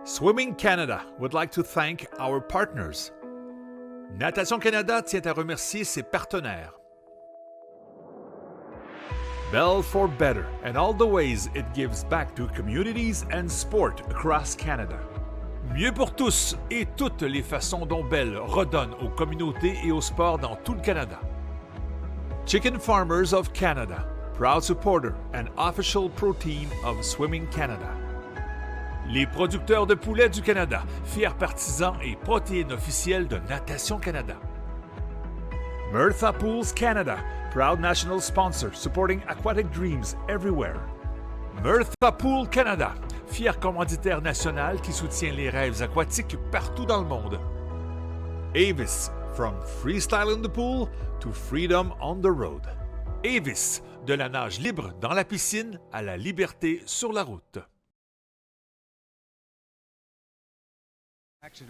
Swimming Canada would like to thank our partners. Natation Canada tient à remercier ses partenaires. Bell for Better and all the ways it gives back to communities and sport across Canada. Mieux pour tous et toutes les façons dont Bell redonne aux communautés et au sport dans tout le Canada. Chicken Farmers of Canada, proud supporter and official pro team of Swimming Canada. Les producteurs de poulets du Canada, fiers partisans et protéines officielles de Natation Canada. Murtha Pools Canada, proud national sponsor supporting aquatic dreams everywhere. Murtha Pool Canada, fier commanditaire national qui soutient les rêves aquatiques partout dans le monde. Avis, from freestyle in the pool to freedom on the road. Avis, de la nage libre dans la piscine à la liberté sur la route.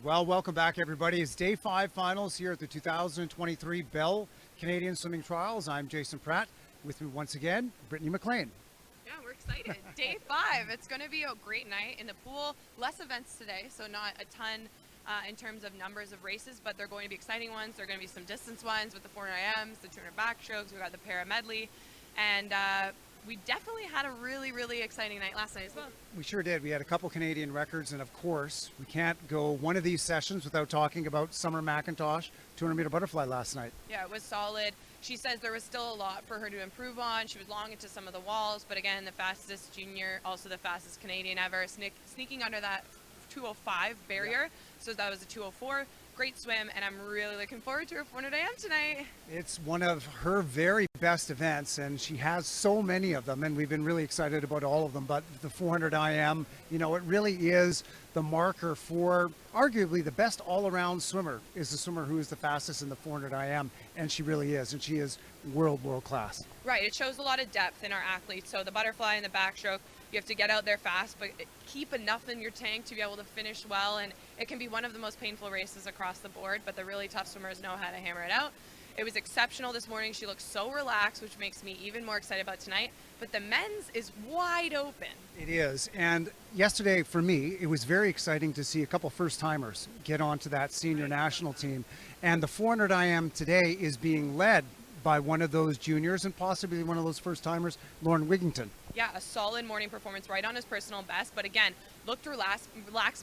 Well, welcome back, everybody. It's Day 5 finals here at the 2023 Bell Canadian Swimming Trials. I'm Jason Pratt. With me once again, Brittany McLean. Yeah, we're excited. Day 5. It's going to be a great night in the pool. Less events today, so not a ton in terms of numbers of races, but they're going to be exciting ones. There are going to be some distance ones with the 400 IMs, the 200 backstrokes. We've got the para medley, and we definitely had a really exciting night last night as well. We sure did. We had a couple Canadian records, and of course, we can't go one of these sessions without talking about Summer McIntosh 200-meter butterfly last night. Yeah, it was solid. She says there was still a lot for her to improve on. She was long into some of the walls, but again, the fastest junior, also the fastest Canadian ever, sneaking under that 205 barrier. Yeah. So that was a 204. Great swim, and I'm really looking forward to her 400 AM tonight. It's one of her very best events, and she has so many of them, and we've been really excited about all of them. But the 400 IM, you know, it really is the marker for arguably the best all-around swimmer, is the swimmer who is the fastest in the 400 IM, and she really is, and she is world class. Right, it shows a lot of depth in our athletes. So the butterfly and the backstroke, you have to get out there fast, but keep enough in your tank to be able to finish well, and it can be one of the most painful races across the board, but the really tough swimmers know how to hammer it out. It was exceptional this morning. She looked so relaxed, which makes me even more excited about tonight. But the men's is wide open. It is. And yesterday, for me, it was very exciting to see a couple first-timers get onto that senior national team. And the 400 IM today is being led by one of those juniors and possibly one of those first-timers, Lauren Wigington. Yeah, a solid morning performance, right on his personal best. But again, looked relaxed,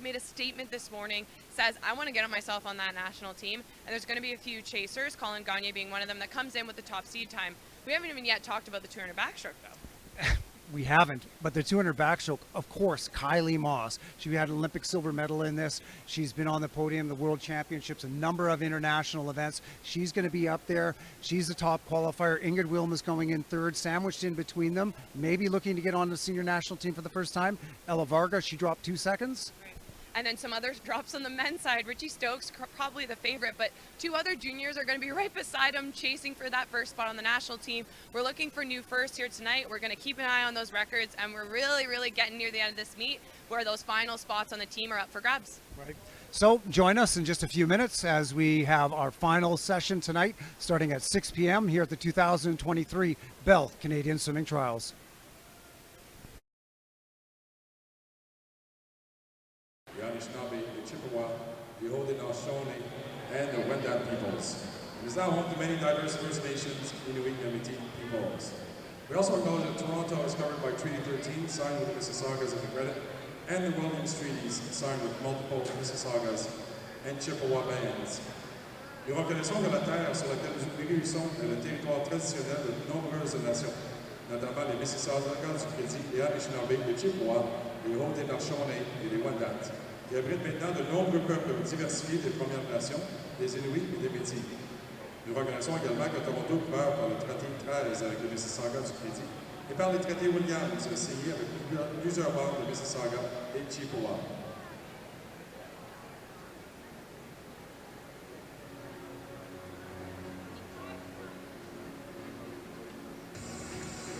made a statement this morning, says, I want to get myself on that national team. And there's going to be a few chasers, Colin Gagne being one of them, that comes in with the top seed time. We haven't even yet talked about the 200 backstroke, though. We haven't, but the 200 backstroke, of course, Kylie Moss. She had an Olympic silver medal in this. She's been on the podium, the World Championships, a number of international events. She's going to be up there. She's the top qualifier. Ingrid Wilma's going in third, sandwiched in between them, maybe looking to get on the senior national team for the first time. Ella Varga, she dropped 2 seconds. Right. And then some other drops on the men's side. Richie Stokes, probably the favorite, but 2 other juniors are going to be right beside him, chasing for that first spot on the national team. We're looking for new firsts here tonight. We're going to keep an eye on those records, and we're really getting near the end of this meet where those final spots on the team are up for grabs. Right. So join us in just a few minutes as we have our final session tonight, starting at 6 p.m. here at the 2023 Bell Canadian Swimming Trials. The Chippewa, the Haudenosaunee, and the Wendat peoples. It is now home to many diverse First Nations, Inuit, and Métis peoples. We also acknowledge that Toronto is covered by Treaty 13, signed with the Mississaugas of the Credit, and the Williams Treaties, signed with multiple Mississaugas and Chippewa bands. Nous reconnaissons que la terre sur laquelle nous réunissons est le territoire traditionnel de nombreuses nations, notamment les Mississaugas du Crédit et Anishinaabe, les Chippewa, les Haudenosaunee et les Wendat, qui abrite maintenant de nombreux peuples diversifiés des Premières Nations, des Inuits et des Métis. Nous reconnaissons également que Toronto couvert par le traité 13 avec le Mississauga du Crédit et par les traités Williams signés avec plusieurs membres de Mississauga et Chippewa.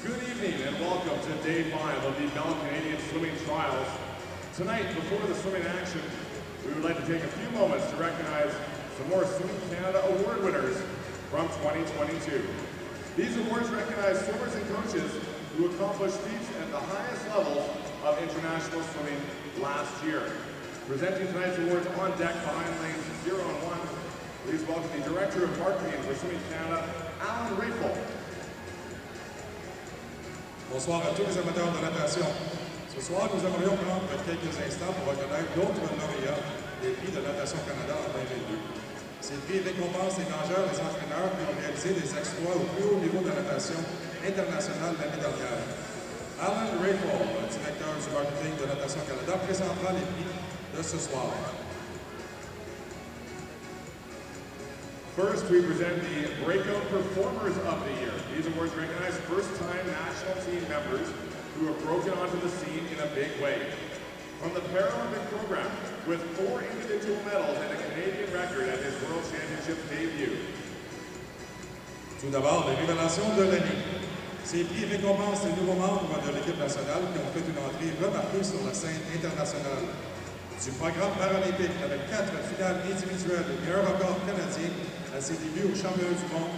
Good evening and welcome to Day 5 of the Bell Canadian Swimming Trials. Tonight, before the swimming action, we would like to take a few moments to recognize some more Swimming Canada Award winners from 2022. These awards recognize swimmers and coaches who accomplished feats at the highest levels of international swimming last year. Presenting tonight's awards on deck behind lanes 0 and 1, please welcome the Director of Marketing for Swimming Canada, Alan Rafel. Bonsoir à tous les amateurs de natation. Ce soir, nous aimerions prendre quelques instants pour reconnaître d'autres lauréats des prix de Natation Canada en 2022. Ces prix récompensent les nageurs et les entraîneurs qui ont réalisé des exploits au plus haut niveau de la natation internationale l'année dernière. Alan Rafel, directeur du marketing de Natation Canada, présentera les prix de ce soir. First, we present the Breakout Performers of the Year. These awards recognize first-time national team members who have broken onto the scene in a big way. From the Paralympic program, with 4 individual medals and a Canadian record at his World Championship debut. Tout d'abord, les révélations de l'année. Ces prix récompensent les nouveaux membres de l'équipe nationale qui ont fait une entrée remarquée sur la scène internationale. Du programme paralympique avec 4 finales individuelles et un record canadien à ses débuts aux championnats du monde,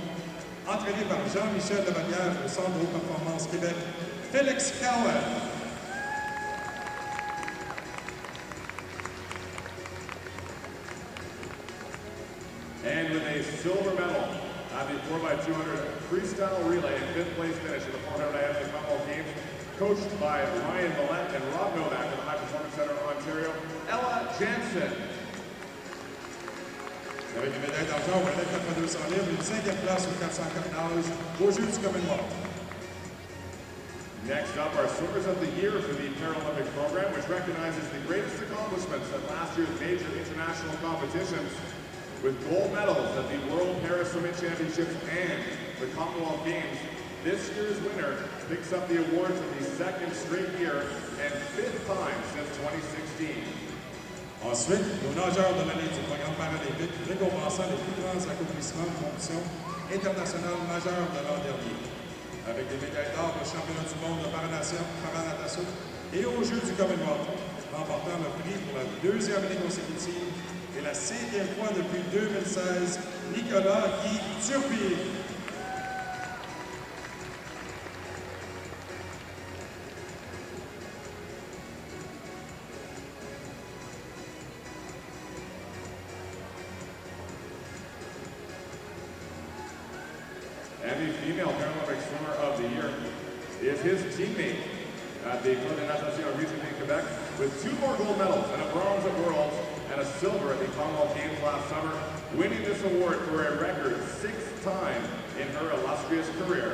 entraîné par Jean-Michel Lavallière au Centre de haute performance Québec, Félix Cowan. And with a silver medal at the 4x200 freestyle relay and 5th place finish in the 400 IM Commonwealth Games, coached by Ryan Millett and Rob Novak of the High Performance Center of Ontario, Ella Jansen. Avec une médaille d'argent au 24 200 livres, une 5e place au 404 nages aux Jeux du Commonwealth. Next up are Swimmers of the Year for the Paralympic program, which recognizes the greatest accomplishments at last year's major international competitions. With gold medals at the World Para Swimming Championships and the Commonwealth Games, this year's winner picks up the award for the 2nd straight year and 5th time since 2016. Ensuite, nos nageurs de l'année du programme paralympique récompensant les plus grands accomplissements de compétition internationale majeure de l'an dernier, avec des médailles d'or au championnat du monde de paranatation et aux Jeux du Commonwealth, remportant le prix pour la 2e année consécutive et la 5e fois depuis 2016, Nicolas Guy Turpin. And the female Paralympic swimmer of the year is his teammate at the Club de Natation Region in Quebec, with 2 more gold medals and a bronze at Worlds and a silver at the Commonwealth Games last summer, winning this award for a record 6th time in her illustrious career.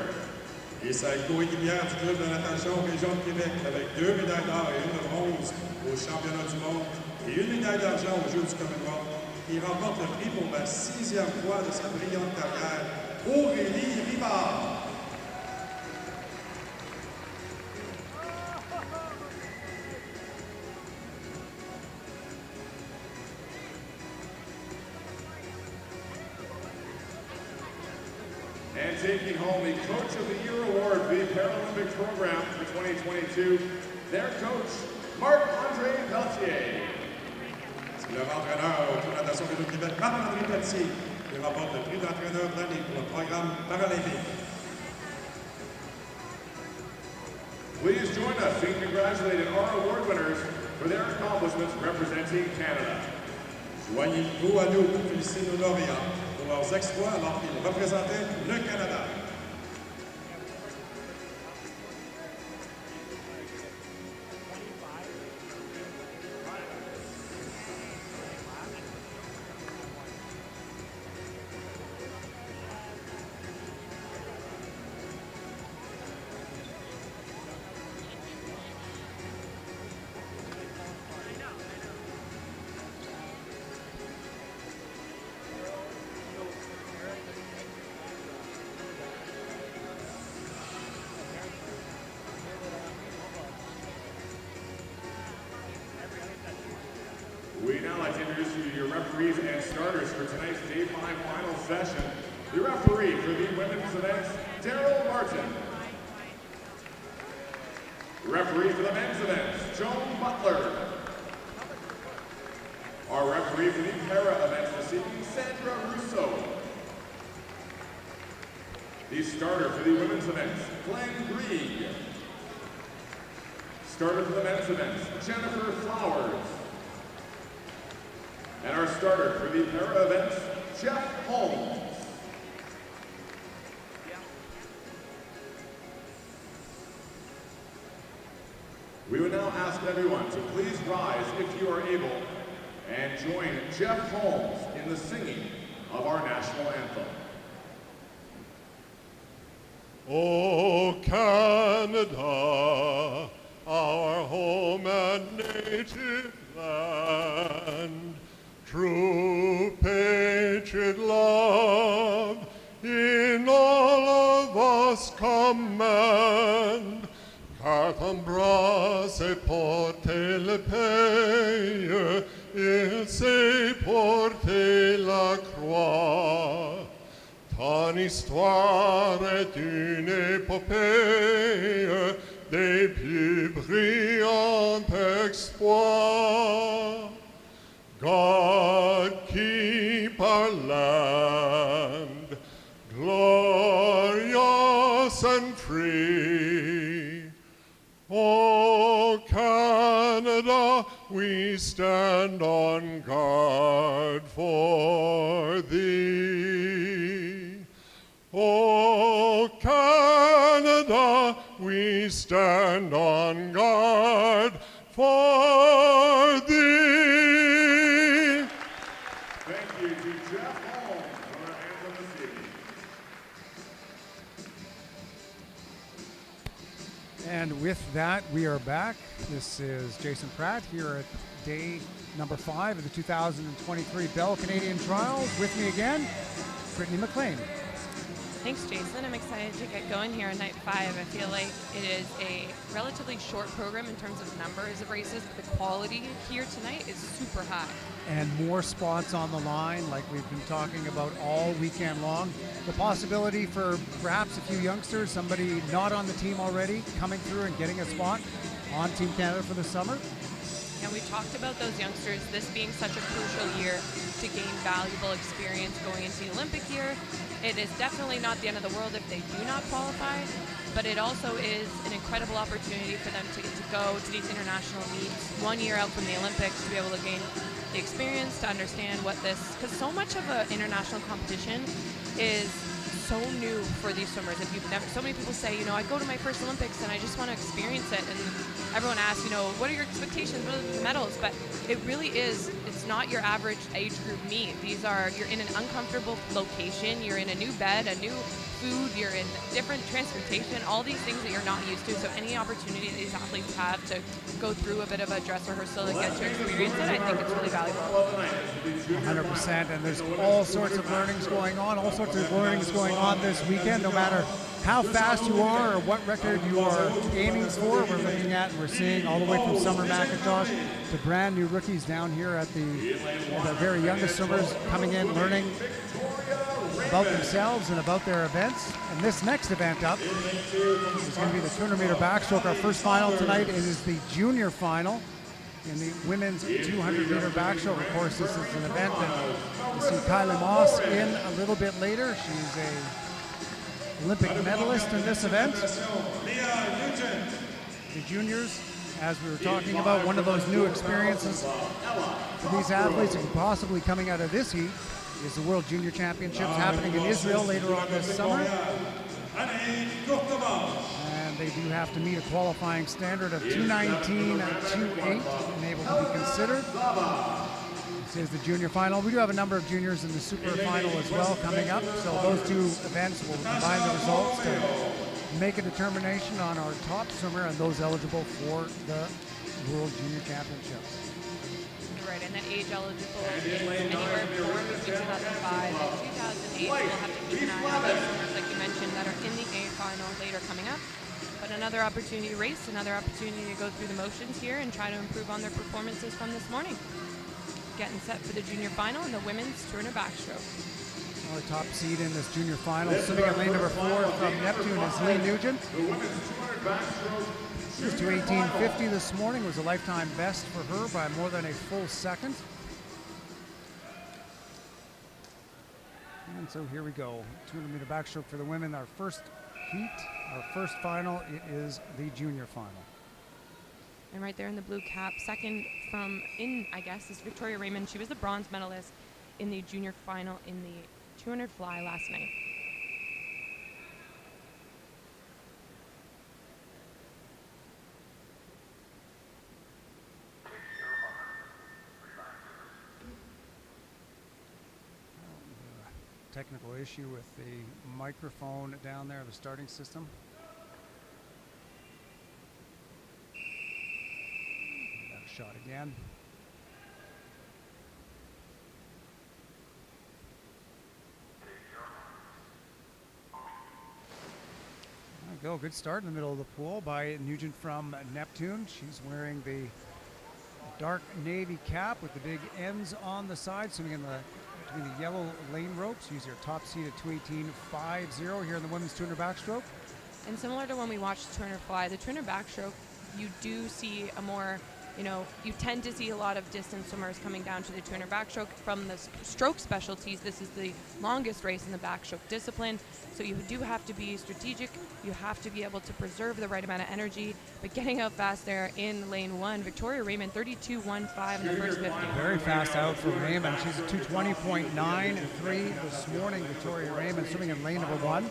Et sa coéquipière du club de natation Région de Québec avec 2 médailles d'or et 1 de bronze aux championnats du monde et 1 médaille d'argent aux Jeux du Commonwealth, qui remporte le prix pour la 6e fois de sa brillante carrière, Aurélie Rivard. And taking home the Coach of the Year award for the Paralympic program for 2022, their coach, Marc-André Pelletier. C'est le entraîneur de la natation de Québec, Marc-André Pelletier, qui remporte le prix d'entraîneur de l'année pour le programme paralympique. Please join us in congratulating our award winners for their accomplishments representing Canada. Joignez-vous à nous pour féliciter nos lauréats pour leurs exploits alors qu'ils représentaient le Canada. We now like to introduce you to your referees and starters for tonight's Day 5 final session. The referee for the women's events, Daryl Martin. Referee for the men's events, Joan Butler. Our referee for the para events this evening, Sandra Russo. The starter for the women's events, Glenn Grieg. Starter for the men's events, Jennifer Flowers. starter for the para events, Jeff Holmes. We would now ask everyone to please rise if you are able and join Jeff Holmes in the singing of our national anthem. O Canada, our home and native land, true patriot love in all of us command. Carte embrasse et porter le pays, il sait porter la croix. Ton histoire est une épopée des plus brillants exploits. God keep our land glorious and free. O Canada, we stand on guard for thee. O Canada, we stand on guard for thee. Thank you to Jeff Holmes on our anthem this evening. And with that, we are back. This is Jason Pratt here at day number 5 of the 2023 Bell Canadian Trials. With me again, Brittany McLean. Thanks, Jason. I'm excited to get going here on night 5. I feel like it is a relatively short program in terms of numbers of races, but the quality here tonight is super high. And more spots on the line, like we've been talking about all weekend long. The possibility for perhaps a few youngsters, somebody not on the team already, coming through and getting a spot on Team Canada for the summer. And we talked about those youngsters, this being such a crucial year to gain valuable experience going into the Olympic year. It is definitely not the end of the world if they do not qualify, but it also is an incredible opportunity for them to get to go to these international meets 1 year out from the Olympics, to be able to gain the experience, to understand what this, because so much of an international competition is so new for these swimmers. If you've never, so many people say, you know, I go to my first Olympics and I just want to experience it, and everyone asks, you know, what are your expectations, what are the medals? But it really is, it's not your average age group meet. These are, you're in an uncomfortable location, you're in a new bed, a new food, you're in different transportation, all these things that you're not used to. So any opportunity that these athletes have to go through a bit of a dress rehearsal and get to experience it, I think it's really valuable. 100%, and there's all sorts of learnings going on, this weekend, no matter how fast you are or what record you are aiming for. We're looking at and we're seeing all the way from Summer McIntosh to brand new rookies down here at the very youngest swimmers coming in, learning about themselves and about their events. And this next event up is going to be the 200-meter backstroke. Our first final tonight is the junior final in the women's 200-meter backstroke. Of course, this is an event that we'll see Kylie Moss in a little bit later. She's a Olympic medalist in this event. The juniors, as we were talking about, one of those new experiences for these athletes and possibly coming out of this heat is the World Junior Championships happening in Israel later on this summer. And they do have to meet a qualifying standard of 2:19 and 2:08 and able to be considered. This is the junior final. We do have a number of juniors in the super final as well coming up. So those two events will combine the results to make a determination on our top swimmer and those eligible for the World Junior Championships. Right, and that age eligible is anywhere born between 2005 and 2008. We'll have to keep an eye on those swimmers, like you mentioned, that are in the A final later coming up. But another opportunity to race, another opportunity to go through the motions here and try to improve on their performances from this morning. Getting set for the junior final in the women's 200 backstroke. Our top seed in this junior final, sitting at lane number 4 from Neptune, is Lee Nugent. She was to 18:50 this morning, was a lifetime best for her by more than a full second. And so here we go, 200-meter backstroke for the women. Our first heat, our first final, it is the junior final. And right there in the blue cap, second from I guess, is Victoria Raymond. She was the bronze medalist in the junior final in the 200 fly last night. Technical issue with the microphone down there, the starting system. Give that a shot again. There we go. Good start in the middle of the pool by Nugent from Neptune. She's wearing the dark navy cap with the big ends on the side, swimming in the between the yellow lane ropes. Use your top seed at 2:18.50 here in the women's 200 backstroke. And similar to when we watched the Turner fly, the Turner backstroke, you do see a more, you tend to see a lot of distance swimmers coming down to the 200 backstroke. From the stroke specialties, this is the longest race in the backstroke discipline. So you do have to be strategic. You have to be able to preserve the right amount of energy. But getting out fast there in lane 1, Victoria Raymond, 32.15 in the first 50. Very fast out for Raymond. She's at 2:20.93 this morning. Victoria Raymond swimming in lane number 1.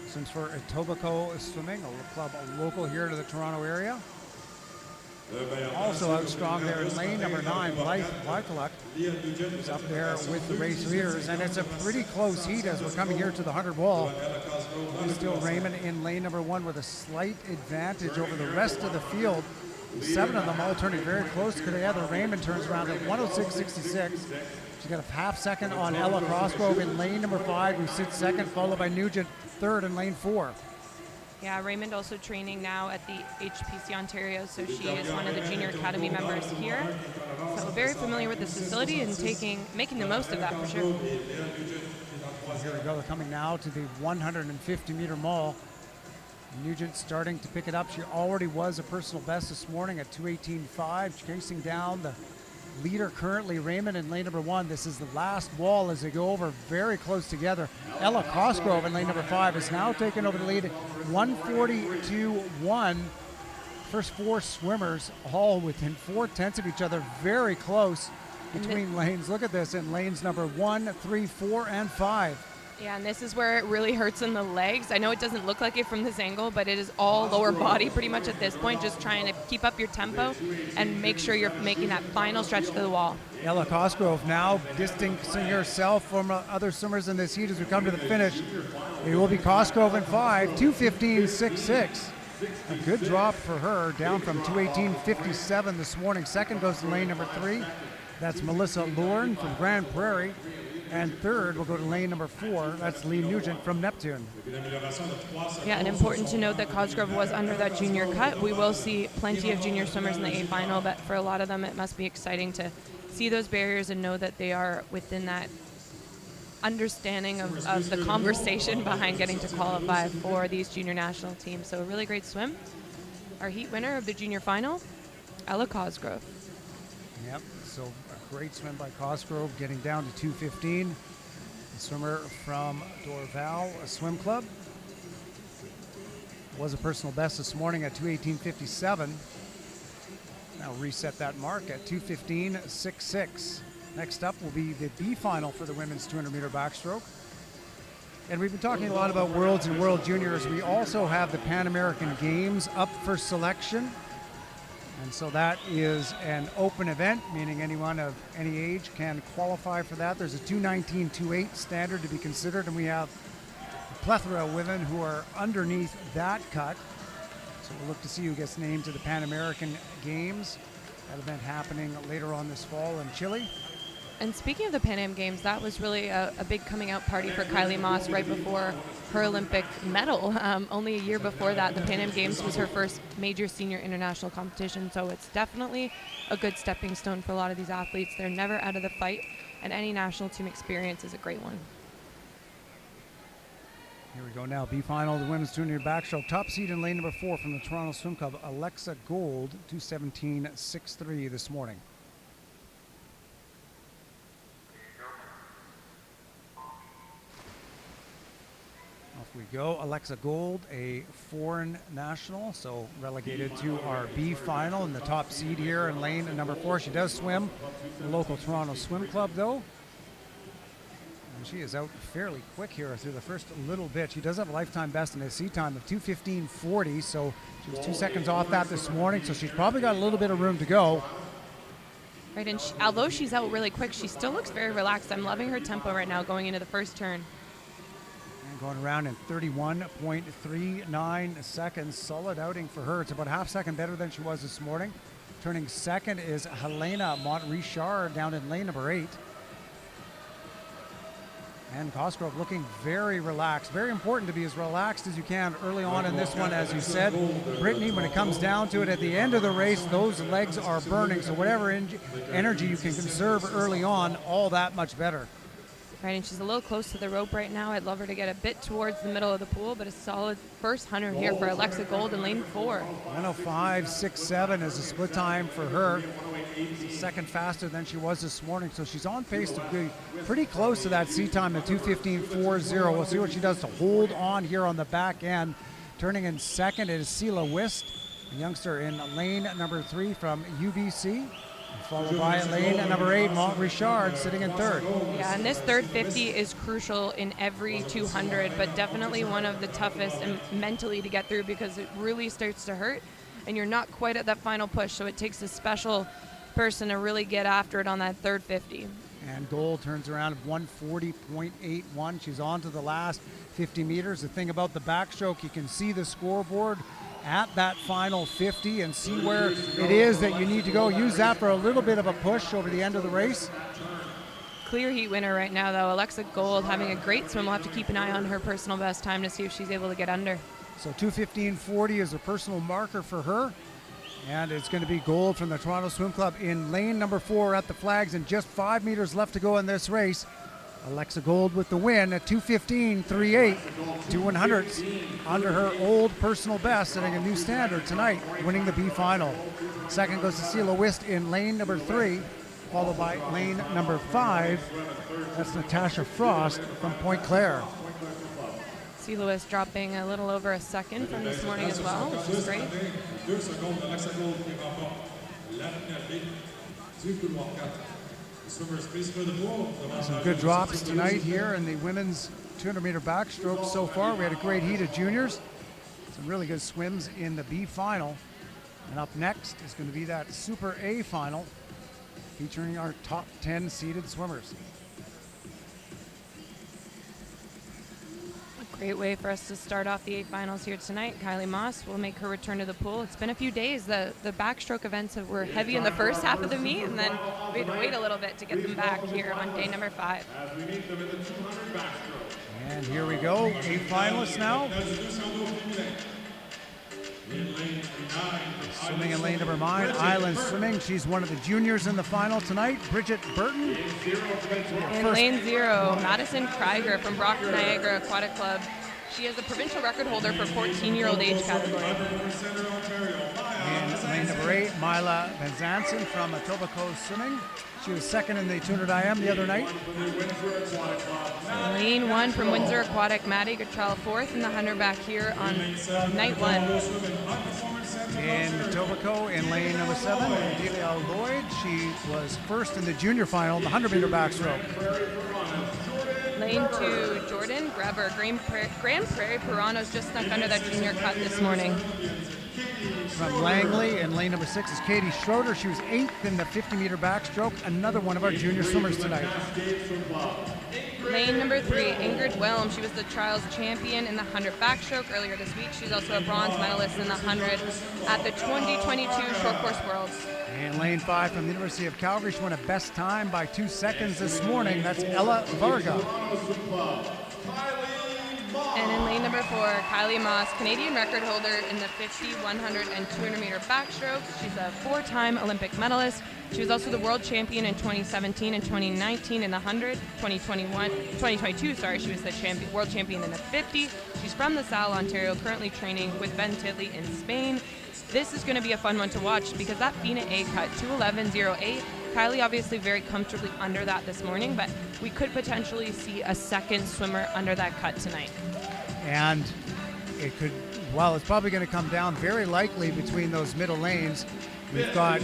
Swims for Etobicoke Swimming, a club local here to the Toronto area. Also out strong there in lane number 9, Blythe Bartoluk is up there with the race leaders, and it's a pretty close heat as we're coming here to the 100 wall. Still Raymond in lane number 1 with a slight advantage over the rest of the field. 7 of them all turning very close together. Raymond turns around at 106.66. She's got a half second on Ella Crossgrove in lane number 5, who sits second, followed by Nugent third in lane 4. Yeah, Raymond also training now at the HPC Ontario, so she is one of the junior academy members here. So very familiar with this facility and making the most of that for sure. Here we go, they're coming now to the 150-meter mall. Nugent starting to pick it up. She already was a personal best this morning at 2:18.5, chasing down the leader currently, Raymond, in lane number 1. This is the last wall as they go over very close together. Ella Cosgrove in lane number 5 has now taken over the lead, 1:42.1. First 4 swimmers all within 4/10 of each other, very close between lanes. Look at this in lanes number 1, 3, 4, and 5. Yeah, and this is where it really hurts in the legs. I know it doesn't look like it from this angle, but it is all lower body pretty much at this point, just trying to keep up your tempo and make sure you're making that final stretch to the wall. Ella Cosgrove now distancing herself from other swimmers in this heat as we come to the finish. It will be Cosgrove in 5, 2:15.66. A good drop for her, down from 2:18.57 this morning. Second goes to lane number 3. That's Melissa Lorne from Grand Prairie. And third will go to lane number 4. That's Lee Nugent from Neptune. Yeah, and important to note that Cosgrove was under that junior cut. We will see plenty of junior swimmers in the A final, but for a lot of them it must be exciting to see those barriers and know that they are within that understanding of the conversation behind getting to qualify for these junior national teams. So a really great swim. Our heat winner of the junior final, Ella Cosgrove. Yep, so a great swim by Cosgrove, getting down to 2:15. The swimmer from Dorval Swim Club was a personal best this morning at 2:18.57. Now reset that mark at 2:15.66. Next up will be the B final for the women's 200-meter backstroke. And we've been talking a lot about Worlds and World Juniors. We also have the Pan American Games up for selection. And so that is an open event, meaning anyone of any age can qualify for that. There's a 2:19.28 standard to be considered, and we have a plethora of women who are underneath that cut. So we'll look to see who gets named to the Pan American Games. That event happening later on this fall in Chile. And speaking of the Pan Am Games, that was really a big coming out party for Kylie Moss right before her Olympic medal. Only a year before that, the Pan Am Games was her first major senior international competition, so it's definitely a good stepping stone for a lot of these athletes. They're never out of the fight, and any national team experience is a great one. Here we go now, B final, the women's 200 backstroke. Top seed in lane number 4 from the Toronto Swim Club, Alexa Gold, 2:17.63 this morning. we go. Alexa Gold, a foreign national, so relegated to our B final in the top seed here in lane number 4. She does swim the local Toronto Swim Club, though. And she is out fairly quick here through the first little bit. She does have a lifetime best in a sea time of 2:15:40, so she was 2 seconds off that this morning, so she's probably got a little bit of room to go. Right, and although she's out really quick, she still looks very relaxed. I'm loving her tempo right now going into the first turn. And going around in 31.39 seconds. Solid outing for her. It's about a half second better than she was this morning. Turning second is Helena Montrichard down in lane number 8. And Cosgrove looking very relaxed. Very important to be as relaxed as you can early on in this one, as you said. Brittany, when it comes down to it at the end of the race, those legs are burning. So whatever energy you can conserve early on, all that much better. Right, and she's a little close to the rope right now. I'd love her to get a bit towards the middle of the pool, but a solid first 100 here for Alexa Gold in lane 4. 105.67 is a split time for her. It's a second faster than she was this morning, so she's on pace to be pretty close to that sea time at 2:15:40. We'll see what she does to hold on here on the back end. Turning in second is Sela Wist, a youngster in lane number 3 from UBC. Followed by lane number 8, Mont Richard, sitting in third. Yeah, and this third 50 is crucial in every 200, but definitely one of the toughest and mentally to get through, because it really starts to hurt and you're not quite at that final push. So it takes a special person to really get after it on that third 50. And Gold turns around at 140.81. She's on to the last 50 meters. The thing about the backstroke, you can see the scoreboard at that final 50 and see where it is that you need to go. Use that for a little bit of a push over the end of the race. Clear heat winner right now, though. Alexa Gold having a great swim. We'll have to keep an eye on her personal best time to see if she's able to get under. So 2:15:40 is a personal marker for her. And it's going to be Gold from the Toronto Swim Club in lane number 4 at the flags, and just 5 meters left to go in this race. Alexa Gold with the win at 2:15:38, 2/100ths under her old personal best, setting a new standard tonight, winning the B final. Second goes to Sela Wist in lane number 3, followed by lane number 5. That's Natasha Frost from Point Claire. Sela Wist dropping a little over a second from this morning as well, which is great. Some good drops tonight here in the women's 200-meter backstroke so far. We had a great heat of juniors. Some really good swims in the B final. And up next is going to be that Super A final featuring our top 10 seeded swimmers. Great way for us to start off the A finals here tonight. Kylie Moss will make her return to the pool. It's been a few days. The backstroke events were heavy in the first half of the meet, and then we had to wait a little bit to get them back here on day number 5. And here we go, A finalists now. Swimming in lane number 9, Island Swimming. She's one of the juniors in the final tonight. Bridget Burton. In lane 0, Madison Krieger from Brock Niagara Aquatic Club. She is the provincial record holder for 14-year-old age category. In lane number 8, Mila Van Zansen from Etobicoke Swimming. She was second in the 200 IM the other night. Lane 1 from Windsor Aquatic, Maddie Guttrell, 4th in the 100 back here on night 1. In Etobicoke, in lane number 7, Delia Lloyd. She was first in the junior final in the 100-meter backstroke. Lane 2, Jordan Greber, Grand Prairie Piranhas just snuck under that junior cut this morning. From Langley in lane number 6 is Katie Schroeder. She was 8th in the 50-meter backstroke. Another one of our junior swimmers tonight. Lane number 3, Ingrid Whelm. She was the trials champion in the 100 backstroke earlier this week. She's also a bronze medalist in the 100 at the 2022 Short Course Worlds. In lane 5 from the University of Calgary, she won a best time by 2 seconds this morning. That's Ella Varga. And in lane number 4, Kylie Moss, Canadian record holder in the 50, 100, and 200-meter backstroke. She's a 4-time Olympic medalist. She was also the world champion in 2017 and 2019 in the 100, 2022, she was the world champion in the 50. She's from LaSalle, Ontario, currently training with Ben Tidley in Spain. This is going to be a fun one to watch because that FINA A cut, 2:11.08, Kylie obviously very comfortably under that this morning, but we could potentially see a second swimmer under that cut tonight. And it could, well, it's probably going to come down very likely between those middle lanes. We've got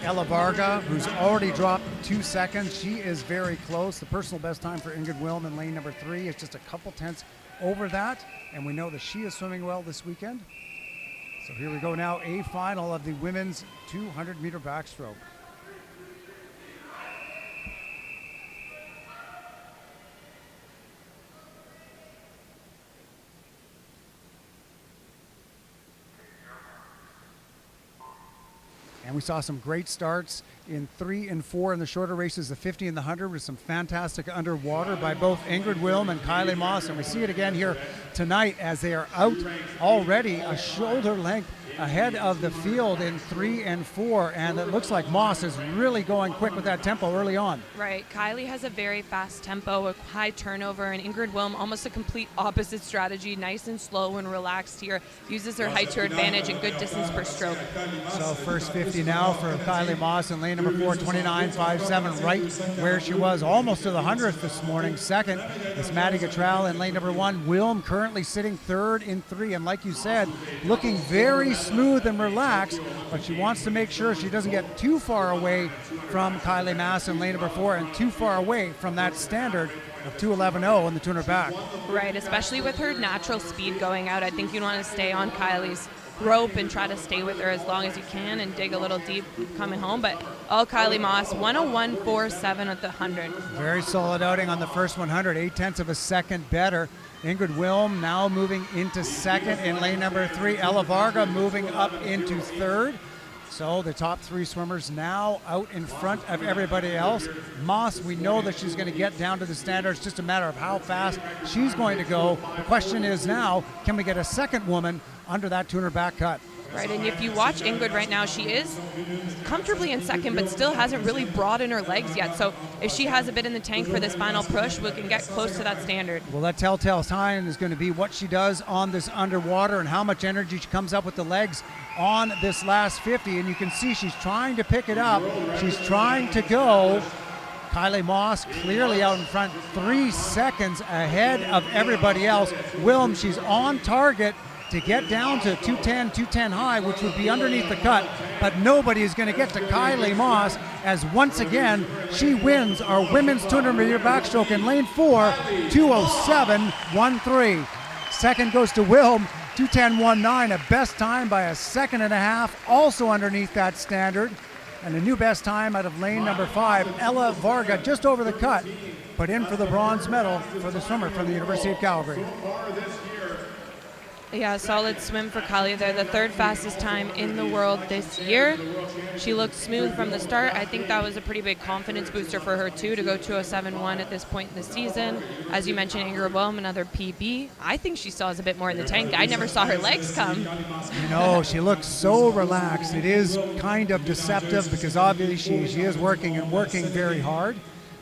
Ella Varga, who's already dropped 2 seconds. She is very close. The personal best time for Ingrid Wilm in lane number 3 is just a couple tenths over that. And we know that she is swimming well this weekend. So here we go now, a final of the women's 200-meter backstroke. And we saw some great starts in 3 and 4 in the shorter races, the 50 and the 100, with some fantastic underwater by both Ingrid Wilm and Kylie Moss. And we see it again here tonight as they are out already a shoulder length ahead of the field in 3 and 4. And it looks like Moss is really going quick with that tempo early on. Right. Kylie has a very fast tempo, a high turnover, and Ingrid Wilm almost a complete opposite strategy, nice and slow and relaxed here, uses her height to her advantage and good distance per stroke. So first 50 now for Kylie Moss in lane number 4, 29.57, right where she was almost to the 100th this morning. Second is Maddie Gatrell in lane number 1. Wilm currently sitting third in 3, and like you said, looking very smooth and relaxed, but she wants to make sure she doesn't get too far away from Kylie Moss in lane number 4 and too far away from that standard of 2:11.0 on the 200 back. Right, especially with her natural speed going out. I think you want to stay on Kylie's rope and try to stay with her as long as you can and dig a little deep coming home. But all Kylie Moss, 101.47 at the 100. Very solid outing on the first 100, 0.8 of a second better. Ingrid Wilm now moving into second in lane number 3. Ella Varga moving up into third. So the top 3 swimmers now out in front of everybody else. Moss, we know that she's going to get down to the standard. It's just a matter of how fast she's going to go. The question is now, can we get a second woman under that 200 back cut? Right, and if you watch Ingrid right now, she is comfortably in second, but still hasn't really broadened her legs yet. So if she has a bit in the tank for this final push, we can get close to that standard. Well, that telltale sign is going to be what she does on this underwater and how much energy she comes up with the legs on this last 50. And you can see she's trying to pick it up. She's trying to go. Kylie Moss clearly out in front, 3 seconds ahead of everybody else. Wilm, she's on target to get down to 210 high, which would be underneath the cut, but nobody is going to get to Kylie Moss, as once again she wins our women's 200-meter backstroke in lane 4, 2:07.13. Second goes to Wilm, 2:10.19, a best time by a second and a half, also underneath that standard, and a new best time out of lane number 5, Ella Varga, just over the cut, but in for the bronze medal for the swimmer from the University of Calgary. Yeah, solid swim for Kylie there. The 3rd fastest time in the world this year. She looked smooth from the start. I think that was a pretty big confidence booster for her too, to go 2:07.1 at this point in the season. As you mentioned, Ingrid Wilm, another PB. I think she still has a bit more in the tank. I never saw her legs come. You know, she looks so relaxed. It is kind of deceptive because obviously she is working and working very hard.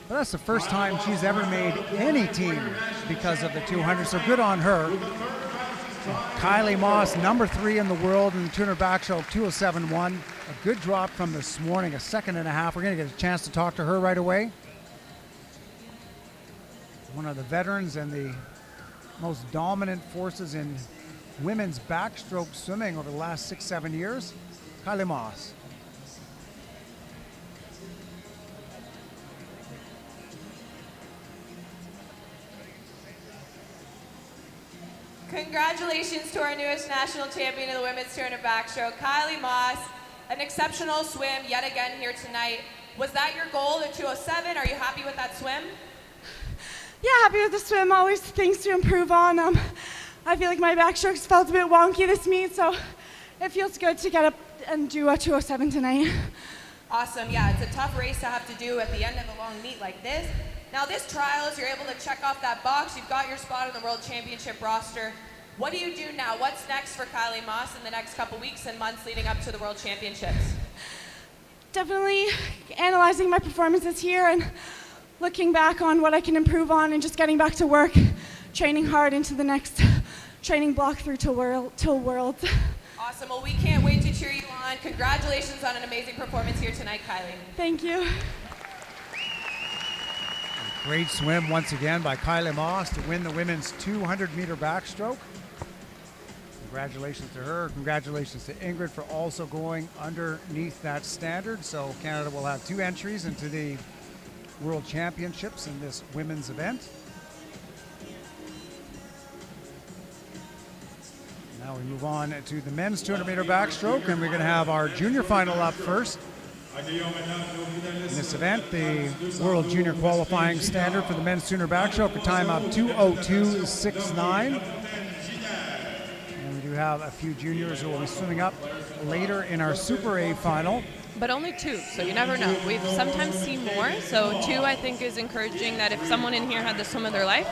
But that's the first time she's ever made any team because of the 200, so good on her. Kylie Moss, number 3 in the world in the 200 backstroke, 2:07.1. A good drop from this morning, a second and a half. We're going to get a chance to talk to her right away. One of the veterans and the most dominant forces in women's backstroke swimming over the last 6-7 years, Kylie Moss. Congratulations to our newest national champion of the women's 200 backstroke, Kylie Moss. An exceptional swim yet again here tonight. Was that your goal, the 2:07? Are you happy with that swim? Yeah, happy with the swim. Always things to improve on. I feel like my backstrokes felt a bit wonky this meet, so it feels good to get up and do a 2:07 tonight. Awesome, yeah, it's a tough race to have to do at the end of a long meet like this. Now this trials, you're able to check off that box. You've got your spot on the World Championship roster. What do you do now? What's next for Kylie Moss in the next couple weeks and months leading up to the World Championships? Definitely analyzing my performances here and looking back on what I can improve on and just getting back to work, training hard into the next training block through till Worlds. Awesome, well we can't wait to cheer you on. Congratulations on an amazing performance here tonight, Kylie. Thank you. Great swim once again by Kylie Moss to win the women's 200-meter backstroke. Congratulations to her. Congratulations to Ingrid for also going underneath that standard. So Canada will have 2 entries into the World Championships in this women's event. Now we move on to the men's 200-meter backstroke, and we're going to have our junior final up first. In this event, the World Junior qualifying standard for the men's 200 backstroke, a time of 2:02.69. And we do have a few juniors who will be swimming up later in our Super A final. But only 2, so you never know. We've sometimes seen more, so 2 I think is encouraging that if someone in here had the swim of their life,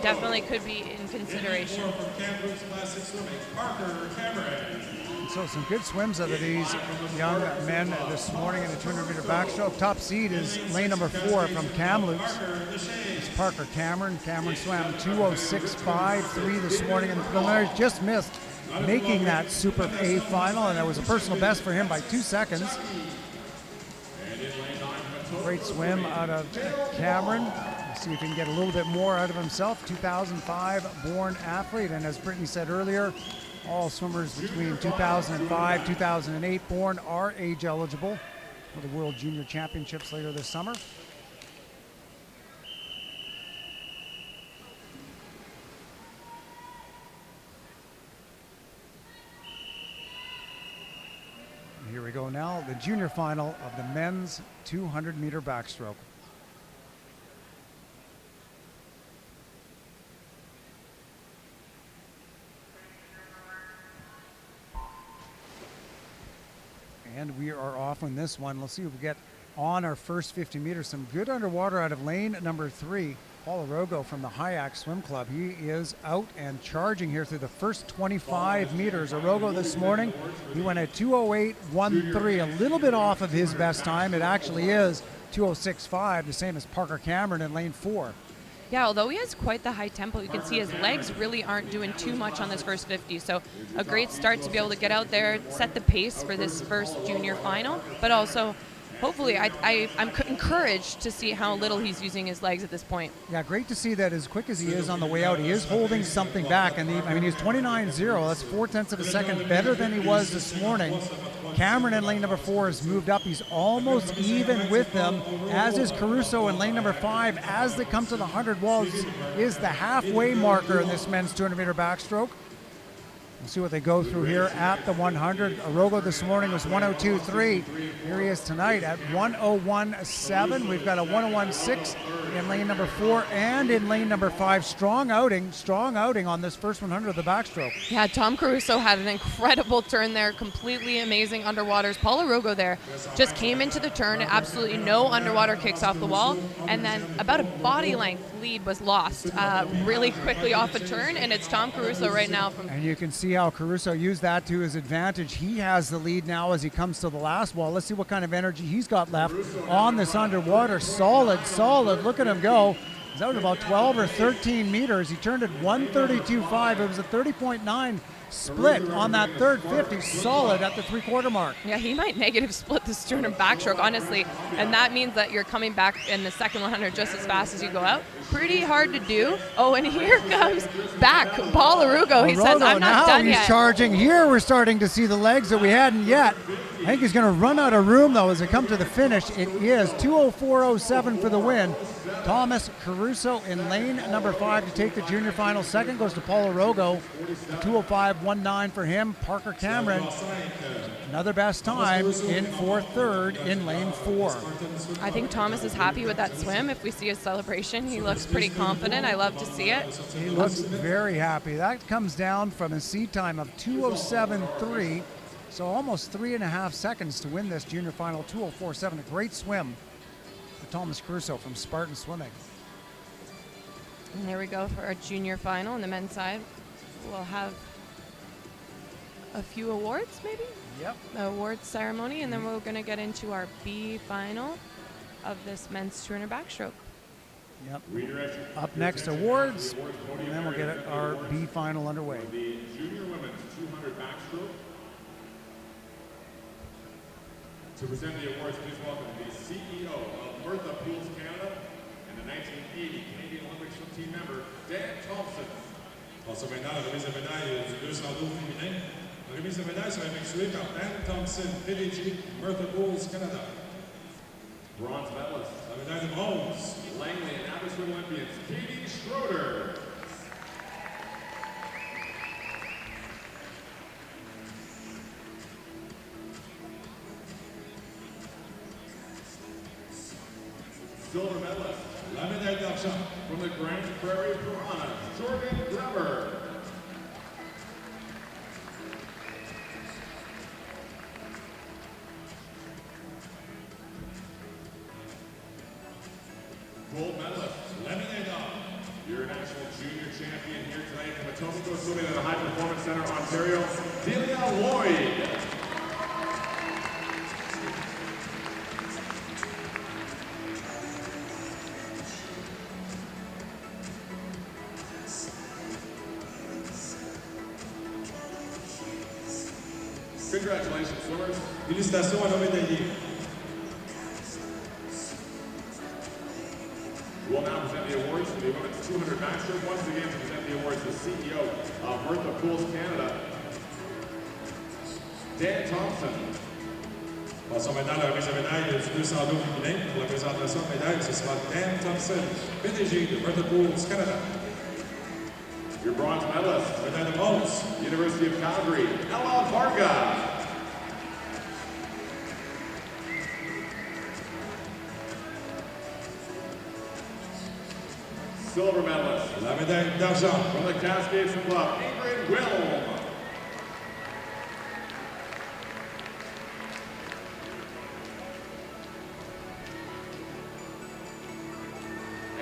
definitely could be in consideration. So some good swims out of these young men this morning in the 200-meter backstroke. Top seed is lane number 4 from Kamloops. It's Parker Cameron. Cameron swam 2:06.53 this morning in the preliminaries. Just missed making that Super A final, and that was a personal best for him by 2 seconds. Great swim out of Cameron. Let's see if he can get a little bit more out of himself. 2005 born athlete, and as Brittany said earlier, all swimmers between 2005, 2008 born are age eligible for the World Junior Championships later this summer. Here we go now, the junior final of the men's 200-meter backstroke. And we are off on this one. Let's see if we get on our first 50 meters. Some good underwater out of lane number 3. Paul Arogo from the Hyack Swim Club. He is out and charging here through the first 25 meters. Arogo this morning, he went at 2:08.13, a little bit off of his best time. It actually is 2:06.5, the same as Parker Cameron in lane 4. Yeah, although he has quite the high tempo, you can see his legs really aren't doing too much on this first 50. So a great start to be able to get out there, set the pace for this first junior final, but also hopefully I'm encouraged to see how little he's using his legs at this point. Yeah, great to see that as quick as he is on the way out, he is holding something back. And he's 29.0. That's 0.4 of a second better than he was this morning. Cameron in lane number 4 has moved up. He's almost even with them, as is Caruso in lane number 5. As they come to the 100 wall, is the halfway marker in this men's 200-meter backstroke. We'll see what they go through here at the 100. Arogo this morning was 1:02.3. Here he is tonight at 1:01.7. We've got a 1:01.6 in lane number 4 and in lane number 5. Strong outing on this first 100 of the backstroke. Yeah, Tom Caruso had an incredible turn there, completely amazing underwaters. Paul Arogo there just came into the turn, absolutely no underwater kicks off the wall, and then about a body length lead was lost really quickly off a turn, and it's Tom Caruso right now. And you can see how Caruso used that to his advantage. He has the lead now as he comes to the last wall. Let's see what kind of energy he's got left on this underwater. Solid. Look at him go. He's out about 12 or 13 meters. He turned at 1:32.5. It was a 30.9 split on that third 50. Solid at the 3/4 mark. Yeah, he might negative split the sternum backstroke, honestly. And that means that you're coming back in the second 100 just as fast as you go out. Pretty hard to do. Oh, and here comes back Paul Arogo. He says, I'm not done yet. He's charging. Here we're starting to see the legs that we hadn't yet. I think he's going to run out of room, though, as they come to the finish. It is 2:04.07 for the win. Thomas Caruso in lane number 5 to take the junior final. Second goes to Paul Arogo. 2:05.19 for him. Parker Cameron, another best time in for third in lane 4. I think Thomas is happy with that swim. If we see his celebration, he looks pretty confident. I love to see it. He looks very happy. That comes down from a seed time of 2:07.3. So almost 3.5 seconds to win this junior final, 2:04.7. A great swim for Thomas Caruso from Spartan Swimming. And there we go for our junior final on the men's side. We'll have a few awards, maybe? Yep. The awards ceremony, and then we're going to get into our B final of this men's 200 backstroke. Yep. Up next, awards, and then we'll get our B final underway. The junior women's 200 backstroke. To present the awards, please welcome the CEO of Bertha Pools Canada and and the 1980 Canadian Olympic swim team member, Dan Thompson. Passons maintenant à la remise de médaille du 200 féminin. La remise de médaille sera effectuée par Dan Thompson, PDG, Bertha Bulls, Canada. Bronze medalist, La médaille de bronze. Langley and Aberystwyth Olympians, Katie Schroeder. Silver medalist, La médaille d'argent. from the Grand Prairie Piranhas, Jordan Greber. Gold medalist, La médaille d'or. your national junior champion here tonight from Etobicoke Swimming at the High Performance Center, Ontario, Delia Lloyd. Congratulations, swimmers. Félicitations à nos médaillés. We'll now present the awards for the women's 200 backstroke. Once again, to present the awards, the CEO of Bertha Pools Canada, Dan Thompson. Passons maintenant à la remise de médaille du 200 féminin. Pour la présentation de médaille, ce sera Dan Thompson, PDG de Bertha Pools, Canada. Your bronze medalist, Médaille de bronze. University of Calgary, Ella Varga. Silver medalist, La médaille d'argent. from the Cascades Club, Ingrid Wilm.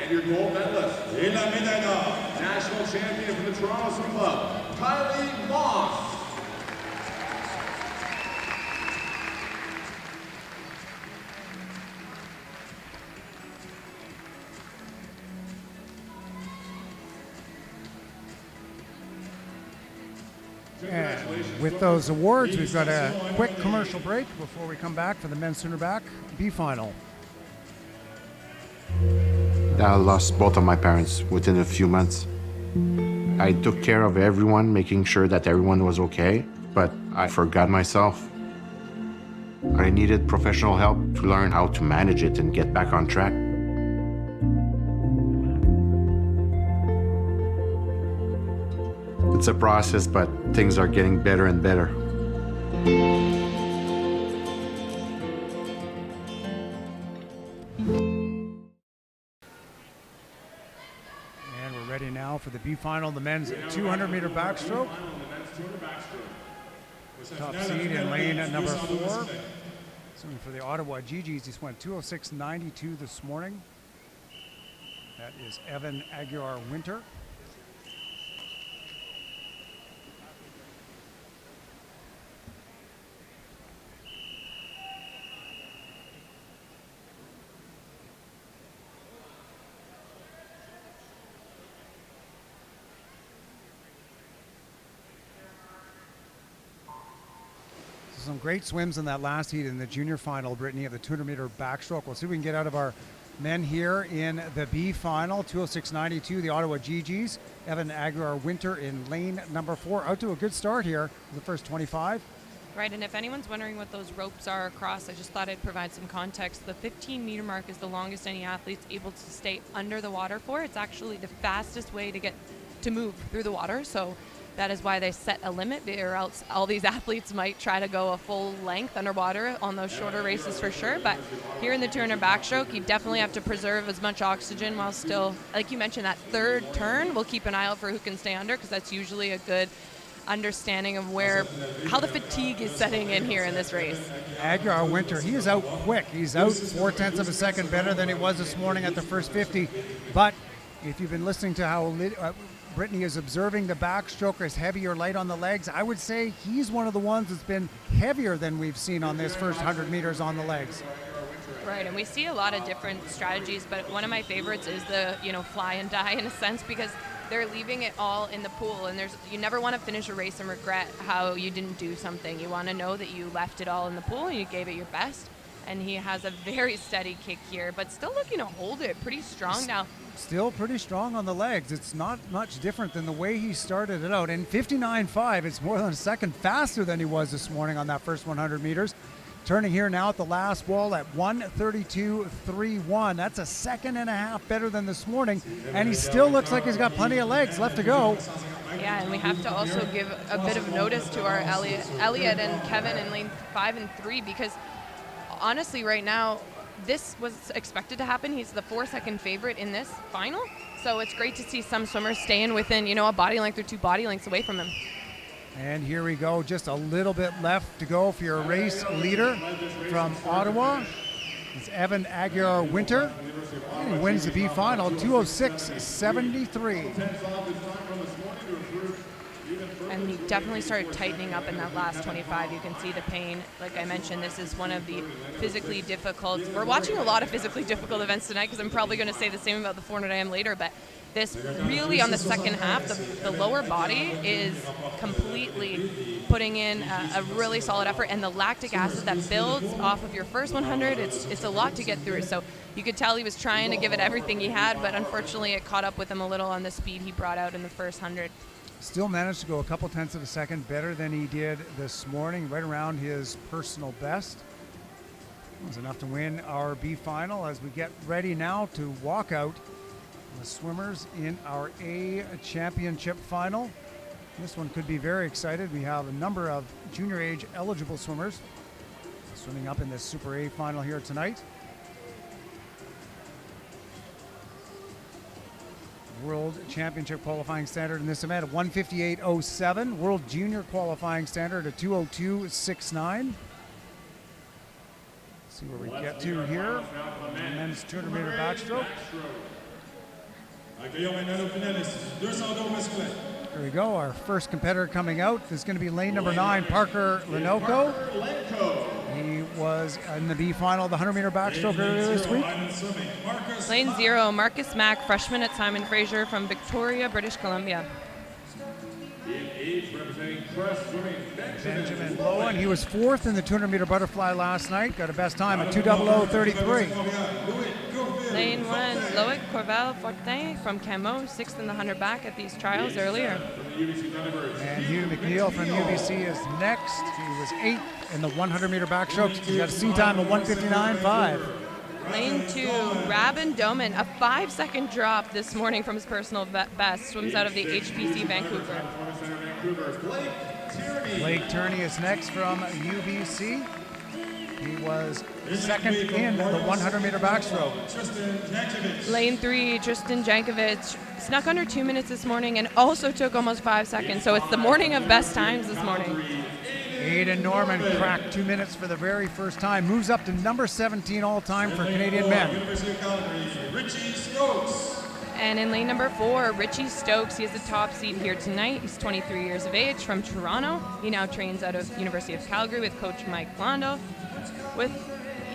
And your gold medalist, Et la médaille d'or. national champion from the Toronto Swim Club, Kylie Moss. And with those awards, we've got a quick commercial break before we come back for the men's Sooner Back B final. I lost both of my parents within a few months. I took care of everyone, making sure that everyone was okay, but I forgot myself. I needed professional help to learn how to manage it and get back on track. It's a process, but things are getting better and better. And we're ready now for the B final, the men's 200-meter backstroke. Top seed in lane at number 4. Swimming for the Ottawa GGs, he's went 206.92 this morning. That is Evan Aguiar-Winter. Some great swims in that last heat in the junior final, Brittany, of the 200-meter backstroke. We'll see if we can get out of our men here in the B final. 206.92, the Ottawa GGs. Evan Aguiar-Winter in lane number 4. Out to a good start here in the first 25. Right, and if anyone's wondering what those ropes are across, I just thought I'd provide some context. The 15-meter mark is the longest any athlete's able to stay under the water for. It's actually the fastest way to move through the water, so that is why they set a limit, or else all these athletes might try to go a full length underwater on those shorter races for sure. But here in the 200 backstroke, you definitely have to preserve as much oxygen while still, like you mentioned, that third turn. We'll keep an eye out for who can stay under, because that's usually a good understanding of how the fatigue is setting in here in this race. Aguiar-Winter, he is out quick. He's out 0.4 of a second better than he was this morning at the first 50. But if you've been listening to how Brittany is observing the backstroke is heavy or light on the legs, I would say he's one of the ones that's been heavier than we've seen on this first 100 meters on the legs. Right, and we see a lot of different strategies, but one of my favorites is the, fly and die in a sense, because they're leaving it all in the pool, and you never want to finish a race and regret how you didn't do something. You want to know that you left it all in the pool and you gave it your best. and he has a very steady kick here, but still looking to hold it pretty strong now. Still pretty strong on the legs. It's not much different than the way he started it out. And 59.5, it's more than a second faster than he was this morning on that first 100 meters. Turning here now at the last wall at 1:32.31. That's a second and a half better than this morning, and he still looks like he's got plenty of legs left to go. Yeah, and we have to also give a bit of notice to our Elliot and Kevin in lane 5 and 3, because honestly right now this was expected to happen. He's the 4-second favorite in this final, so it's great to see some swimmers staying within, a body length or 2 body lengths away from him. And here we go, just a little bit left to go for your race leader from Ottawa. It's Evan Aguiar-Winter. And he wins the B final, 2:06.73. And he definitely started tightening up in that last 25. You can see the pain. Like I mentioned, this is one of the physically difficult. We're watching a lot of physically difficult events tonight, because I'm probably going to say the same about the 400 IM later, but this really on the second half, the lower body is completely putting in a really solid effort, and the lactic acid that builds off of your first 100, it's a lot to get through. So you could tell he was trying to give it everything he had, but unfortunately it caught up with him a little on the speed he brought out in the first 100. Still managed to go a couple tenths of a second better than he did this morning, right around his personal best. It was enough to win our B final as we get ready now to walk out the swimmers in our A championship final. This one could be very excited. We have a number of junior age eligible swimmers swimming up in this Super A final here tonight. World Championship qualifying standard in this event at 1:58.07. World Junior qualifying standard at 2:02.69. See where we get to here. Men's 200 meter backstroke. There we go. Our first competitor coming out is going to be lane number 9, Parker Lenoco. He was in the B final of the 100 meter backstroke earlier this week. Lane 0, Marcus Mack, freshman at Simon Fraser from Victoria, British Columbia. Benjamin Lowen, he was 4th in the 200 meter butterfly last night. Got a best time at 2:00.33. Lane 1, Loic Corval Fortin from Camo, 6th in the 100 back at these trials earlier. And Hugh McNeil from UBC is next. He was 8th in the 100 meter backstroke. He got a C time of 1:59.5. Lane 2, Rabin Doman, a 5-second drop this morning from his personal best, swims out of the HPC Vancouver. Blake Turney is next from UBC. He was 2nd in the 100 meter backstroke. Lane 3, Tristan Jankovic, snuck under 2 minutes this morning and also took almost 5 seconds. So it's the morning of best times this morning. Aidan Norman cracked 2 minutes for the very first time. Moves up to number 17 all time for Canadian men. And in lane number 4, Richie Stokes. He is the top seed here tonight. He's 23 years of age from Toronto. He now trains out of University of Calgary with coach Mike Lando.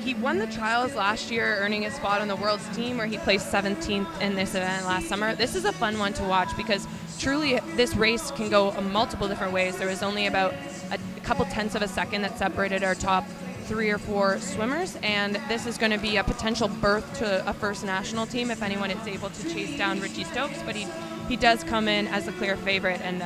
He won the trials last year, earning a spot on the world's team where he placed 17th in this event last summer. This is a fun one to watch because truly this race can go multiple different ways. There was only about a couple tenths of a second that separated our top 3 or 4 swimmers, and this is going to be a potential berth to a first national team if anyone is able to chase down Richie Stokes, but he does come in as a clear favorite. And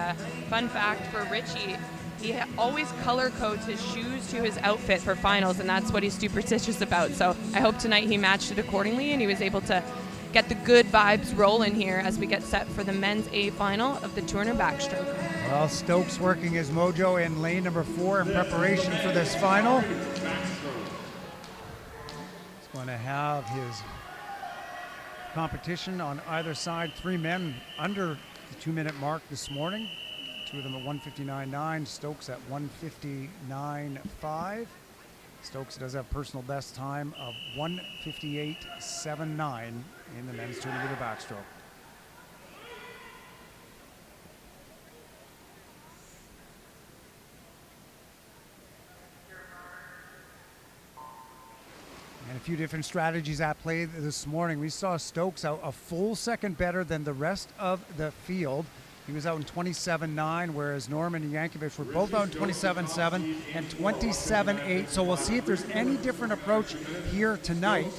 fun fact for Richie, he always color codes his shoes to his outfit for finals, and that's what he's superstitious about. So I hope tonight he matched it accordingly and he was able to get the good vibes rolling here as we get set for the men's A final of the 200 backstroke. Well, Stokes working his mojo in lane number 4 in preparation for this final. He's going to have his competition on either side. 3 men under the 2-minute mark this morning. 2 of them at 1:59.9, Stokes at 1:59.5. Stokes does have personal best time of 1:58.79 in the men's 200 meter backstroke. And a few different strategies at play this morning. We saw Stokes out a full second better than the rest of the field. He was out in 27.9, whereas Norman and Yankovic were both out in 27.7 and 27.8. So we'll see if there's any different approach here tonight.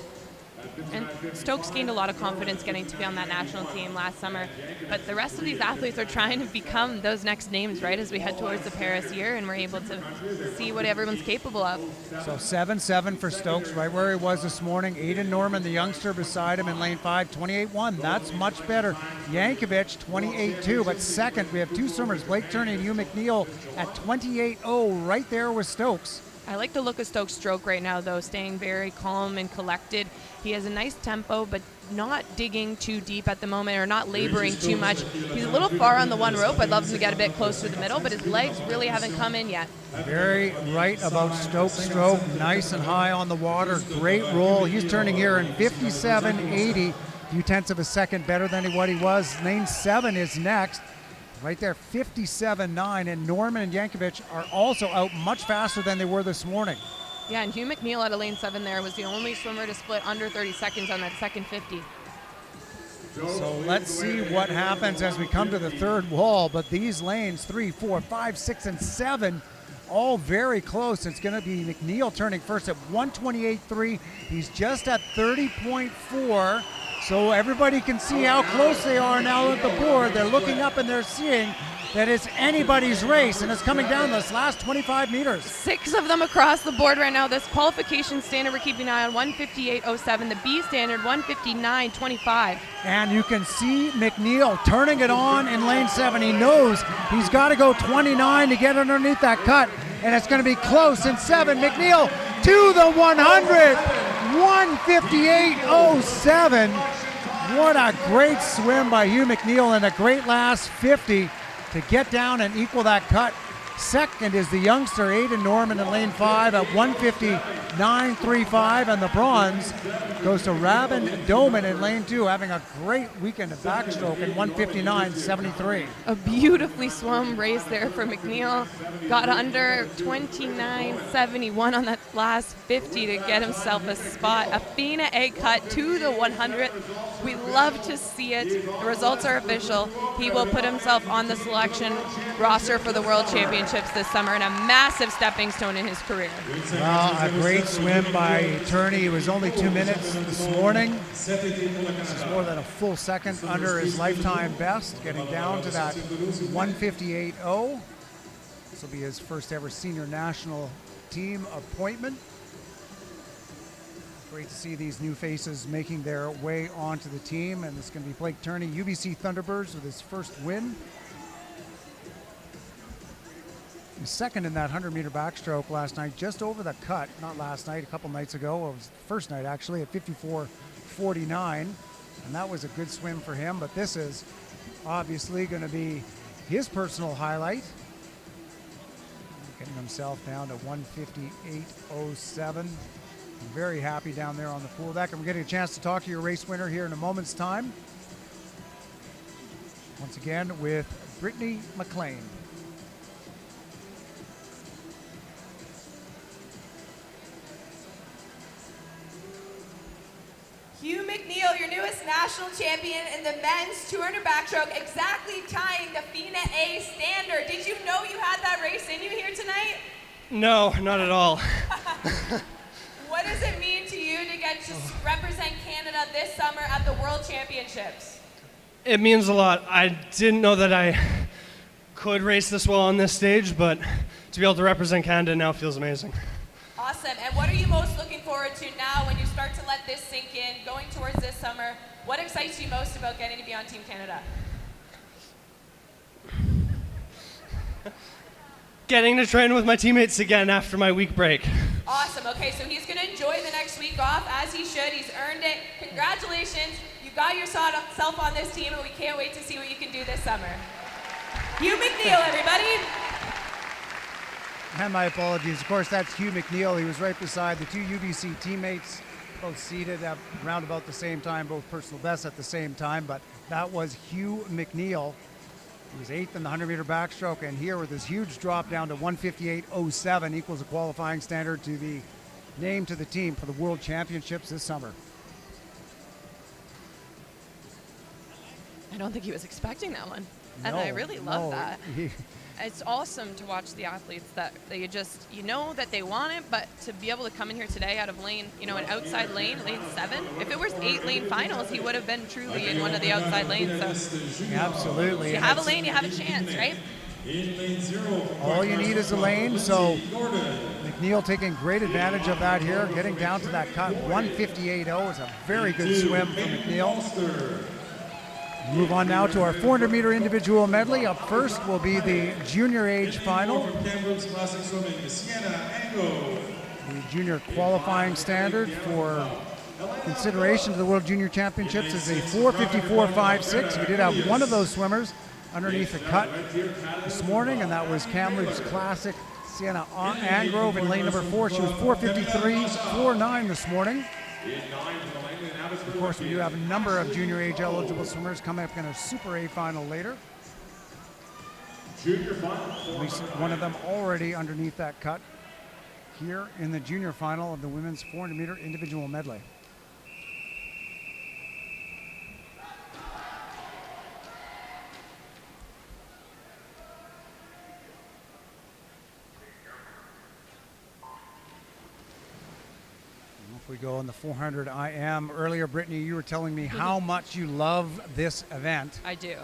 And Stokes gained a lot of confidence getting to be on that national team last summer. But the rest of these athletes are trying to become those next names, right, as we head towards the Paris year, and we're able to see what everyone's capable of. So 7-7 for Stokes, right where he was this morning. Aiden Norman, the youngster beside him in lane 5, 28.1. That's much better. Yankovic, 28.2. But second, we have two swimmers, Blake Turney and Hugh McNeil, at 28.0, right there with Stokes. I like the look of Stokes' stroke right now, though, staying very calm and collected. He has a nice tempo, but not digging too deep at the moment or not laboring too much. He's a little far on the one rope. I'd love him to get a bit closer to the middle, but his legs really haven't come in yet. Very right about Stokes' stroke. Nice and high on the water. Great roll. He's turning here in 57.80. A few tenths of a second better than what he was. Lane 7 is next. Right there, 57.9, and Norman and Yankovic are also out much faster than they were this morning. Yeah, and Hugh McNeil out of lane 7 there was the only swimmer to split under 30 seconds on that second 50. So let's see what happens as we come to the third wall, but these lanes, 3, 4, 5, 6, and 7, all very close. It's going to be McNeil turning first at 128.3. He's just at 30.4. So everybody can see how close they are now at the board. They're looking up and they're seeing that it's anybody's race, and it's coming down this last 25 meters. 6 of them across the board right now. This qualification standard, we're keeping an eye on 158.07. The B standard, 159.25. And you can see McNeil turning it on in lane 7. He knows he's got to go 29 to get underneath that cut, and it's going to be close in 7. McNeil to the 100, 158.07. What a great swim by Hugh McNeil and a great last 50 to get down and equal that cut. Second is the youngster Aiden Norman in lane 5 at 159.35, and the bronze goes to Rabin Doman in lane 2, having a great weekend of backstroke in 159.73. A beautifully swum race there for McNeil. Got under 29.71 on that last 50 to get himself a spot. A FINA A cut to the 100th. We love to see it. The results are official. He will put himself on the selection roster for the World Championships this summer, and a massive stepping stone in his career. Well, a great swim by Turney. It was only 2 minutes this morning. This is more than a full second under his lifetime best, getting down to that 158.0. This will be his first ever senior national team appointment. Great to see these new faces making their way onto the team, and it's going to be Blake Turney, UBC Thunderbirds, with his first win. He was second in that 100-meter backstroke last night, just over the cut. Not last night, a couple nights ago. It was the first night, actually, at 54.49. And that was a good swim for him. But this is obviously going to be his personal highlight. Getting himself down to 158.07. Very happy down there on the pool deck. And we're getting a chance to talk to your race winner here in a moment's time. Once again with Brittany McLean. Hugh McNeil, your newest national champion in the men's 200 backstroke, exactly tying the FINA A standard. Did you know you had that race in you here tonight? No, not at all. What does it mean to you to get to represent Canada this summer at the World Championships? It means a lot. I didn't know that I could race this well on this stage, but to be able to represent Canada now feels amazing. Awesome. And what are you most looking forward to now when you start to let this sink in, going towards this summer? What excites you most about getting to be on Team Canada? Getting to train with my teammates again after my week break. Awesome. Okay, so he's going to enjoy the next week off, as he should. He's earned it. Congratulations. You got yourself on this team, and we can't wait to see what you can do this summer. Hugh McNeil, everybody. And my apologies. Of course, that's Hugh McNeil. He was right beside the two UBC teammates, both seated at around about the same time, both personal bests at the same time. But that was Hugh McNeil. He was 8th in the 100-meter backstroke, and here with this huge drop down to 158.07 equals a qualifying standard to be named to the team for the World Championships this summer. I don't think he was expecting that one. And I really love that. He- It's awesome to watch the athletes that they just, you know that they want it, but to be able to come in here today out of lane, an outside lane 7, if it was 8 lane finals, he would have been truly in one of the outside lanes. So Absolutely. if you have a lane, you have a chance, right? All you need is a lane, so McNeil taking great advantage of that here, getting down to that cut. 158.0 is a very good swim for McNeil. Move on now to our 400-meter individual medley. Up first will be the junior age final. The junior qualifying standard for consideration to the World Junior Championships is a 4:54.56. We did have one of those swimmers underneath the cut this morning, and that was Kamloops Classic Sienna Angrove in lane number 4. She was 4:53.49 this morning. Of course, we do have a number of junior age eligible swimmers coming up in a Super A final later. At least one of them already underneath that cut here in the junior final of the women's 400-meter individual medley. If we go on the 400 IM, earlier, Brittany, you were telling me how much you love this event. I do.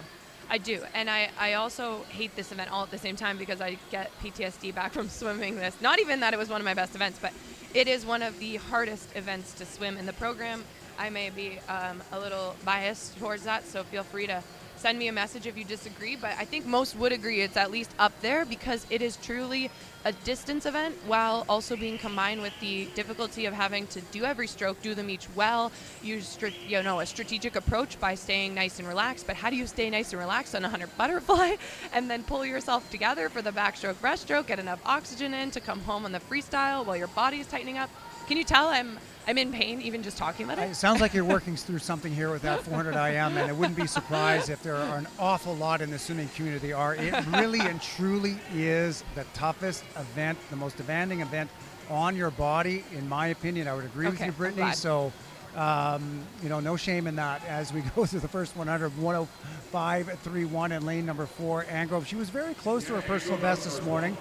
And I also hate this event all at the same time because I get PTSD back from swimming this. Not even that it was one of my best events, but it is one of the hardest events to swim in the program. I may be a little biased towards that, so feel free to send me a message if you disagree, but I think most would agree it's at least up there because it is truly a distance event while also being combined with the difficulty of having to do every stroke, do them each well, use a strategic approach by staying nice and relaxed. But how do you stay nice and relaxed on a 100 butterfly and then pull yourself together for the backstroke, breaststroke, get enough oxygen in to come home on the freestyle while your body is tightening up? Can you tell I'm in pain even just talking about it? It sounds like you're working through something here with that 400 IM, and I wouldn't be surprised if there are an awful lot in the swimming community are. It really and truly is the toughest event, the most demanding event on your body, in my opinion. I would agree with you, Brittany. So, no shame in that as we go through the first 100, 105.31 in lane number 4, Angrove. She was very close to her personal best this morning,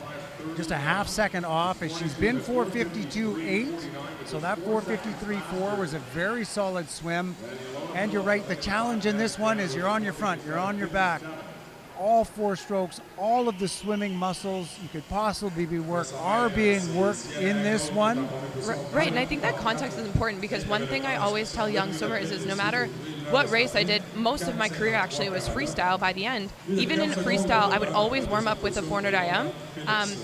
just a half second off, as she's been 4:52.8. So that 4:53.4 was a very solid swim. And you're right, the challenge in this one is you're on your front, you're on your back. All 4 strokes, all of the swimming muscles you could possibly be worked are being worked in this one. Right, and I think that context is important because one thing I always tell young swimmers is no matter what race I did, most of my career actually was freestyle by the end. Even in freestyle, I would always warm up with a 400 IM.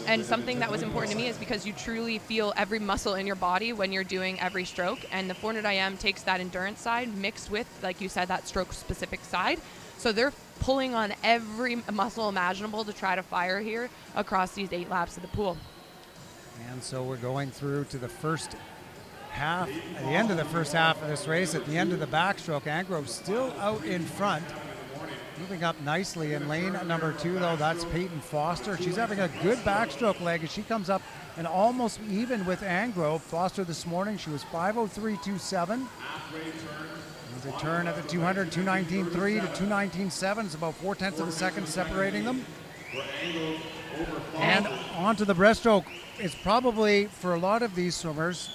And something that was important to me is because you truly feel every muscle in your body when you're doing every stroke. And the 400 IM takes that endurance side mixed with, like you said, that stroke specific side. So they're pulling on every muscle imaginable to try to fire here across these 8 laps of the pool. And so we're going through to the first half, at the end of the first half of this race. At the end of the backstroke, Angrove still out in front. Moving up nicely in lane number 2, though, that's Peyton Foster. She's having a good backstroke leg as she comes up and almost even with Angrove. Foster this morning, she was 5:03.27. There's a turn at the 200, 2:19.3 to 2:19.7. It's about 0.4 of a second separating them. And onto the breaststroke. It's probably, for a lot of these swimmers,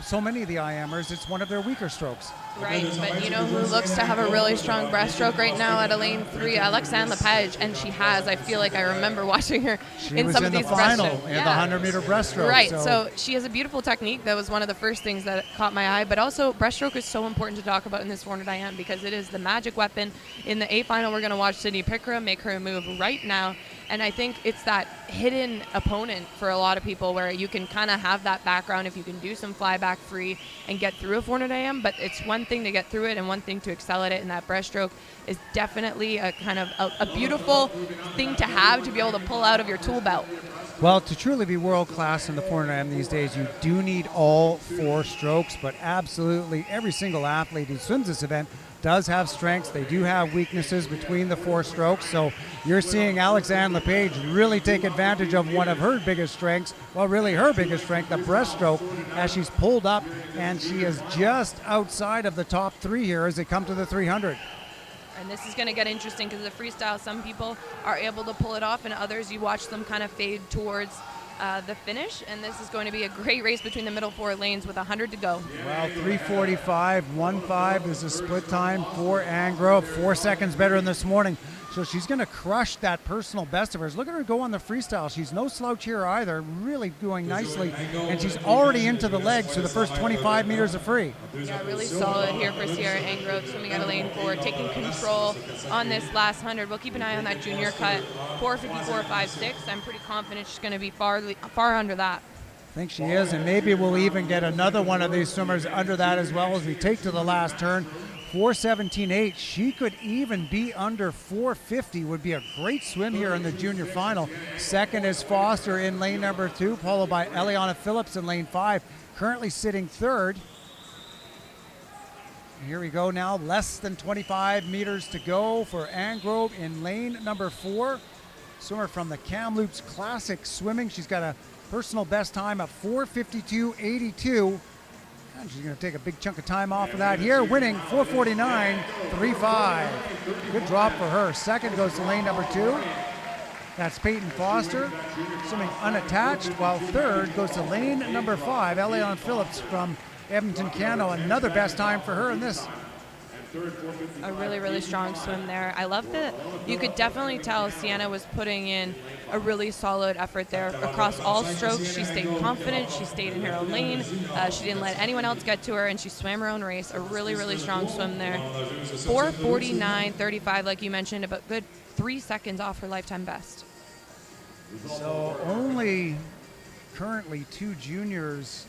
so many of the IMers, it's one of their weaker strokes. Right, but you know who looks to have a really strong breaststroke right now at a lane 3? Alexandre Lepage, and she has. I feel like I remember watching her in some of these breaststroke. She was in the final in the 100-meter breaststroke. Right, so she has a beautiful technique. That was one of the first things that caught my eye. But also, breaststroke is so important to talk about in this 400 IM because it is the magic weapon. In the A final, we're going to watch Sydney Pickera make her move right now. And I think it's that hidden opponent for a lot of people where you can kind of have that background if you can do some flyback free and get through a 400 AM, but it's one thing to get through it and one thing to excel at it, and that breaststroke is definitely a kind of a beautiful thing to have to be able to pull out of your tool belt. Well, to truly be world class in the 400 AM these days, you do need all 4 strokes, but absolutely every single athlete who swims this event does have strengths. They do have weaknesses between the 4 strokes. So you're seeing Alexandre Lepage really take advantage of one of her biggest strengths. Well, really her biggest strength, the breaststroke, as she's pulled up, and she is just outside of the top 3 here as they come to the 300. And this is going to get interesting because the freestyle, some people are able to pull it off, and others you watch them kind of fade towards the finish. And this is going to be a great race between the middle 4 lanes with 100 to go. Well, 3:45.15 is the split time for Anne Grove. 4 seconds better than this morning. So she's going to crush that personal best of hers. Look at her go on the freestyle. She's no slouch here either, really doing nicely. And she's already into the legs for the first 25 meters of free. Yeah, really solid here for Sierra Anne Grove, swimming out of lane 4, taking control on this last 100. We'll keep an eye on that junior cut, 4:54.56. I'm pretty confident she's going to be far under that. I think she is, and maybe we'll even get another one of these swimmers under that as well as we take to the last turn. 4:17.8. She could even be under 4:50. Would be a great swim here in the junior final. Second is Foster in lane number 2, followed by Eliana Phillips in lane 5. Currently sitting third. Here we go now. Less than 25 meters to go for Anne Grove in lane number 4. Swimmer from the Kamloops Classic Swimming. She's got a personal best time of 4:52.82. And she's going to take a big chunk of time off of that here, winning 4:49.35. Good drop for her. Second goes to lane number 2. That's Peyton Foster, swimming unattached, while third goes to lane number 5, Eliana Phillips from Edmonton, Canada. Another best time for her in this. A really, really strong swim there. I love that you could definitely tell Sienna was putting in a really solid effort there across all strokes. She stayed confident. She stayed in her own lane. She didn't let anyone else get to her, and she swam her own race. A really, really strong swim there. 4:49.35, like you mentioned, about good 3 seconds off her lifetime best. So only currently 2 juniors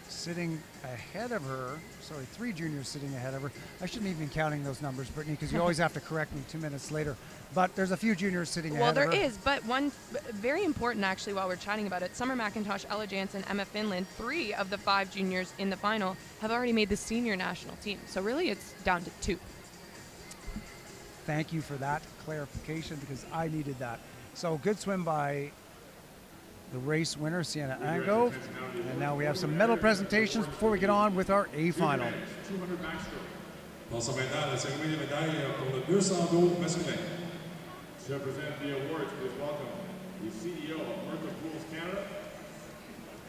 sitting ahead of her. Sorry, 3 juniors sitting ahead of her. I shouldn't even be counting those numbers, Brittany, because you always have to correct me 2 minutes later. But there's a few juniors sitting ahead of her. Well, there is, but one very important, actually, while we're chatting about it, Summer McIntosh, Ella Jansen, Emma Finland, 3 of the 5 juniors in the final have already made the senior national team. So really it's down to 2. Thank you for that clarification, because I needed that. So good swim by the race winner, Sienna Anne Grove. And now we have some medal presentations before we get on with our A final. Passons maintenant à la cérémonie des médailles pour le 200 dos masculin. To present the awards, please welcome the CEO of Bertha Pools Canada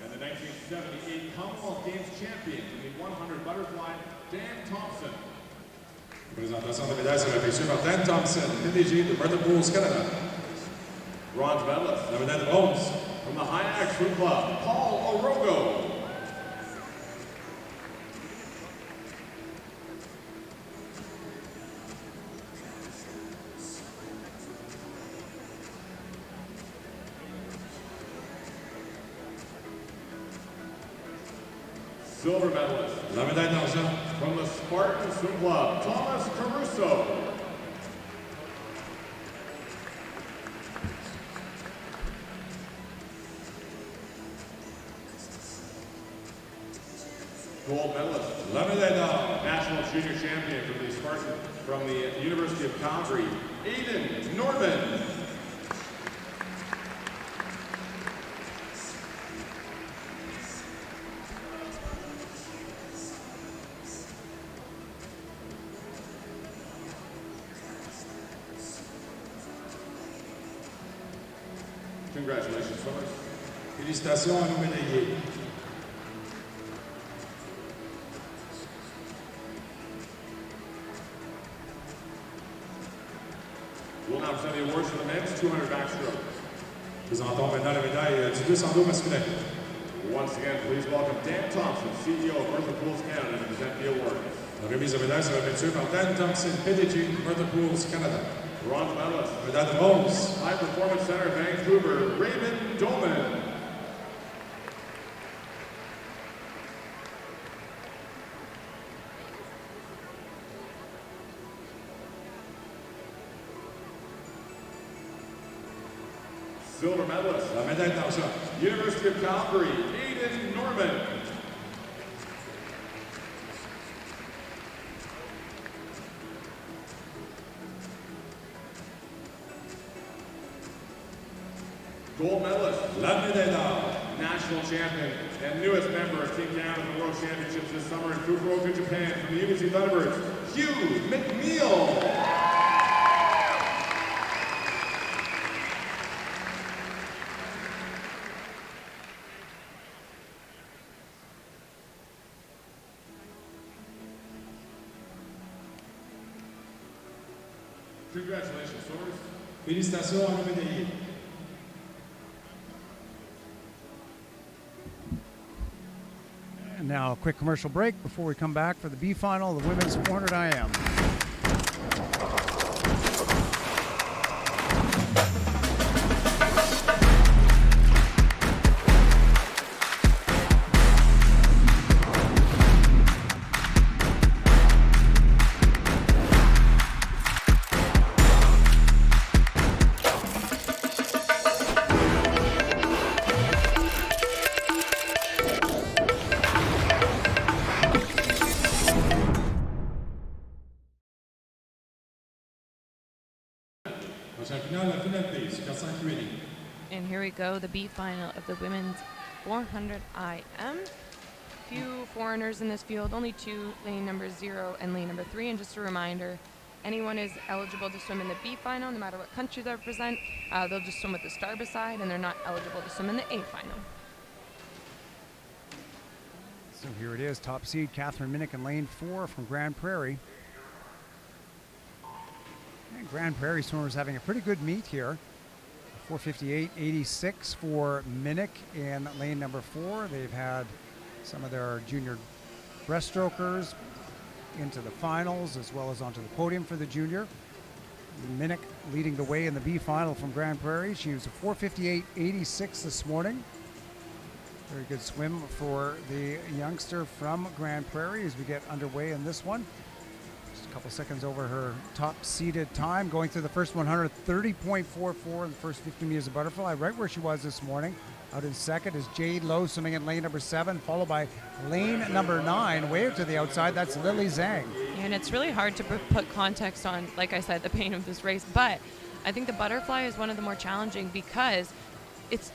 and the 1978 Commonwealth Games champion in the 100 butterfly, Dan Thompson. La présentation de médailles sera effectuée par Dan Thompson, PDG de Bertha Pools Canada. Bronze medalist, La médaille de bronze from the High Axe Swim Club, Paul Orogo. Silver medalist, La médaille d'argent from the Spartan Swim Club, Thomas Caruso. Gold medalist, La médaille d'or national junior champion from the Spartan from the University of Calgary, Aiden Norman. Congratulations, swimmers. Félicitations à nos médaillés. We'll now present the awards for the men's 200 backstroke. Présentons maintenant la médaille du 200 dos masculin. Once again, please welcome Dan Thompson, CEO of Bertha Pools Canada, to present the awards. La remise de médaille sera effectuée par Dan Thompson, PDG de Bertha Pools Canada. Bronze medalist, Médaille de bronze, High Performance Center, Vancouver, Raymond Dolman. Silver medalist, la médaille d'argent, University of Calgary, Aiden Norman. Gold medalist, la médaille d'or, national champion and newest member of Team Canada in the World Championships this summer in Fukuoka, Japan, from the UBC Thunderbirds, Hugh McNeil. Congratulations, swords. Félicitations à nos médaillés. And now a quick commercial break before we come back for the B final of the women's 400 IM. And here we go, the B final of the women's 400 IM. Few foreigners in this field, only two, lane number 0 and lane number 3. And just a reminder, anyone is eligible to swim in the B final, no matter what country they represent. They'll just swim with the star beside, and they're not eligible to swim in the A final. So here it is, top seed Catherine Minnick in lane 4 from Grand Prairie. And Grand Prairie swimmers having a pretty good meet here. 4:58.86 for Minnick in lane number 4. They've had some of their junior breaststrokers into the finals as well as onto the podium for the junior. Minnick leading the way in the B final from Grand Prairie. She was a 4:58.86 this morning. Very good swim for the youngster from Grand Prairie as we get underway in this one. Just a couple seconds over her top seeded time. Going through the first 100, 30.44 in the first 50 meters of butterfly, right where she was this morning. Out in second is Jade Lowe swimming in lane number 7, followed by lane number 9, way out to the outside. That's Lily Zhang. And it's really hard to put context on, like I said, the pain of this race. But I think the butterfly is one of the more challenging because it's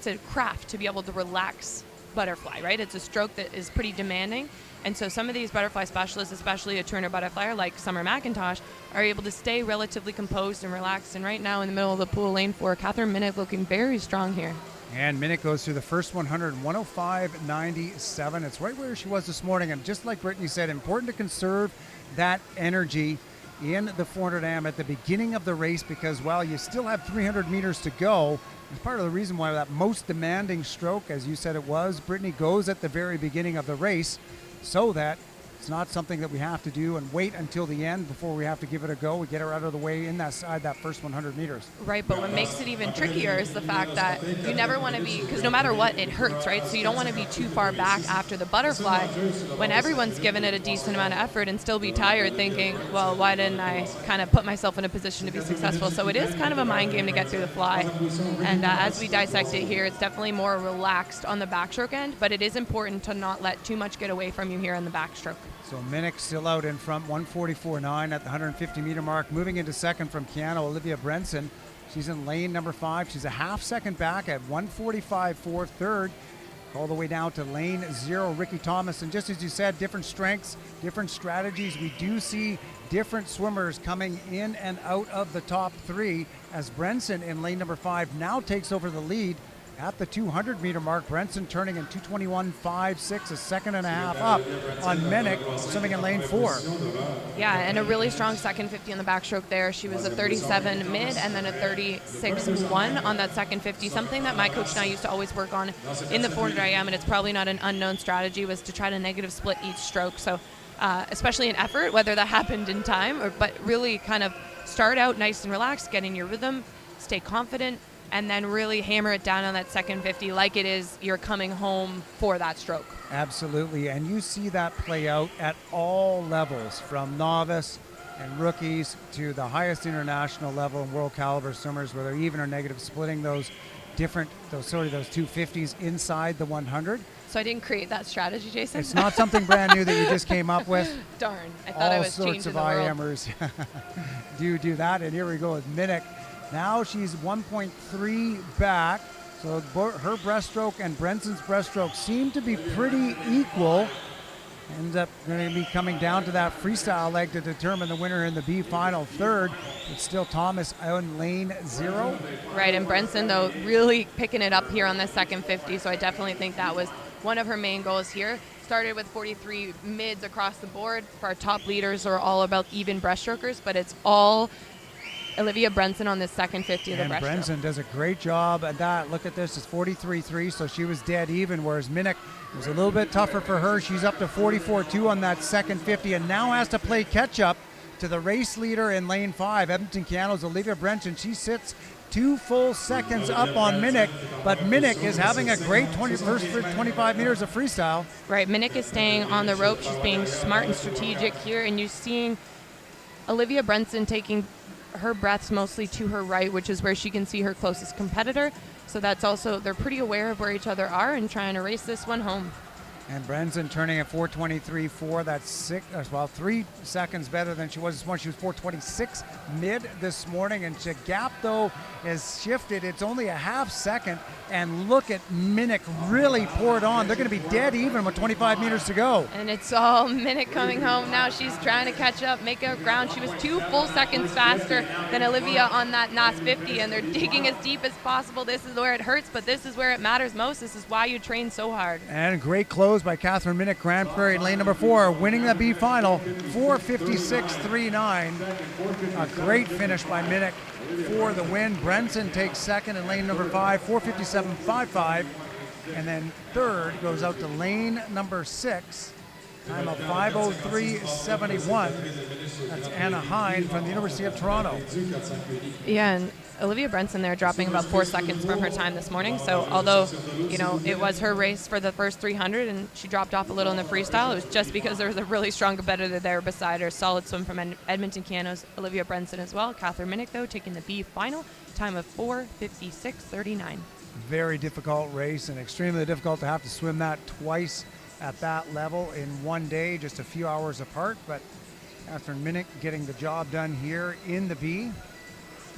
a craft to be able to relax butterfly, right? It's a stroke that is pretty demanding. And so some of these butterfly specialists, especially a Turner butterflyer like Summer McIntosh, are able to stay relatively composed and relaxed. And right now in the middle of the pool, lane 4, Catherine Minnick looking very strong here. And Minnick goes through the first 100, 105.97. It's right where she was this morning. And just like Brittany said, important to conserve that energy in the 400 AM at the beginning of the race, because while you still have 300 meters to go, it's part of the reason why that most demanding stroke, as you said it was, Brittany, goes at the very beginning of the race so that it's not something that we have to do and wait until the end before we have to give it a go. We get her out of the way in that side, that first 100 meters. Right, but what makes it even trickier is the fact that you never want to be, because no matter what, it hurts, right? So you don't want to be too far back after the butterfly when everyone's given it a decent amount of effort and still be tired thinking, well, why didn't I kind of put myself in a position to be successful? So it is kind of a mind game to get through the fly. And as we dissect it here, it's definitely more relaxed on the backstroke end, but it is important to not let too much get away from you here in the backstroke. So Minnick still out in front, 144.9 at the 150 meter mark. Moving into second from Keanu, Olivia Brenson. She's in lane number 5. She's a half second back at 145.4. Third, all the way down to lane 0, Ricky Thomas. And just as you said, different strengths, different strategies. We do see different swimmers coming in and out of the top 3 as Brenson in lane number 5 now takes over the lead. At the 200 meter mark, Brenson turning in 2:21.56, a second and a half up on Minnick, swimming in lane 4. Yeah, and a really strong second 50 on the backstroke there. She was a 37 mid and then a 36.1 on that second 50. Something that my coach and I used to always work on in the 400 IM, and it's probably not an unknown strategy, was to try to negative split each stroke. So especially in effort, whether that happened in time, but really kind of start out nice and relaxed, get in your rhythm, stay confident, and then really hammer it down on that second 50 like it is you're coming home for that stroke. Absolutely, and you see that play out at all levels, from novice and rookies to the highest international level and world caliber swimmers, where they even are negative splitting those 250s inside the 100. So I didn't create that strategy, Jason? It's not something brand new that you just came up with. Darn, I thought I was changing the world. All sorts of IMers do that, and here we go with Minnick. Now she's 1.3 back, so her breaststroke and Brenson's breaststroke seem to be pretty equal. Ends up going to be coming down to that freestyle leg to determine the winner in the B final. Third, it's still Thomas out in lane 0. Right, and Brenson, though, really picking it up here on the second 50, so I definitely think that was one of her main goals here. Started with 43 mids across the board. For our top leaders are all about even breaststrokers, but it's all Olivia Brenson on this second 50 of the And breaststroke. Brenson does a great job at that. Look at this, it's 43.3, so she was dead even, whereas Minnick, it was a little bit tougher for her. She's up to 44.2 on that second 50 and now has to play catch up to the race leader in lane 5, Edmonton Canada's Olivia Brenson. She sits 2 full seconds up on Minnick, but Minnick is having a great first 25 meters of freestyle. Right, Minnick is staying on the rope. She's being smart and strategic here, and you're seeing Olivia Brenson taking her breaths mostly to her right, which is where she can see her closest competitor. So that's also, they're pretty aware of where each other are and trying to race this one home. And Brenson turning at 4:23.4. That's 3 seconds better than she was this morning. She was 4:26 mid this morning, and the gap though has shifted. It's only a half second, and look at Minnick really poured on. They're going to be dead even with 25 meters to go. And it's all Minnick coming home now. She's trying to catch up, make up ground. She was 2 full seconds faster than Olivia on that last 50, and they're digging as deep as possible. This is where it hurts, but this is where it matters most. This is why you train so hard. And a great close by Catherine Minnick, Grand Prairie in lane number 4, winning the B final, 4:56.39. A great finish by Minnick for the win. Brenson takes second in lane number 5, 4:57.55. And then third goes out to lane number 6, time of 5:03.71. That's Anna Hine from the University of Toronto. Yeah, and Olivia Brenson there dropping about 4 seconds from her time this morning. So although, you know, it was her race for the first 300 and she dropped off a little in the freestyle, it was just because there was a really strong competitor there beside her. Solid swim from Edmonton Canada's Olivia Brenson as well. Catherine Minnick, though, taking the B final, time of 4:56.39. Very difficult race, and extremely difficult to have to swim that twice at that level in one day, just a few hours apart. But Catherine Minnick getting the job done here in the B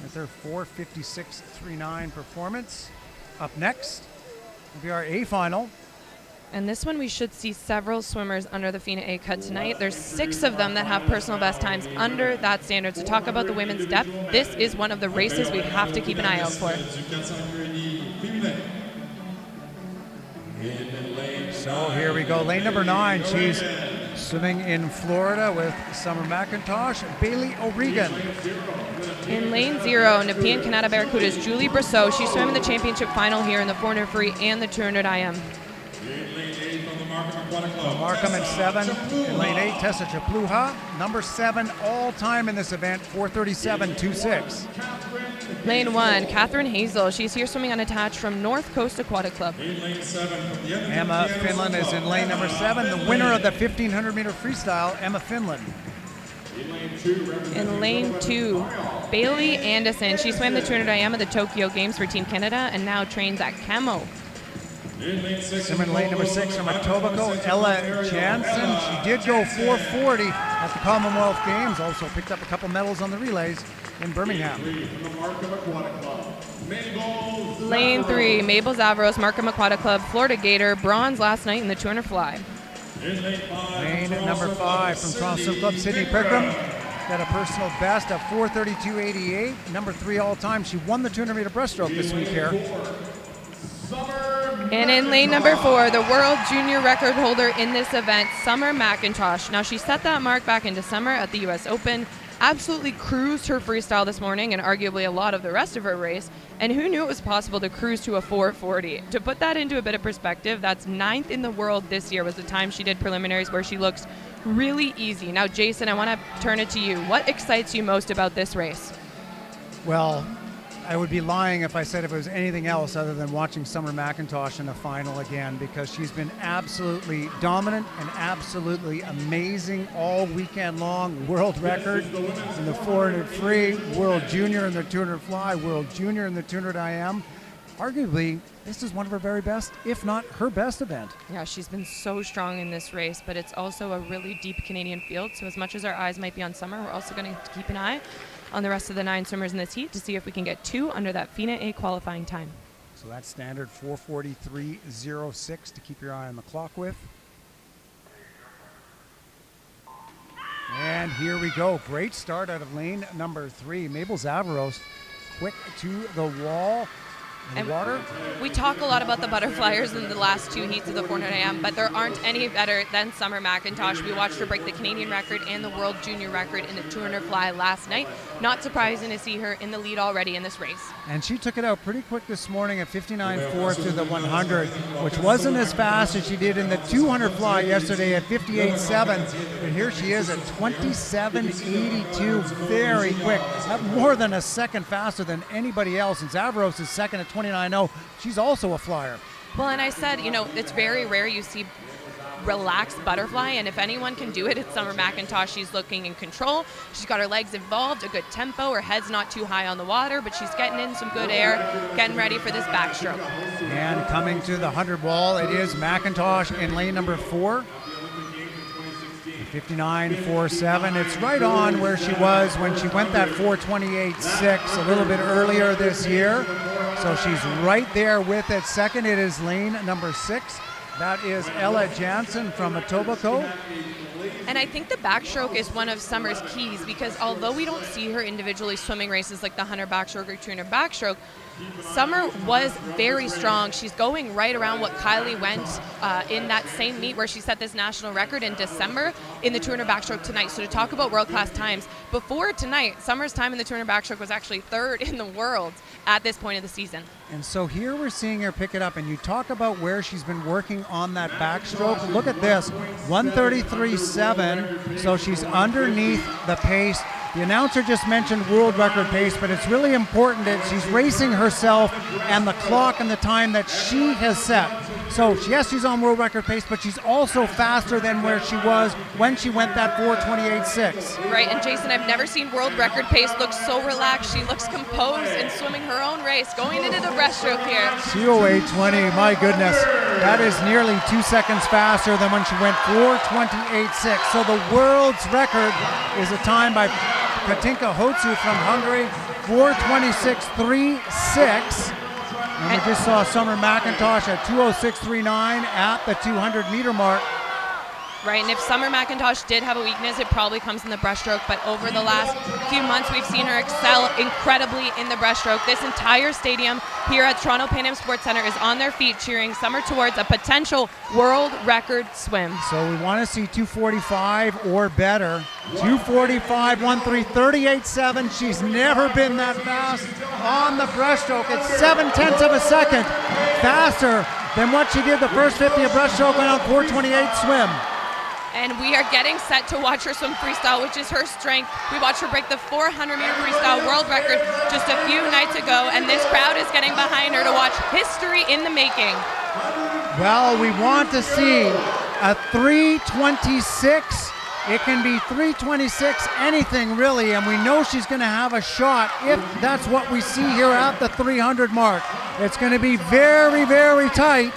with her 4:56.39 performance. Up next will be our A final. And this one we should see several swimmers under the FINA A cut tonight. There's 6 of them that have personal best times under that standard. So talk about the women's depth. This is one of the races we have to keep an eye out for. So here we go, lane number 9. She's swimming in Florida with Summer McIntosh, Bailey O'Regan. In lane 0, Nepean Canada Barracuda's Julie Brosseau. She's swimming the championship final here in the 400 free and the 200 IM. Markham in 7. In lane 8, Tessa Chapluha, number 7 all time in this event, 4:37.26. Lane 1, Catherine Hazel. She's here swimming unattached from North Coast Aquatic Club. Emma Finland is in lane number 7, the winner of the 1500 meter freestyle, Emma Finland. In lane 2, Bailey Anderson. She swam the 200 IM at the Tokyo Games for Team Canada and now trains at Camo. In lane number 6 from Etobicoke, Ella Jansen. She did go 4:40 at the Commonwealth Games. Also picked up a couple medals on the relays in Birmingham. Lane 3, Mabel Zavros, Markham Aquatic Club, Florida Gator, bronze last night in the 200 fly. Lane number 5 from Toronto Swim Club, Sydney Pickram. Got a personal best of 4:32.88, number 3 all time. She won the 200 meter breaststroke this week here. And in lane number 4, the world junior record holder in this event, Summer McIntosh. Now, she set that mark back in December at the US Open, absolutely cruised her freestyle this morning and arguably a lot of the rest of her race. And who knew it was possible to cruise to a 4:40? To put that into a bit of perspective, that's 9th in the world this year was the time she did preliminaries where she looks really easy. Now, Jason, I want to turn it to you. What excites you most about this race? Well, I would be lying if I said if it was anything else other than watching Summer McIntosh in the final again, because she's been absolutely dominant and absolutely amazing all weekend long. World record in the 400 free, world junior in the 200 fly, world junior in the 200 IM. Arguably, this is one of her very best, if not her best event. Yeah, she's been so strong in this race, but it's also a really deep Canadian field. So as much as our eyes might be on Summer, we're also going to keep an eye on the rest of the 9 swimmers in this heat to see if we can get 2 under that FINA A qualifying time. So that's standard 4:43.06 to keep your eye on the clock with. And here we go. Great start out of lane number 3. Mabel Zavros, quick to the wall. in the water. We talk a lot about the butterflyers in the last 2 heats of the 400 AM, but there aren't any better than Summer McIntosh. We watched her break the Canadian record and the World Junior record in the 200 fly last night. Not surprising to see her in the lead already in this race. And she took it out pretty quick this morning at 59.4 through the 100, which wasn't as fast as she did in the 200 fly yesterday at 58.7. But here she is at 27.82, very quick, more than a second faster than anybody else. And Zavros is second at 29.0. She's also a flyer. Well, and I said, it's very rare you see relaxed butterfly, and if anyone can do it, it's Summer McIntosh. She's looking in control. She's got her legs involved, a good tempo. Her head's not too high on the water, but she's getting in some good air, getting ready for this backstroke. And coming to the 100 wall, it is McIntosh in lane number 4. 59.47. It's right on where she was when she went that 4:28.6 a little bit earlier this year. So she's right there with it. Second, it is lane number 6. That is Ella Jansen from Etobicoke. And I think the backstroke is one of Summer's keys, because although we don't see her individually swimming races like the 100 backstroke or 200 backstroke, Summer was very strong. She's going right around what Kylie went in that same meet where she set this national record in December in the 200 backstroke tonight. So to talk about world-class times, before tonight, Summer's time in the 200 backstroke was actually 3rd in the world at this point of the season. And so here we're seeing her pick it up, and you talk about where she's been working on that backstroke. Look at this, 1:33.7, so she's underneath the pace. The announcer just mentioned world record pace, but it's really important that she's racing herself and the clock and the time that she has set. So yes, she's on world record pace, but she's also faster than where she was when she went that 4:28.6. Right, and Jason, I've never seen world record pace look so relaxed. She looks composed and swimming her own race, going into the breaststroke here. COA20, my goodness, that is nearly 2 seconds faster than when she went 4:28.6. So the world's record is a time by Katinka Hotsu from Hungary, 4:26.36. And we just saw Summer McIntosh at 2:06.39 at the 200-meter mark. Right, and if Summer McIntosh did have a weakness, it probably comes in the breaststroke, but over the last few months, we've seen her excel incredibly in the breaststroke. This entire stadium here at Toronto Pan Am Sports Centre is on their feet cheering Summer towards a potential world record swim. So we want to see 2:45 or better. 2:45, 1:3, 38.7. She's never been that fast on the breaststroke. It's 0.7 of a second faster than what she did the first 50 of breaststroke went on 4:28 swim. And we are getting set to watch her swim freestyle, which is her strength. We watched her break the 400-meter freestyle world record just a few nights ago, and this crowd is getting behind her to watch history in the making. Well, we want to see a 3:26. It can be 3:26, anything really, and we know she's going to have a shot if that's what we see here at the 300 mark. It's going to be very, very tight.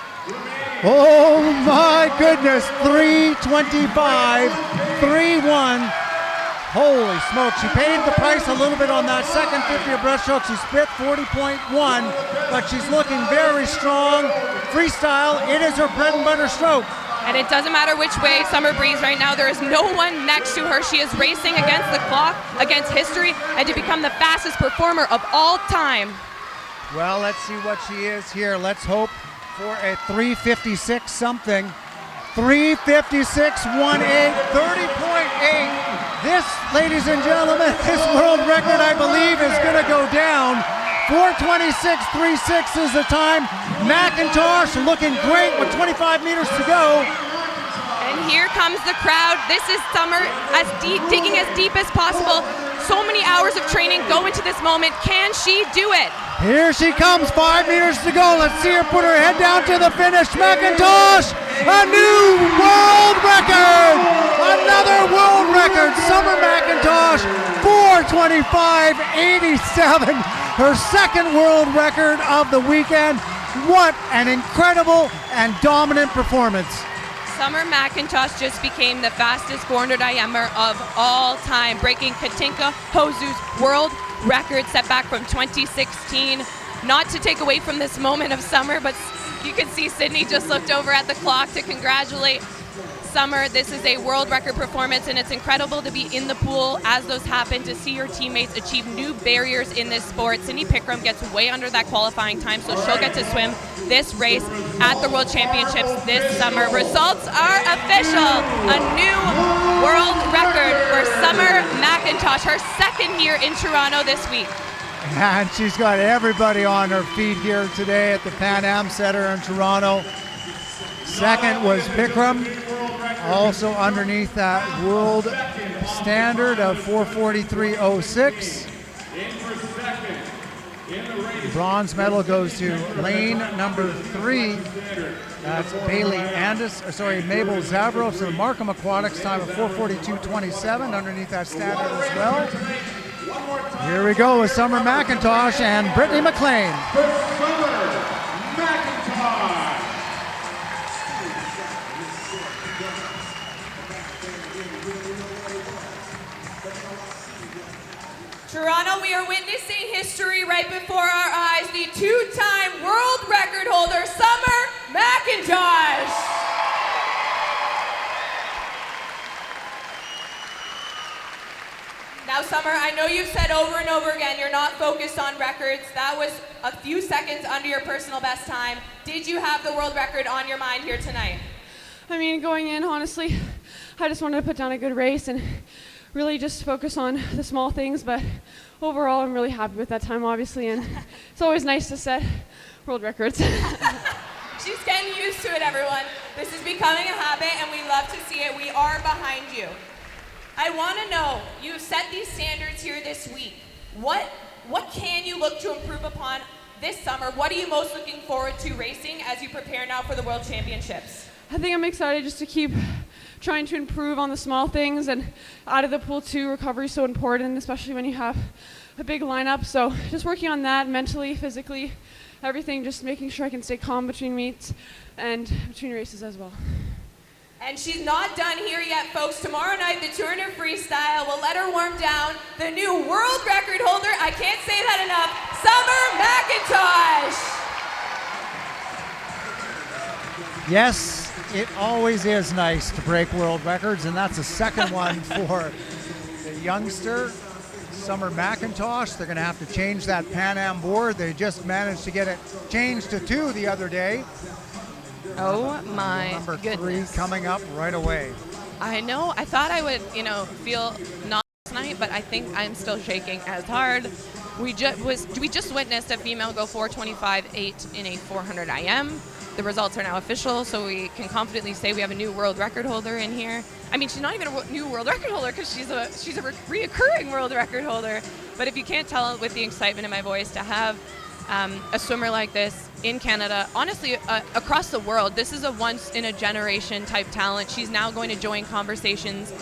Oh my goodness, 3:25, 3:1. Holy smoke, she paid the price a little bit on that second 50 of breaststroke. She split 40.1, but she's looking very strong. Freestyle, it is her bread and butter stroke. And it doesn't matter which way Summer breathes right now. There is no one next to her. She is racing against the clock, against history, and to become the fastest performer of all time. Well, let's see what she is here. Let's hope for a 3:56 something. 3:56.18, 30.8. This, ladies and gentlemen, this world record, I believe, is going to go down. 4:26.36 is the time. McIntosh looking great with 25 meters to go. And here comes the crowd. This is Summer digging as deep as possible. So many hours of training go into this moment. Can she do it? Here she comes, 5 meters to go. Let's see her put her head down to the finish. McIntosh, a new world record! Another world record. Summer McIntosh, 4:25.87. Her second world record of the weekend. What an incredible and dominant performance. Summer McIntosh just became the fastest 400 IMer of all time, breaking Katinka Hosu's world record set back from 2016. Not to take away from this moment of Summer, but you can see Sydney just looked over at the clock to congratulate Summer. This is a world record performance, and it's incredible to be in the pool as those happen, to see your teammates achieve new barriers in this sport. Cindy Pickram gets way under that qualifying time, so she'll get to swim this race at the World Championships this summer. Results are official. A new world record for Summer McIntosh, her second here in Toronto this week. And she's got everybody on her feet here today at the Pan Am Center in Toronto. Second was Pickram, also underneath that world standard of 4:43.06. Bronze medal goes to lane number 3. That's Mabel Zavros of the Markham Aquatics, time of 4:42.27 underneath that standard as well. Here we go with Summer McIntosh and Brittany McLean. Toronto, we are witnessing history right before our eyes. The two-time world record holder, Summer McIntosh. Now, Summer, I know you've said over and over again you're not focused on records. That was a few seconds under your personal best time. Did you have the world record on your mind here tonight? I mean, going in, honestly, I just wanted to put down a good race and really just focus on the small things, but overall I'm really happy with that time, obviously, and it's always nice to set world records. She's getting used to it, everyone. This is becoming a habit, and we love to see it. We are behind you. I want to know, you've set these standards here this week. What can you look to improve upon this summer? What are you most looking forward to racing as you prepare now for the World Championships? I think I'm excited just to keep trying to improve on the small things, and out of the pool too, recovery is so important, especially when you have a big lineup. So just working on that mentally, physically, everything, just making sure I can stay calm between meets and between races as well. And she's not done here yet, folks. Tomorrow night, the 200 freestyle will let her warm down. The new world record holder, I can't say that enough, Summer McIntosh. Yes, it always is nice to break world records, and that's the second one for the youngster, Summer McIntosh. They're going to have to change that Pan Am board. They just managed to get it changed to 2 the other day. Oh my Number goodness. 3 coming up right away. I know. I thought I would, feel not tonight, but I think I'm still shaking as hard. We just witnessed a female go 4:25.8 in a 400 IM. The results are now official, so we can confidently say we have a new world record holder in here. I mean, she's not even a new world record holder because she's a reoccurring world record holder. But if you can't tell with the excitement in my voice, to have a swimmer like this in Canada, honestly, across the world, this is a once-in-a-generation type talent. She's now going to join conversations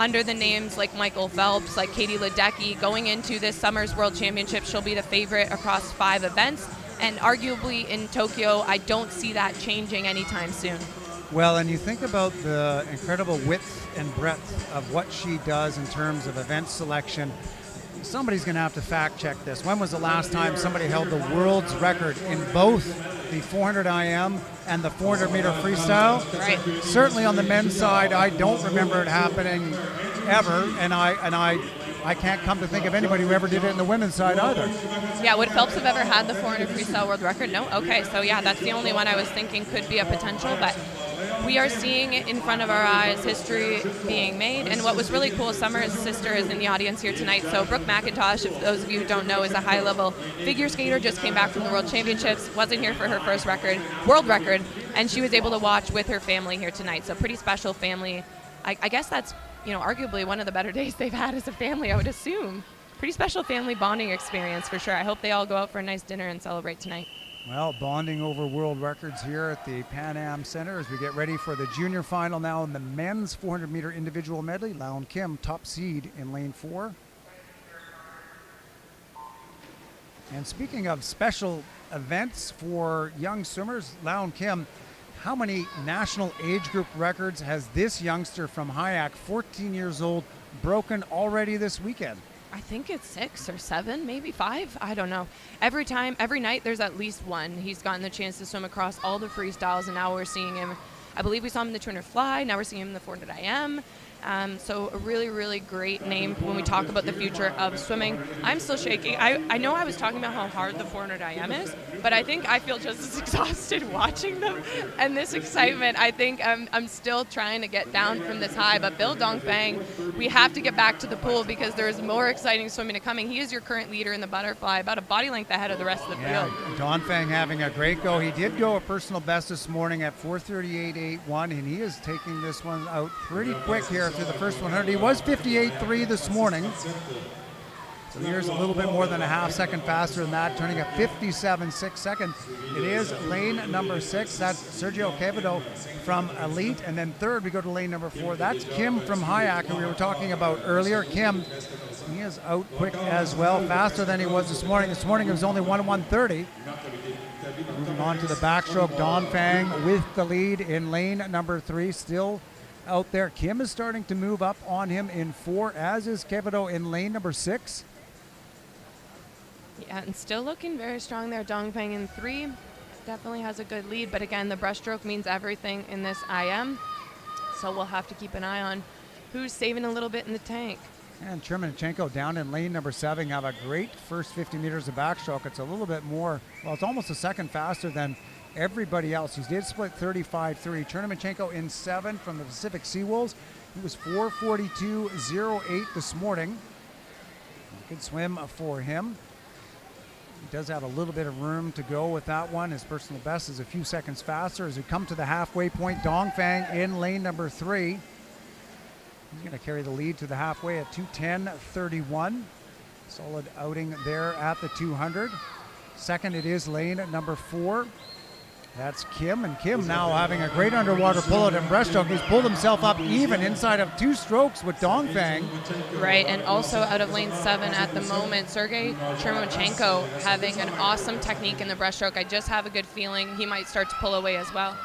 under the names like Michael Phelps, like Katie Ledecky. Going into this summer's World Championship, she'll be the favorite across 5 events. And arguably in Tokyo, I don't see that changing anytime soon. Well, and you think about the incredible width and breadth of what she does in terms of event selection. Somebody's going to have to fact check this. When was the last time somebody held the world's record in both the 400 IM and the 400 meter freestyle? Right. Certainly on the men's side, I don't remember it happening ever, and I can't come to think of anybody who ever did it in the women's side either. Yeah, would Phelps have ever had the 400 freestyle world record? No? Okay, so yeah, that's the only one I was thinking could be a potential, but we are seeing it in front of our eyes, history being made. And what was really cool, Summer's sister is in the audience here tonight. So Brooke McIntosh, if those of you who don't know, is a high-level figure skater, just came back from the World Championships, wasn't here for her first world record, and she was able to watch with her family here tonight. So pretty special family. I guess that's, arguably one of the better days they've had as a family, I would assume. Pretty special family bonding experience for sure. I hope they all go out for a nice dinner and celebrate tonight. Well, bonding over world records here at the Pan Am Center as we get ready for the junior final now in the men's 400 meter individual medley. Laon Kim, top seed in lane 4. And speaking of special events for young swimmers, Laon Kim, how many national age group records has this youngster from Hyak, 14 years old, broken already this weekend? I think it's 6 or 7, maybe 5. I don't know. Every night, there's at least one. He's gotten the chance to swim across all the freestyles, and now we're seeing him I believe we saw him in the 200 fly. Now we're seeing him in the 400 IM. So a really, really great name when we talk about the future of swimming. I'm still shaking. I know I was talking about how hard the 400 IM is, but I think I feel just as exhausted watching them. And this excitement, I think I'm still trying to get down from this high. But Bill Dongfang, we have to get back to the pool because there's more exciting swimming to coming. He is your current leader in the butterfly, about a body length ahead of the rest of the field. Dongfang having a great go. He did go a personal best this morning at 4:38.81, and he is taking this one out pretty quick here through the first 100. He was 58.3 this morning. So here's a little bit more than a half second faster than that, turning a 57.6 second. It is lane number 6. That's Sergio Quevedo from Elite. And then third, we go to lane number 4. That's Kim from Hayak, who we were talking about earlier. Kim, he is out quick as well, faster than he was this morning. This morning it was only 1:30. Moving on to the backstroke, Dongfang with the lead in lane number 3, still out there. Kim is starting to move up on him in 4, as is Quevedo in lane number 6. Yeah, and still looking very strong there. Dongfang in 3 definitely has a good lead, but again, the breaststroke means everything in this IM, so we'll have to keep an eye on who's saving a little bit in the tank. And Chermanchenko down in lane number 7 have a great first 50 meters of backstroke. It's a little bit more, well, it's almost a second faster than everybody else. He did split 35.3. Chermanchenko in 7 from the Pacific Seawolves. He was 4:42.08 this morning. Good swim for him. He does have a little bit of room to go with that one. His personal best is a few seconds faster as we come to the halfway point. Dongfang in lane number 3. He's going to carry the lead to the halfway at 2:10.31. Solid outing there at the 200. Second, it is lane number 4. That's Kim, and Kim now having a great underwater pullout and breaststroke. He's pulled himself up even inside of 2 strokes with Dongfang. Right, and also out of lane 7 at the moment, Sergei Chermanchenko having an awesome technique in the breaststroke. I just have a good feeling he might start to pull away as well.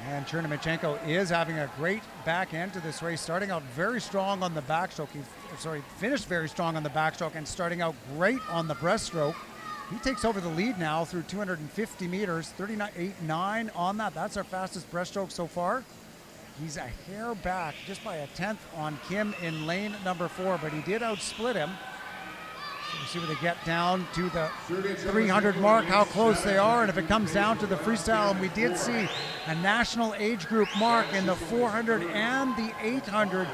And Chermanchenko is having a great back end to this race, starting out very strong on the backstroke. Finished very strong on the backstroke and starting out great on the breaststroke. He takes over the lead now through 250 meters, 39.89 on that. That's our fastest breaststroke so far. He's a hair back, just by a tenth on Kim in lane number 4, but he did outsplit him. So we'll see where they get down to the 300 mark, how close they are, and if it comes down to the freestyle, and we did see a national age group mark in the 400 and the 800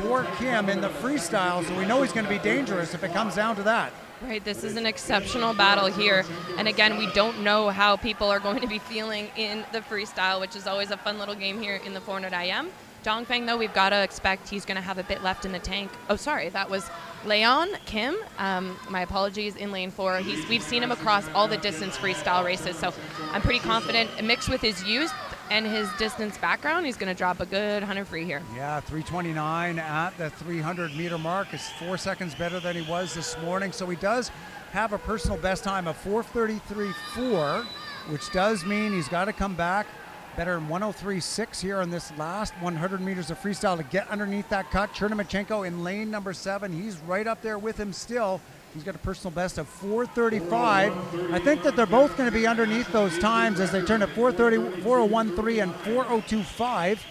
for Kim in the freestyle, so we know he's going to be dangerous if it comes down to that. Right, this is an exceptional battle here. And again, we don't know how people are going to be feeling in the freestyle, which is always a fun little game here in the 400 IM. Dongfang, though, we've got to expect he's going to have a bit left in the tank. Oh, sorry, that was Leon Kim. My apologies, in lane 4. We've seen him across all the distance freestyle races, so I'm pretty confident. Mixed with his youth and his distance background, he's going to drop a good 100 free here. Yeah, 3:29 at the 300-meter mark. It's 4 seconds better than he was this morning, so he does have a personal best time of 4:33.4, which does mean he's got to come back better than 1:03.6 here on this last 100 meters of freestyle to get underneath that cut. Chermanchenko in lane number 7. He's right up there with him still. He's got a personal best of 4:35. I think that they're both going to be underneath those times as they turn to 4:30, 4:01.3 and 4:02.5.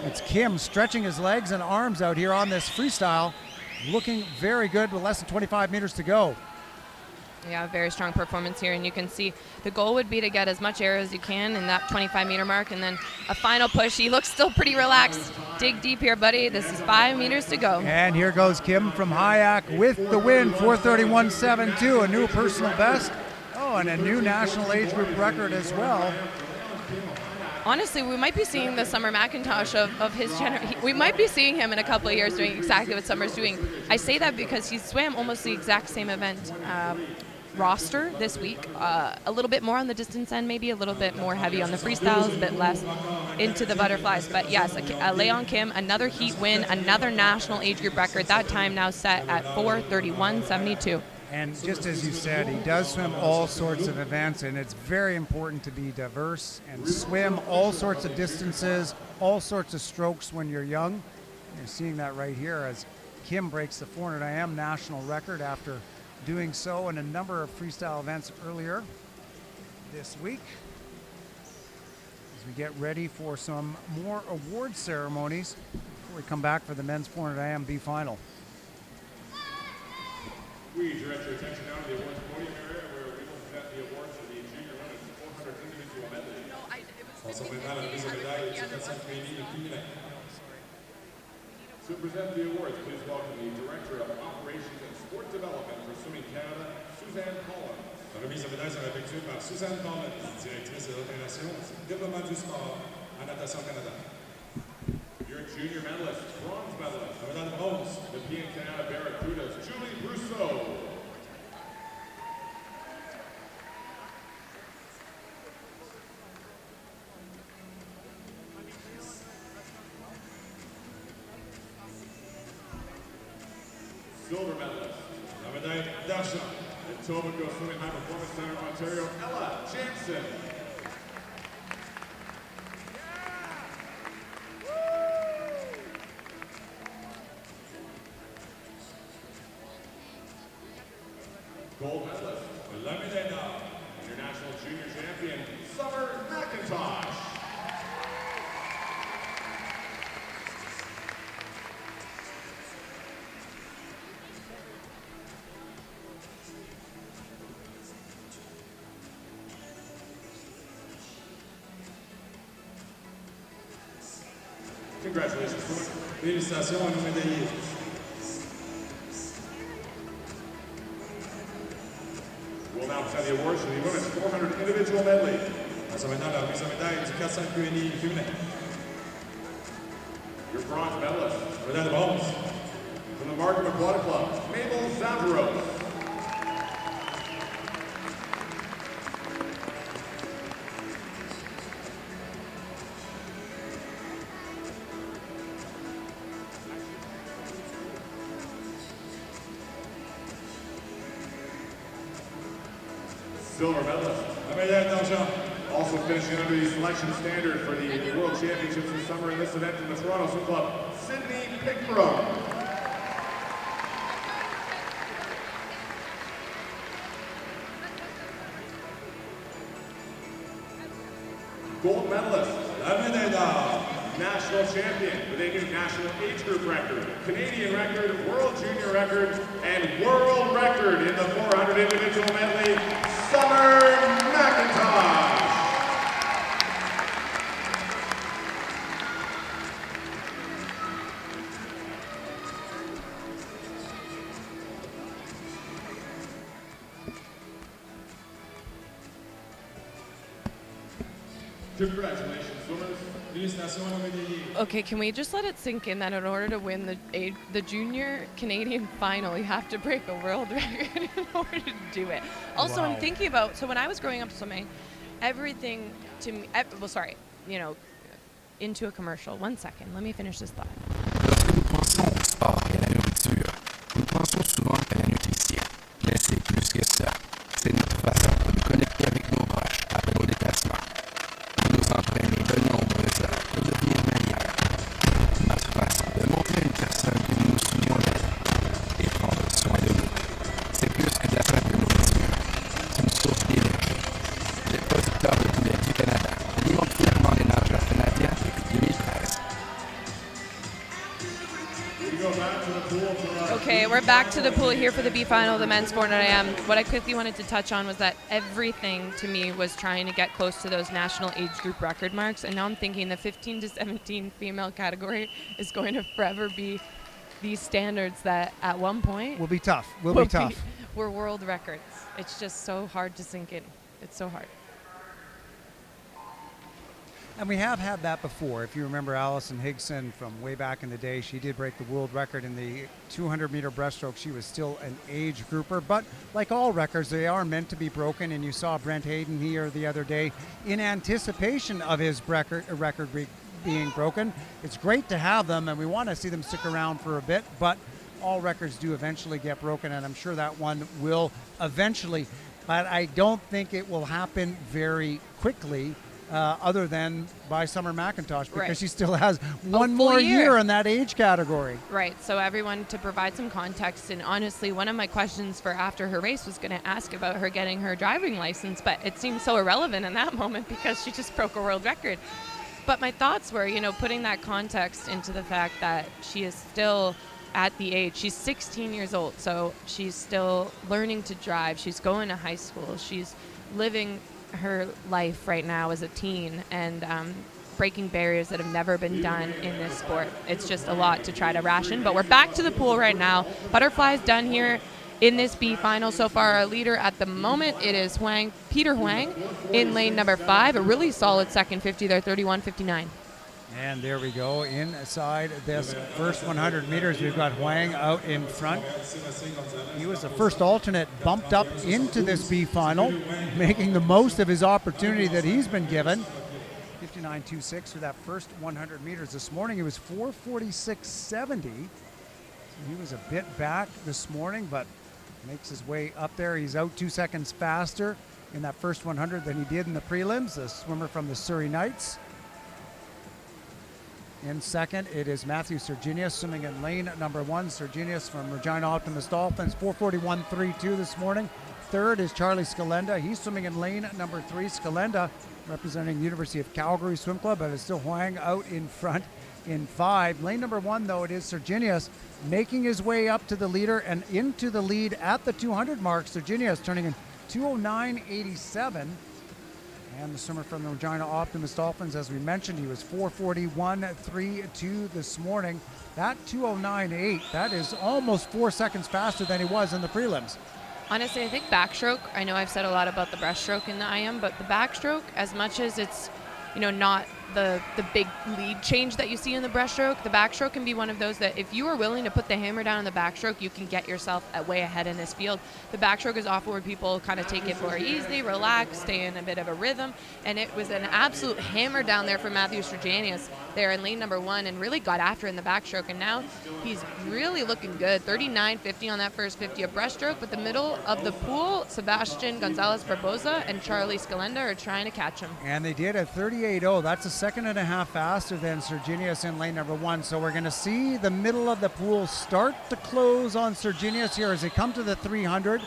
It's Kim stretching his legs and arms out here on this freestyle, looking very good with less than 25 meters to go. Yeah, very strong performance here, and you can see the goal would be to get as much air as you can in that 25-meter mark, and then a final push. He looks still pretty relaxed. Dig deep here, buddy. This is 5 meters to go. And here goes Kim from Hayak with the win, 4:31.72, a new personal best. Oh, and a new national age group record as well. Honestly, we might be seeing the Summer McIntosh of his generation. We might be seeing him in a couple of years doing exactly what Summer's doing. I say that because he swam almost the exact same event roster this week. A little bit more on the distance end, maybe a little bit more heavy on the freestyles, a bit less into the butterflies. But yes, Leon Kim, another heat win, another national age group record, that time now set at 4:31.72. And just as you said, he does swim all sorts of events, and it's very important to be diverse and swim all sorts of distances, all sorts of strokes when you're young. You're seeing that right here as Kim breaks the 400 IM national record after doing so in a number of freestyle events earlier. this week as we get ready for some more award ceremonies before we come back for the men's 400 IM B final. We direct your attention now to the awards podium area where we will present the awards for the junior women's 400 individual medley. To present the awards, please welcome the Director of Operations and Sport Development for Swimming Canada, Suzanne Collins. La remise de médailles sera effectuée par Suzanne Collins, directrice de l'opération développement du sport en natation Canada. Your junior medalist, bronze medalist, La médaille de bronze, the PN Canada Barracudas, Julie Brousseau. Silver medalist, la médaille d'argent, Etobicoke Swimming High Performance Center, Ontario, Ella Jansen. Gold medalist, la médaille d'or, international junior champion, Summer McIntosh. Congratulations, Summer. félicitations à nos médaillés. We'll now present the awards for the women's 400 individual medley. Passons maintenant à la remise de médaille du 400 QNI féminin. Your bronze medalist, La médaille de bronze, from the Markham Aquatic Club, Mabel Zavros. Silver medalist, la médaille d'argent, also finishing under the selection standard for the World Championships this summer in this event from the Toronto Swim Club, Sydney Pickram. Gold medalist, la médaille d'or, national champion with a new national age group record, Canadian record, world junior record, and world record in the 400 individual medley, Summer McIntosh. Congratulations, swimmers. félicitations à nos médaillés. Okay, can we just let it sink in that in order to win the junior Canadian final, you have to break a world record in order to do it. Also, Wow. I'm thinking about, so when I was growing up swimming, everything to me, into a commercial. 1 second, let me finish this thought. Lorsque nous pensons au sport et à la nourriture, nous pensons souvent à la nutrition. Mais c'est plus que ça. C'est notre façon de nous connecter avec nos proches après nos déplacements. De nous entraîner de nombreuses heures pour devenir meilleurs. Notre façon de montrer à une personne que nous nous souvenons d'elle et prendre soin de nous. C'est plus que de la simple nourriture. C'est une source d'énergie. Les producteurs de poulet du Canada alimentent fièrement les nageurs canadiens depuis 2013. We go back to the pool for Okay, we're back to the pool here for the B final of the men's 400 IM. What I quickly wanted to touch on was that everything to me was trying to get close to those national age group record marks, and now I'm thinking the 15 to 17 female category is going to forever be these standards that at one point Will be tough. Will be tough. were world records. It's just so hard to sink in. It's so hard. And we have had that before. If you remember Allison Higson from way back in the day, she did break the world record in the 200-meter breaststroke. She was still an age grouper, but like all records, they are meant to be broken. And you saw Brent Hayden here the other day in anticipation of his record being broken. It's great to have them, and we want to see them stick around for a bit, but all records do eventually get broken, and I'm sure that one will eventually, but I don't think it will happen very quickly. other than by Summer McIntosh, because Right. she still has A one full more year. year in that age category. Right. So everyone, to provide some context, and honestly, one of my questions for after her race was going to ask about her getting her driving license, but it seemed so irrelevant in that moment because she just broke a world record. But my thoughts were, putting that context into the fact that she is still at the age, she's 16 years old, so she's still learning to drive. She's going to high school. She's living her life right now as a teen and breaking barriers that have never been done in this sport. It's just a lot to try to ration, but we're back to the pool right now. Butterfly's done here in this B final. So far, our leader at the moment, it is Peter Huang in lane number 5. A really solid second 50 there, 31.59. And there we go. Inside this first 100 meters, we've got Huang out in front. He was the first alternate bumped up into this B final, making the most of his opportunity that he's been given. 59.26 for that first 100 meters. This morning, he was 4:46.70. He was a bit back this morning, but makes his way up there. He's out 2 seconds faster in that first 100 than he did in the prelims, the swimmer from the Surrey Knights. In second, it is Matthew Serginius swimming in lane number 1. Serginius from Regina Optimus Dolphins, 4:41.32 this morning. Third is Charlie Scalenda. He's swimming in lane number 3. Scalenda representing University of Calgary Swim Club, but it's still Huang out in front in 5. Lane number 1, though, it is Serginius making his way up to the leader and into the lead at the 200 mark. Serginius turning in 2:09.87. And the swimmer from the Regina Optimus Dolphins, as we mentioned, he was 4:41.32 this morning. That 2:09.8, that is almost 4 seconds faster than he was in the prelims. Honestly, I think backstroke, I know I've said a lot about the breaststroke in the IM, but the backstroke, as much as it's, not the big lead change that you see in the breaststroke, the backstroke can be one of those that if you are willing to put the hammer down in the backstroke, you can get yourself way ahead in this field. The backstroke is often where people kind of take it more easily, relax, stay in a bit of a rhythm, and it was an absolute hammer down there for Matthew Serginius there in lane number 1 and really got after in the backstroke, and now he's really looking good. 39.50 on that first 50 of breaststroke, but the middle of the pool, Sebastian Gonzalez Barboza and Charlie Scalenda are trying to catch him. And they did at 38.0. That's a second and a half faster than Serginius in lane number 1. So we're going to see the middle of the pool start to close on Serginius here as they come to the 300.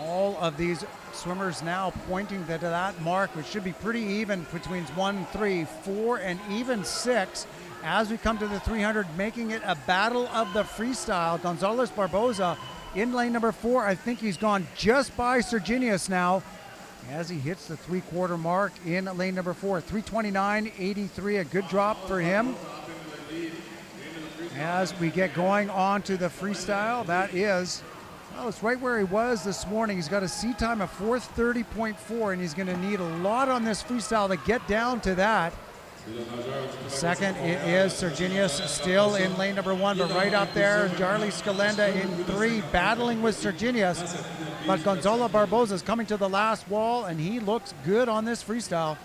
All of these swimmers now pointing to that mark, which should be pretty even between 1, 3, 4, and even 6. As we come to the 300, making it a battle of the freestyle. Gonzalez Barboza in lane number 4. I think he's gone just by Serginius now as he hits the 3/4 mark in lane number 4. 3:29.83, a good drop for him. As we get going on to the freestyle, that is, it's right where he was this morning. He's got a C time of 4:30.4, and he's going to need a lot on this freestyle to get down to that. Second, it is Serginius still in lane number 1, but right up there, Charlie Scalenda in 3, battling with Serginius. But Gonzalo Barboza is coming to the last wall, and he looks good on this freestyle.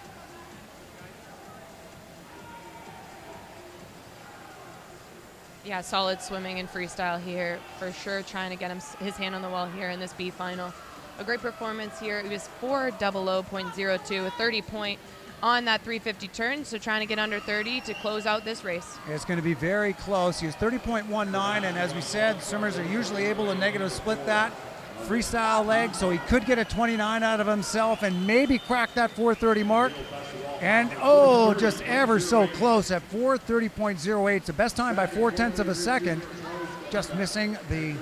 Yeah, solid swimming and freestyle here for sure, trying to get his hand on the wall here in this B final. A great performance here. It was 4:00.02, a 30-point on that 350 turn, so trying to get under 30 to close out this race. It's going to be very close. He was 30.19, and as we said, swimmers are usually able to negative split that freestyle leg, so he could get a 29 out of himself and maybe crack that 4:30 mark. And just ever so close at 4:30.08. It's the best time by 0.4 of a second. Just missing the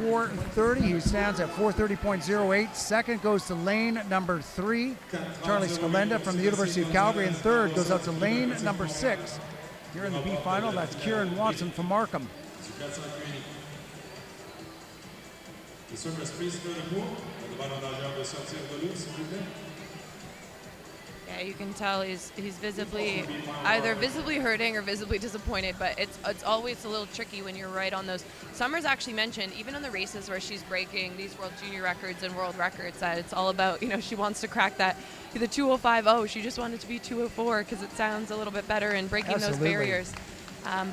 4:30. He stands at 4:30.08. Second goes to lane number 3, Charlie Scalenda from the University of Calgary. And third goes out to lane number 6. Here in the B final, that's Kieran Watson from Markham. Yeah, you can tell he's visibly either visibly hurting or visibly disappointed, but it's always a little tricky when you're right on those. Summer's actually mentioned, even on the races where she's breaking these world junior records and world records, that it's all about, she wants to crack the 2:05. She just wanted to be 2:04 because it sounds a little bit better in breaking those barriers.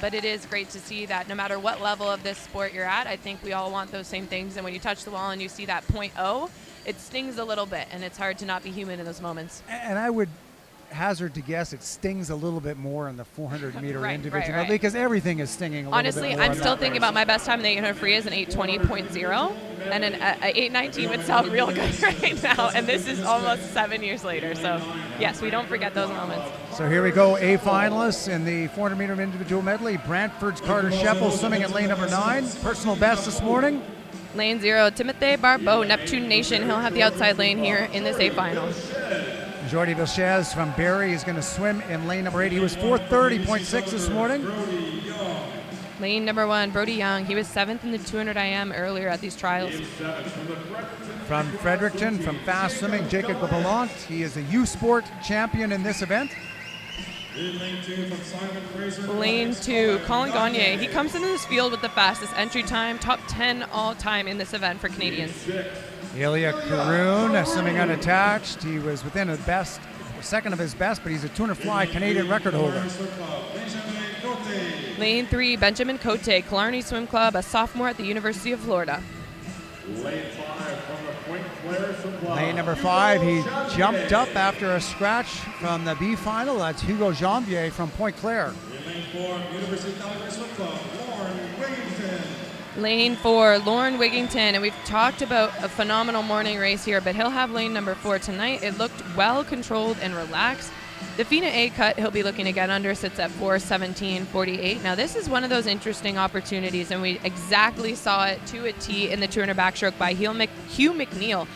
But it is great to see that no matter what level of this sport you're at, I think we all want those same things. And when you touch the wall and you see that 0.0, it stings a little bit, and it's hard to not be human in those moments. And I would hazard to guess it stings a little bit more in the 400-meter Right, individual right. because everything is stinging a little Honestly, bit more. I'm still thinking about my best time in the 800 free is an 820.0, and an 819 would sound real good right now, and this is almost 7 years later. So, yes, we don't forget those moments. So here we go, A finalists in the 400-meter individual medley. Brantford's Carter Sheppel swimming in lane number 9. Personal best this morning. Lane 0, Timothée Barbeau, Neptune Nation. He'll have the outside lane here in this A final. Jordi Vilches from Barrie is going to swim in lane number 8. He was 4:30.6 this morning. Lane number 1, Brody Young. He was 7th in the 200 IM earlier at these trials. From Fredericton, from fast swimming, Jacob Gallant. He is a U Sport champion in this event. Lane 2, Colin Gagne. He comes into this field with the fastest entry time, top 10 all time in this event for Canadians. Ilya Karoun swimming unattached. He was within a best, second of his best, but he's a 200 fly Canadian record holder. Lane 3, Benjamin Cote, Killarney Swim Club, a sophomore at the University of Florida. Lane 5 from the Point Claire Swim Club. Lane number 5, he jumped up after a scratch from the B final. That's Hugo Janvier from Point Claire. Lane 4, University of Calgary Swim Club, Lauren Wigington. Lane 4, Lauren Wigington, and we've talked about a phenomenal morning race here, but he'll have lane number 4 tonight. It looked well controlled and relaxed. The FINA A cut he'll be looking to get under sits at 4:17.48. Now this is one of those interesting opportunities, and we exactly saw it to a T in the 200 backstroke by Hugh McNeil,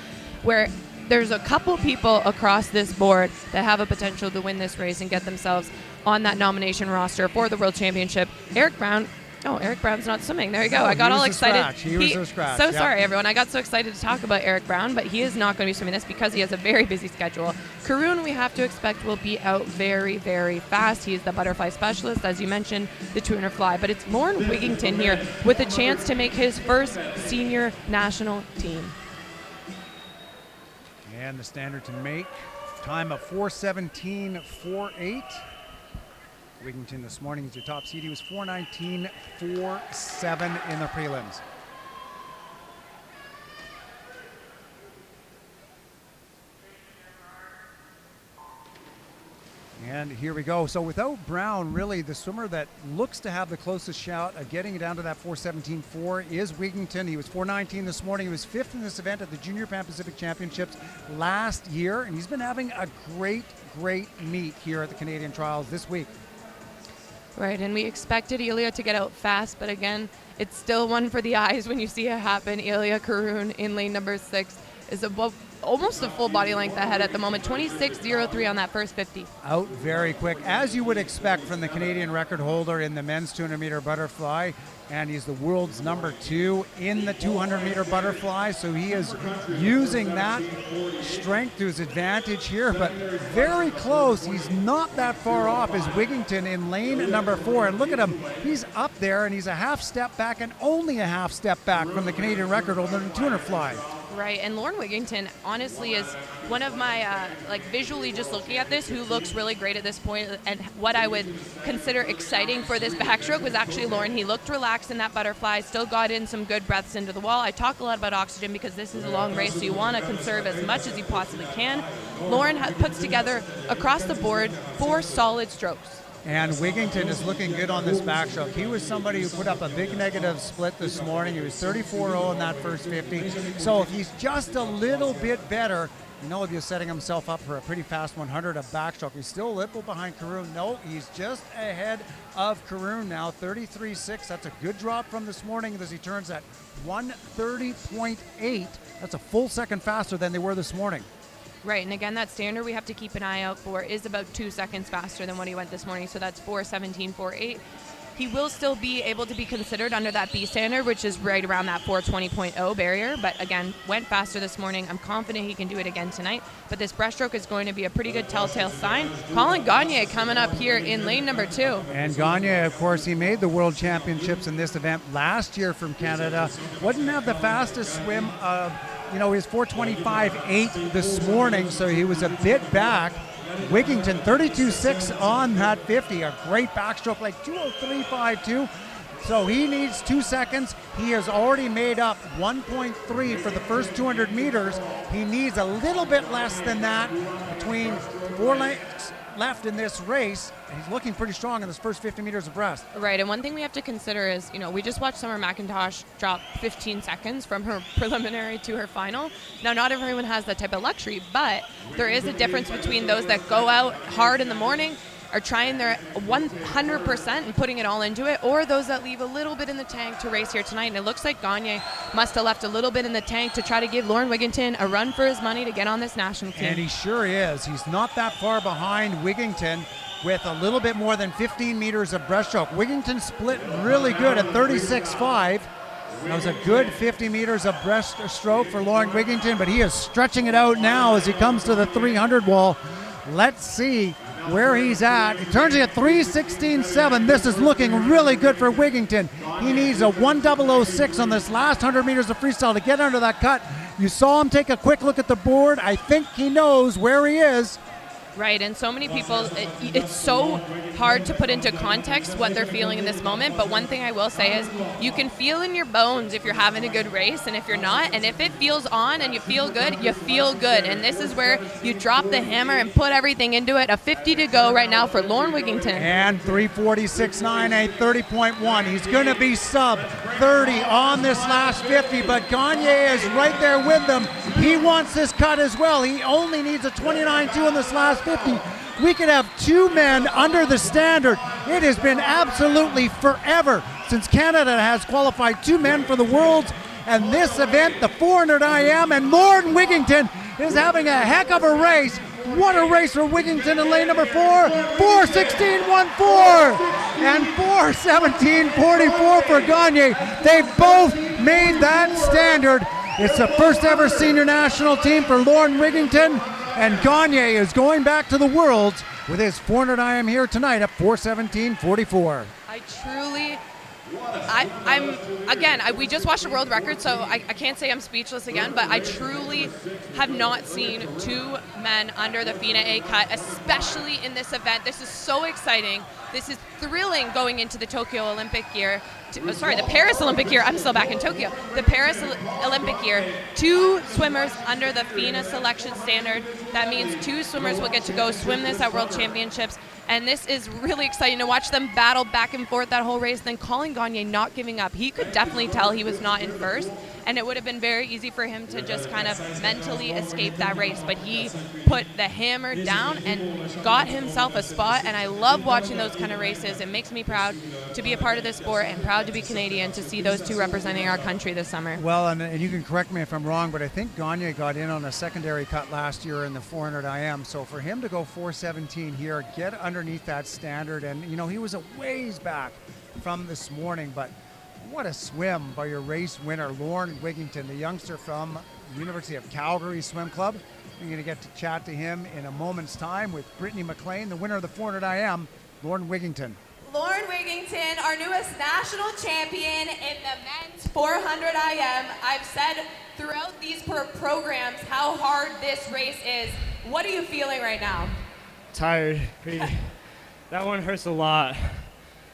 where there's a couple people across this board that have a potential to win this race and get themselves on that nomination roster for the World Championship. Eric Brown. Oh, Eric Brown's not swimming. There you go. No, I got all excited. He was a scratch. So Yep. sorry, everyone. I got so excited to talk about Eric Brown, but he is not going to be swimming this because he has a very busy schedule. Karoun, we have to expect, will be out very, very fast. He is the butterfly specialist, as you mentioned, the 200 fly. But it's Lauren Wigington here with a chance to make his first senior national team. And the standard to make, time of 4:17.48. Wigington this morning is your top seed. He was 4:19.47 in the prelims. And here we go. So without Brown, really the swimmer that looks to have the closest shot of getting it down to that 4:17.4 is Wigington. He was 4:19 this morning. He was 5th in this event at the Junior Pan Pacific Championships last year, and he's been having a great meet here at the Canadian Trials this week. Right, and we expected Ilya to get out fast, but again, it's still one for the eyes when you see it happen. Ilya Karoun in lane number 6 is above almost a full body length ahead at the moment, 26.03 on that first 50. Out very quick, as you would expect from the Canadian record holder in the men's 200-meter butterfly, and he's the world's number 2 in the 200-meter butterfly, so he is using that strength to his advantage here, but very close. He's not that far off as Wigington in lane number 4, and look at him. He's up there, and he's a half step back, and only a half step back from the Canadian record holder in the 200 fly. Right, and Lauren Wigington honestly is one of my, visually just looking at this, who looks really great at this point, and what I would consider exciting for this backstroke was actually Lauren. He looked relaxed in that butterfly, still got in some good breaths into the wall. I talk a lot about oxygen because this is a long race, so you want to conserve as much as you possibly can. Lauren puts together, across the board, 4 solid strokes. And Wigington is looking good on this backstroke. He was somebody who put up a big negative split this morning. He was 34.0 in that first 50. So if he's just a little bit better, you know, he'll be setting himself up for a pretty fast 100 of backstroke. He's still a little behind Karoun. No, he's just ahead of Karoun now, 33.6. That's a good drop from this morning as he turns at 130.8. That's a full second faster than they were this morning. Right, and again, that standard we have to keep an eye out for is about 2 seconds faster than what he went this morning, so that's 4:17.48. He will still be able to be considered under that B standard, which is right around that 4:20.0 barrier, but again, went faster this morning. I'm confident he can do it again tonight, but this breaststroke is going to be a pretty good telltale sign. Colin Gagne coming up here in lane number 2. And Gagne, of course, he made the World Championships in this event last year from Canada. Wouldn't have the fastest swim of, he was 4:25.8 this morning, so he was a bit back. Wigington, 32.6 on that 50. A great backstroke, like 2:03.52. So he needs 2 seconds. He has already made up 1.3 for the first 200 meters. He needs a little bit less than that between left in this race, and he's looking pretty strong in this first 50 meters abreast. Right, and one thing we have to consider is, we just watched Summer McIntosh drop 15 seconds from her preliminary to her final. Now, not everyone has that type of luxury, but there is a difference between those that go out hard in the morning, are trying their 100% and putting it all into it, or those that leave a little bit in the tank to race here tonight. And it looks like Gagne must have left a little bit in the tank to try to give Lauren Wigginton a run for his money to get on this national team. And he sure is. He's not that far behind Wigginton with a little bit more than 15 meters of breaststroke. Wigginton split really good at 36.5. That was a good 50 meters of breaststroke for Lauren Wigginton, but he is stretching it out now as he comes to the 300 wall. Let's see where he's at. It turns in at 3:16.7. This is looking really good for Wigginton. He needs a 1:00.06 on this last 100 meters of freestyle to get under that cut. You saw him take a quick look at the board. I think he knows where he is. Right, and so many people, it's so hard to put into context what they're feeling in this moment, but one thing I will say is you can feel in your bones if you're having a good race and if you're not, and if it feels on and you feel good, and this is where you drop the hammer and put everything into it. A 50 to go right now for Lauren Wigginton. And 3:46.9, a 30.1. He's going to be sub 30 on this last 50, but Gagne is right there with them. He wants this cut as well. He only needs a 29.2 on this last 50. We could have two men under the standard. It has been absolutely forever since Canada has qualified two men for the Worlds. And this event, the 400 IM, and Lauren Wigginton is having a heck of a race. What a race for Wigginton in lane number 4. 4:16.14 and 4:17.44 for Gagne. They both made that standard. It's the first ever senior national team for Lauren Wigginton, and Gagne is going back to the Worlds with his 400 IM here tonight at 4:17.44. We just watched a world record, so I can't say I'm speechless again, but I truly have not seen two men under the FINA A cut, especially in this event. This is so exciting. This is thrilling going into the Tokyo Olympic year. The Paris Olympic year. I'm still back in Tokyo. The Paris Olympic year. Two swimmers under the FINA selection standard. That means two swimmers will get to go swim this at World Championships. And this is really exciting to watch them battle back and forth that whole race. Then Colin Gagne not giving up. He could definitely tell he was not in first, and it would have been very easy for him to just kind of mentally escape that race. But he put the hammer down and got himself a spot. And I love watching those kind of races. It makes me proud to be a part of this sport and proud to be Canadian to see those two representing our country this summer. Well, and you can correct me if I'm wrong, but I think Gagne got in on a secondary cut last year in the 400 IM. So for him to go 4:17 here, get underneath that standard, and he was a ways back from this morning, but what a swim by your race winner, Lauren Wigginton, the youngster from University of Calgary Swim Club. You're going to get to chat to him in a moment's time with Brittany McLean, the winner of the 400 IM, Lauren Wigginton. Lauren Wigginton, our newest national champion in the men's 400 IM. I've said throughout these programs how hard this race is. What are you feeling right now? Tired. That one hurts a lot.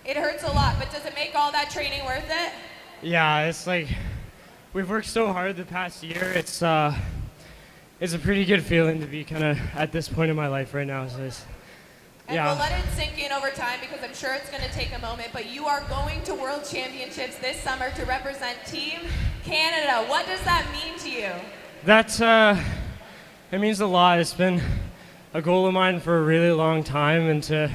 It hurts a lot, but does it make all that training worth it? Yeah, it's like we've worked so hard the past year. It's a pretty good feeling to be kind of at this point in my life right now. So We'll let it sink in over time because I'm sure it's going to take a moment, but you are going to World Championships this summer to represent Team Canada. What does that mean to you? It means a lot. It's been a goal of mine for a really long time, and to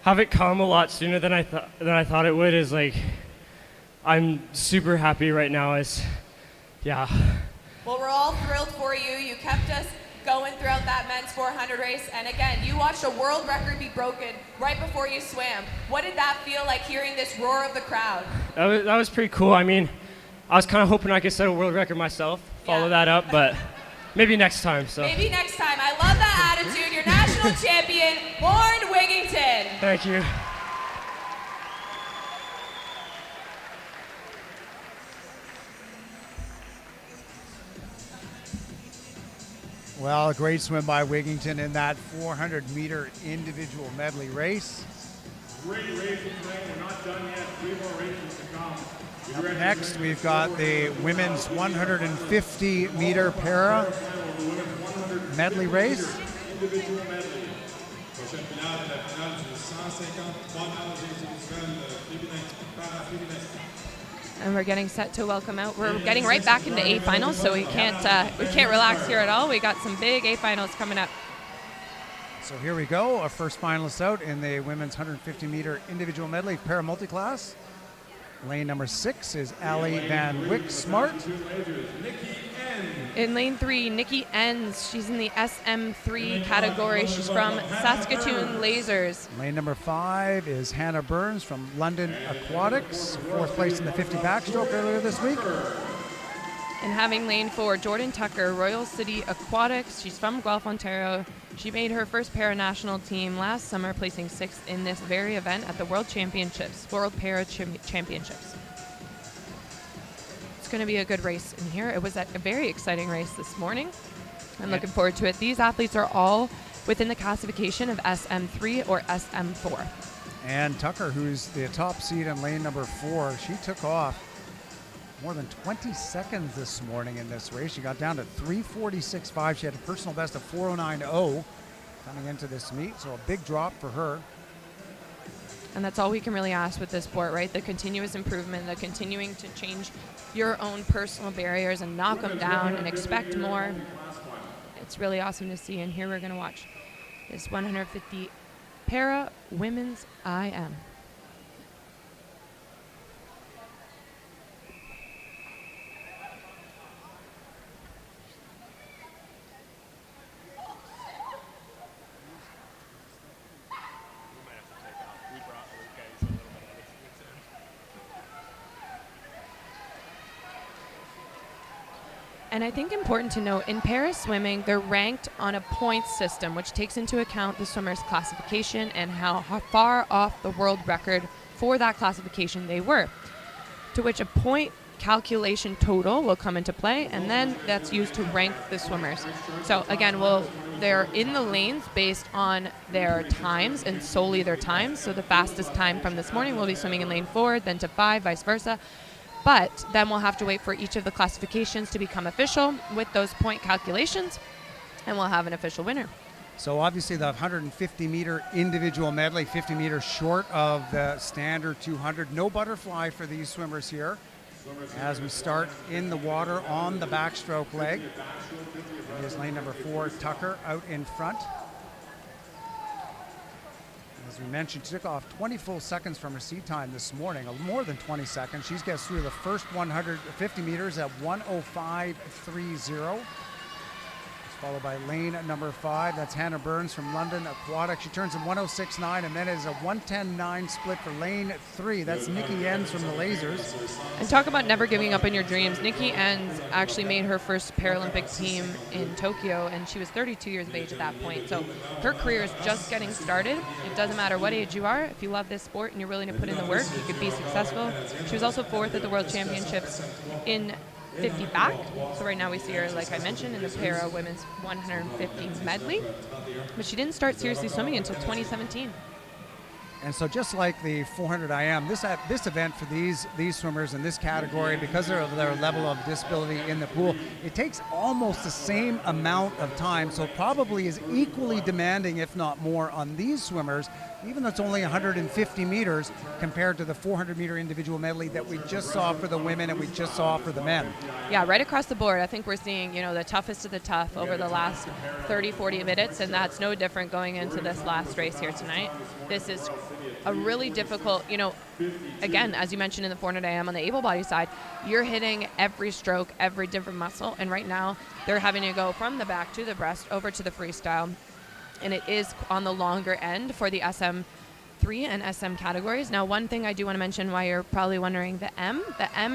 have it come a lot sooner than I thought it would is I'm super happy right now. Well, we're all thrilled for you. You kept us going throughout that men's 400 race, and again, you watched a world record be broken right before you swam. What did that feel like, hearing this roar of the crowd? That was pretty cool. I mean, I was kind of hoping I could set a world record myself, follow that up, but maybe next time. Maybe next time. I love that attitude. Your national champion, Lauren Wigginton. Thank you. Well, a great swim by Wigginton in that 400-meter individual medley race. Great race tonight. We're not done yet. 3 more races to come. Up next, we've got the women's 150-meter para medley race. Individual medley. So prochaine finale, la finale du 150 poids nagers individuels féminin, para-féminin. And we're getting set to welcome out. We're getting right back into A finals, so we can't relax here at all. We got some big A finals coming up. So here we go, our first finalist out in the women's 150-meter individual medley para multi-class. Lane number 6 is Allie Van Wyck Smart. In lane 3, Nikki Enns. She's in the SM3 category. She's from Saskatoon Lasers. Lane number 5 is Hannah Burns from London Aquatics, 4th place in the 50 backstroke earlier this week. And having lane 4, Jordan Tucker, Royal City Aquatics. She's from Guelph, Ontario. She made her first para-national team last summer, placing 6th in this very event at the World Para Championships. It's going to be a good race in here. It was a very exciting race this morning. I'm looking forward to it. These athletes are all within the classification of SM3 or SM4. And Tucker, who's the top seed in lane number 4, she took off more than 20 seconds this morning in this race. She got down to 3:46.5. She had a personal best of 4:09.0 coming into this meet, so a big drop for her. And that's all we can really ask with this sport, right? The continuous improvement, the continuing to change your own personal barriers and knock them down and expect more. It's really awesome to see. And here we're going to watch this 150 para women's IM. And I think important to note, in para swimming, they're ranked on a points system, which takes into account the swimmer's classification and how far off the world record for that classification they were, to which a point calculation total will come into play, and then that's used to rank the swimmers. So again, they're in the lanes based on their times and solely their times. So the fastest time from this morning will be swimming in lane 4, then to 5, vice versa. But then we'll have to wait for each of the classifications to become official with those point calculations, and we'll have an official winner. So obviously the 150-meter individual medley, 50 meters short of the standard 200. No butterfly for these swimmers here as we start in the water on the backstroke leg. Here's lane number 4, Tucker, out in front. As we mentioned, she took off 20 full seconds from her seat time this morning, more than 20 seconds. She gets through the first 150 meters at 1:05.30. Followed by lane number 5. That's Hannah Burns from London Aquatics. She turns in 1:06.9, and then it is a 1:10.9 split for lane 3. That's Nikki Enns from the Lasers. And talk about never giving up on your dreams. Nikki Enns actually made her first Paralympic team in Tokyo, and she was 32 years of age at that point. So her career is just getting started. It doesn't matter what age you are. If you love this sport and you're willing to put in the work, you could be successful. She was also 4th at the World Championships in 50 back. So right now we see her, like I mentioned, in the para women's 150 medley. But she didn't start seriously swimming until 2017. And so just like the 400 IM, this event for these swimmers in this category, because of their level of disability in the pool, it takes almost the same amount of time. So it probably is equally demanding, if not more, on these swimmers, even though it's only 150 meters compared to the 400-meter individual medley that we just saw for the women and we just saw for the men. Yeah, right across the board. I think we're seeing, the toughest of the tough over the last 30, 40 minutes, and that's no different going into this last race here tonight. This is a really difficult, again, as you mentioned in the 400 IM on the able body side, you're hitting every stroke, every different muscle, and right now they're having to go from the back to the breast over to the freestyle. And it is on the longer end for the SM3 and SM categories. Now, one thing I do want to mention while you're probably wondering, the M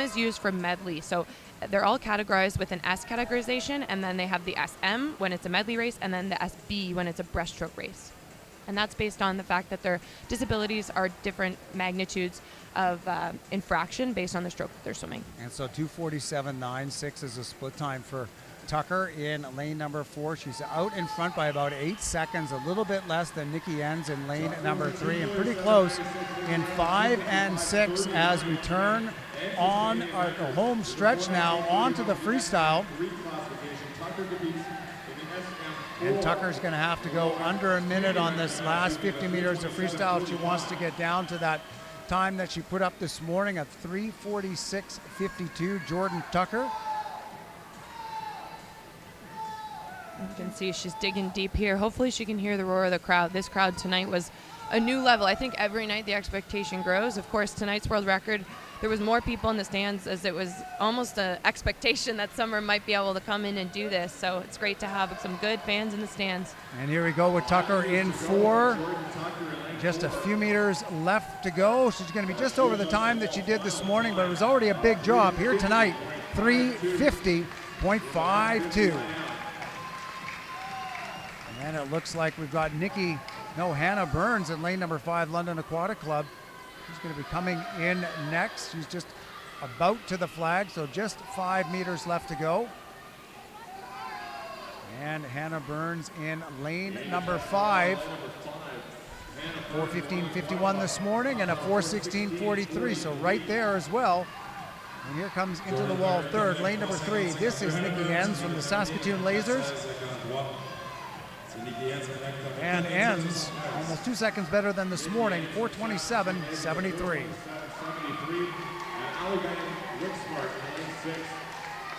is used for medley. So they're all categorized with an S categorization, and then they have the SM when it's a medley race, and then the SB when it's a breaststroke race. And that's based on the fact that their disabilities are different magnitudes of infraction based on the stroke that they're swimming. And so 2:47.96 is a split time for Tucker in lane number 4. She's out in front by about 8 seconds, a little bit less than Nikki Enns in lane number 3, and pretty close in 5 and 6 as we turn on our home stretch now onto the freestyle. And Tucker's going to have to go under a minute on this last 50 meters of freestyle if she wants to get down to that time that she put up this morning of 3:46.52. Jordan Tucker. You can see she's digging deep here. Hopefully she can hear the roar of the crowd. This crowd tonight was a new level. I think every night the expectation grows. Of course, tonight's world record, there was more people in the stands as it was almost an expectation that Summer might be able to come in and do this. So it's great to have some good fans in the stands. And here we go with Tucker in 4. Just a few meters left to go. She's going to be just over the time that she did this morning, but it was already a big drop here tonight. 3:50.52. And it looks like we've got Hannah Burns in lane number 5, London Aquatic Club. She's going to be coming in next. She's just about to the flag, so just 5 meters left to go. And Hannah Burns in lane number 5. 4:15.51 this morning and a 4:16.43, so right there as well. And here comes into the wall third, lane number 3. This is Nikki Enns from the Saskatoon Lasers. And Enns almost 2 seconds better than this morning, 4:27.73.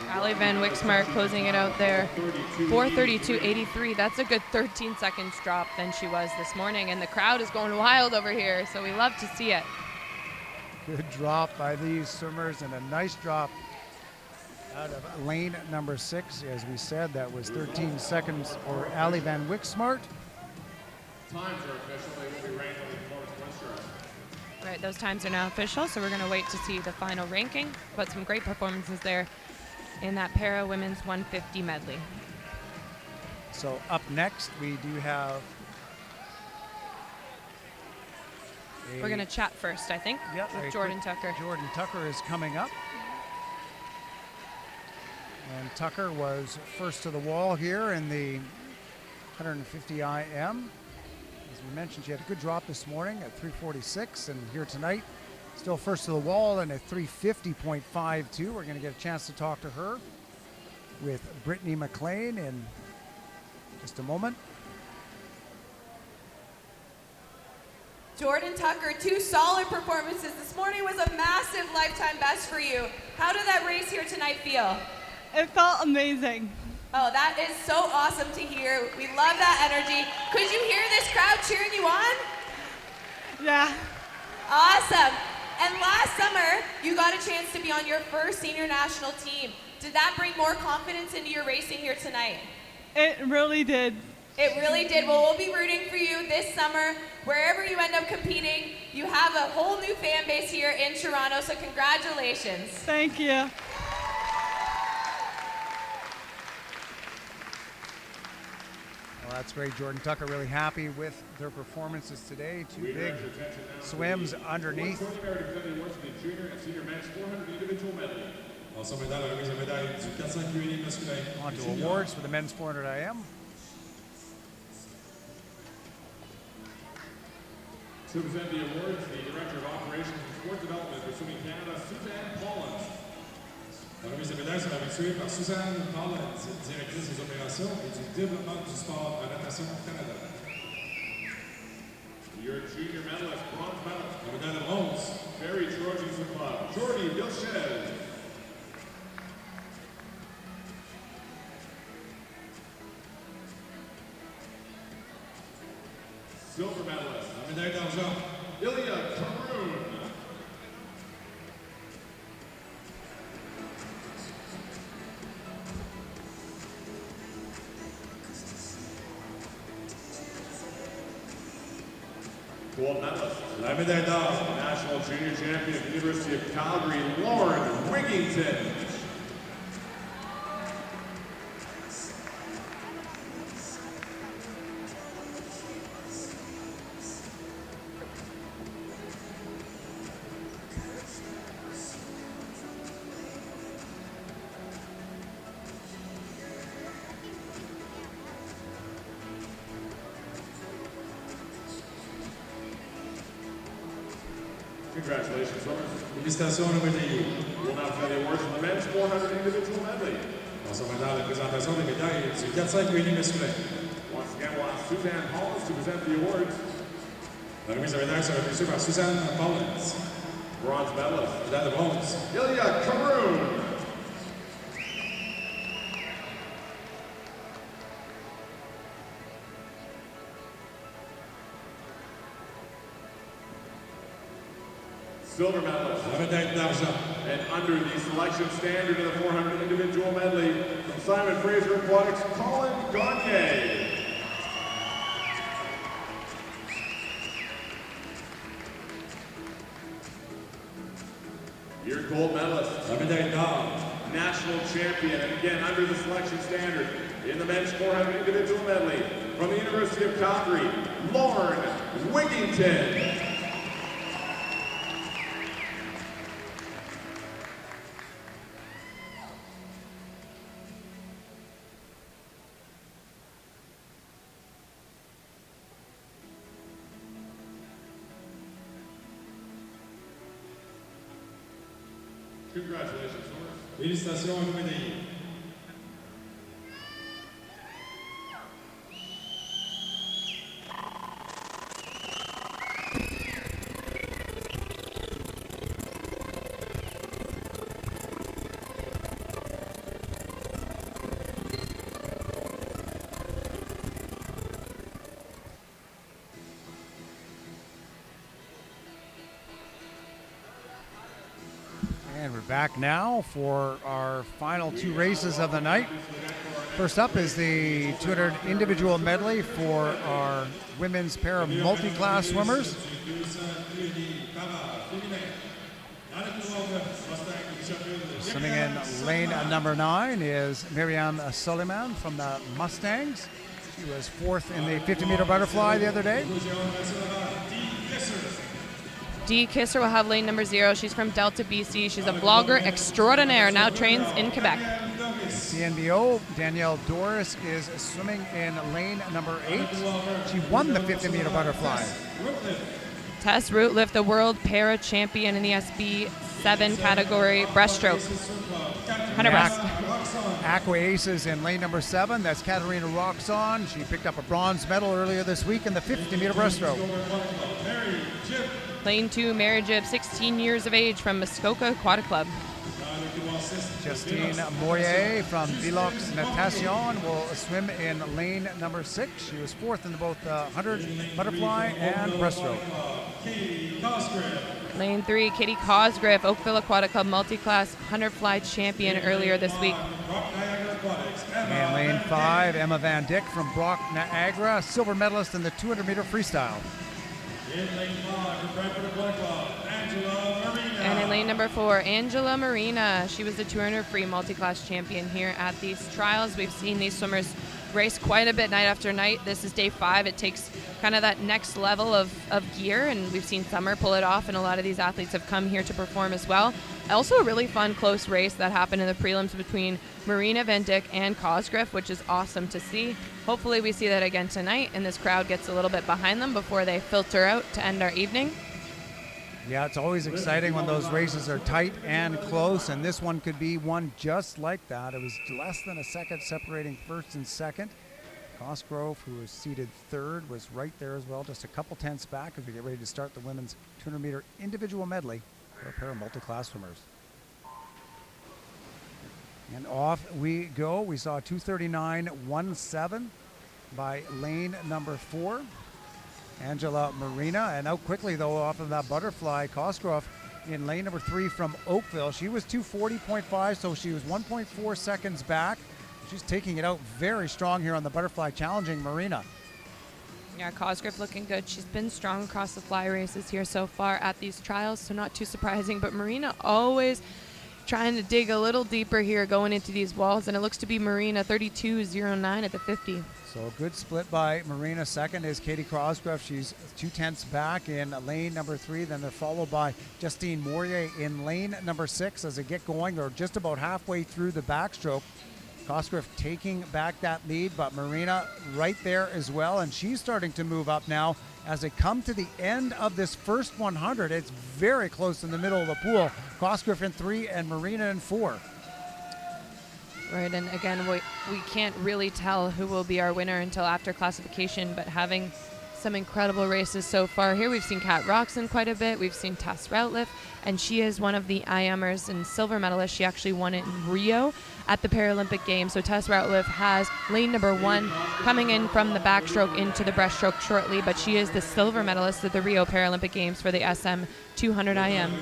Allie Van Wixmark closing it out there, 4:32.83. That's a good 13 seconds drop than she was this morning, and the crowd is going wild over here, so we love to see it. Good drop by these swimmers and a nice drop out of lane number 6. As we said, that was 13 seconds for Allie Van Wixmark. Times are official. They will be ranked on the performance points chart. All right, those times are now official, so we're going to wait to see the final ranking, but some great performances there in that para women's 150 medley. So up next, we do have we're going to chat first, I think, with Jordan Tucker. Jordan Tucker is coming up. And Tucker was first to the wall here in the 150 IM. As we mentioned, she had a good drop this morning at 3:46, and here tonight, still first to the wall and at 3:50.52. We're going to get a chance to talk to her with Brittany McLean in just a moment. Jordan Tucker, 2 solid performances. This morning was a massive lifetime best for you. How did that race here tonight feel? It felt amazing. Oh, that is so awesome to hear. We love that energy. Could you hear this crowd cheering you on? Yeah. Awesome. And last summer, you got a chance to be on your first senior national team. Did that bring more confidence into your racing here tonight? It really did. It really did. Well, we'll be rooting for you this summer. Wherever you end up competing, you have a whole new fan base here in Toronto, so congratulations. Thank you. Well, that's great. Jordan Tucker really happy with their performances today. 2 big swims underneath. On to awards for the men's 400 IM. To present the awards, the Director of Operations and Sport Development for Swimming Canada, Suzanne Collins. La remise des médailles sera effectuée par Suzanne Collins, directrice des opérations et du développement du sport en natation Canada. Your junior medalist, bronze medalist. La médaille de bronze. Barrie Trojans Club, Jordy Vilches. Silver medalist. La médaille d'argent. Ilya Karoun. Gold medalist. La médaille d'or. National Junior Champion, University of Calgary, Lauren Wigington. Congratulations, swimmers. Félicitations, nos médaillés. We'll now present the awards for the men's 400 individual medley. On se met dans la présentation des médailles du 400 masculin. Suzanne Hollins to present the awards. La remise de médaille sera reçue par Suzanne Collins. Bronze medalist, Médaille de bronze. Ilya Karoun. Silver medalist. La médaille d'argent. And under the selection standard in the 400 individual medley from Simon Fraser Aquatics, Colin Gagne. Your gold medalist. La médaille d'or. National champion, and again under the selection standard in the men's 400 individual medley from the University of Calgary, Lauren Wigington. Congratulations, Lauren. Félicitations à nos médaillés. And we're back now for our final two races of the night. First up is the 200 individual medley for our women's pair of multi-class swimmers. Swimming in lane number 9 is Miriam Soliman from the Mustangs. She was 4th in the 50-meter butterfly the other day. Dee Kisser will have lane number 0. She's from Delta, BC. She's a vlogger extraordinaire, now trains in Quebec. CNBO, Danielle Doris is swimming in lane number 8. She won the 50-meter butterfly. Tess Rootliff, the world para champion in the SB7 category breaststroke. 100 breast. Aqua Aces in lane number 7. That's Katerina Roxon. She picked up a bronze medal earlier this week in the 50-meter breaststroke. Lane 2, Mary Jib, 16 years of age from Muskoka Aquatic Club. Justine Moyer from Velox Natation will swim in lane number 6. She was 4th in both the 100 butterfly and breaststroke. Lane 3, Katie Cosgriff, Oakville Aquatic Club multi-class 100 fly champion earlier this week. And lane 5, Emma Van Dyck from Brock Niagara, silver medalist in the 200-meter freestyle. And in lane number 4, Angela Marina. She was the 200 free multi-class champion here at these trials. We've seen these swimmers race quite a bit night after night. This is day 5. It takes kind of that next level of gear, and we've seen Summer pull it off, and a lot of these athletes have come here to perform as well. Also a really fun close race that happened in the prelims between Marina Van Dyck and Cosgriff, which is awesome to see. Hopefully we see that again tonight, and this crowd gets a little bit behind them before they filter out to end our evening. Yeah, it's always exciting when those races are tight and close, and this one could be one just like that. It was less than a second separating first and second. Cosgrove, who was seated 3rd, was right there as well, just a couple tenths back as we get ready to start the women's 200-meter individual medley for a pair of multi-class swimmers. And off we go. We saw 2:39.17 by lane number 4. Angela Marina, and out quickly though off of that butterfly, Cosgrove in lane number 3 from Oakville. She was 2:40.5, so she was 1.4 seconds back. She's taking it out very strong here on the butterfly, challenging Marina. Yeah, Cosgrove looking good. She's been strong across the fly races here so far at these trials, so not too surprising, but Marina always trying to dig a little deeper here going into these walls, and it looks to be Marina 32.09 at the 50. So a good split by Marina. Second is Katie Cosgrove. She's 2 tenths back in lane number 3. Then they're followed by Justine Mourier in lane number 6 as they get going. They're just about halfway through the backstroke. Cosgrove taking back that lead, but Marina right there as well, and she's starting to move up now as they come to the end of this first 100. It's very close in the middle of the pool. Cosgrove in 3 and Marina in 4. Right, and again, we can't really tell who will be our winner until after classification, but having some incredible races so far. Here we've seen Kat Roxon quite a bit. We've seen Tess Routliffe, and she is one of the IMers and silver medalist. She actually won it in Rio at the Paralympic Games. So Tess Routliffe has lane number 1 coming in from the backstroke into the breaststroke shortly, but she is the silver medalist at the Rio Paralympic Games for the SM 200 IM.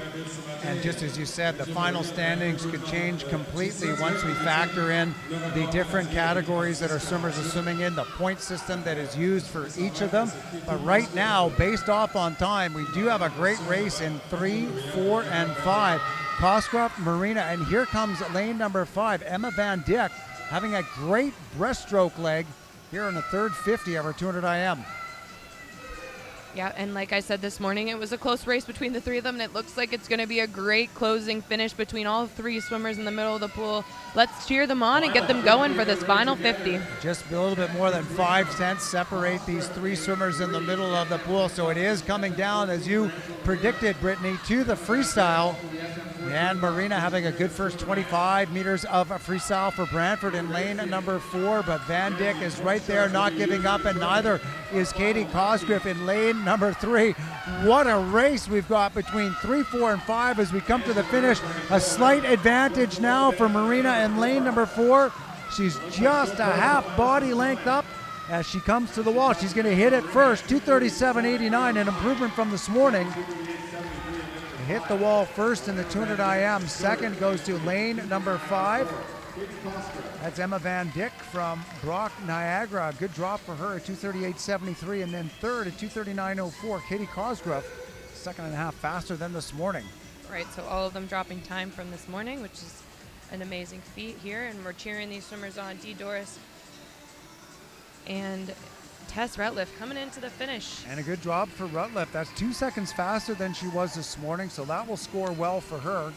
And just as you said, the final standings could change completely once we factor in the different categories that our swimmers are swimming in, the point system that is used for each of them. But right now, based off on time, we do have a great race in 3, 4, and 5. Cosgrove, Marina, and here comes lane number 5, Emma Van Dyck, having a great breaststroke leg here in the third 50 of our 200 IM. Yeah, and like I said this morning, it was a close race between the three of them, and it looks like it's going to be a great closing finish between all three swimmers in the middle of the pool. Let's cheer them on and get them going for this final 50. Just a little bit more than 5 cents separate these three swimmers in the middle of the pool, so it is coming down, as you predicted, Brittany, to the freestyle. And Marina having a good first 25 meters of a freestyle for Brantford in lane number 4, but Van Dyck is right there, not giving up, and neither is Katie Cosgrove in lane number 3. What a race we've got between 3, 4, and 5 as we come to the finish. A slight advantage now for Marina in lane number 4. She's just a half body length up as she comes to the wall. She's going to hit it first, 2:37.89, an improvement from this morning. Hit the wall first in the 200 IM. Second goes to lane number 5. That's Emma Van Dyck from Brock, Niagara. Good drop for her at 2:38.73. And then third at 2:39.04, Katie Cosgrove. Second and a half faster than this morning. Right, so all of them dropping time from this morning, which is an amazing feat here. And we're cheering these swimmers on. Dee Doris and Tess Routliffe coming into the finish. And a good drop for Routliffe. That's 2 seconds faster than she was this morning, so that will score well for her.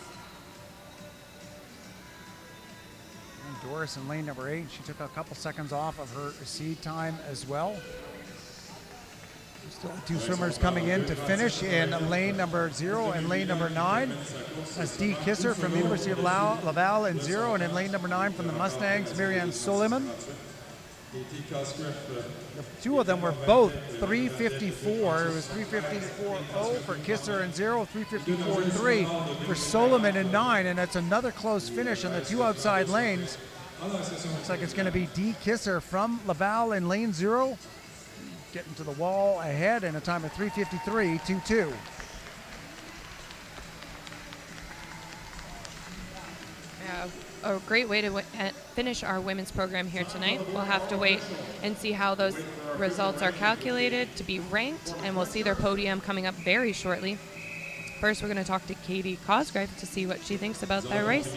And Doris in lane number 8, she took a couple seconds off of her seed time as well. Still 2 swimmers coming in to finish in lane number 0 and lane number 9. That's Dee Kisser from the University of Laval in 0, and in lane number 9 from the Mustangs, Marianne Soliman. The two of them were both 3:54. It was 3:54.0 for Kisser in 0, 3:54.3 for Soliman in 9, and that's another close finish on the 2 outside lanes. Looks like it's going to be Dee Kisser from Laval in lane 0, getting to the wall ahead in a time of 3:53.22. A great way to finish our women's program here tonight. We'll have to wait and see how those results are calculated to be ranked, and we'll see their podium coming up very shortly. First, we're going to talk to Katie Cosgrove to see what she thinks about that race.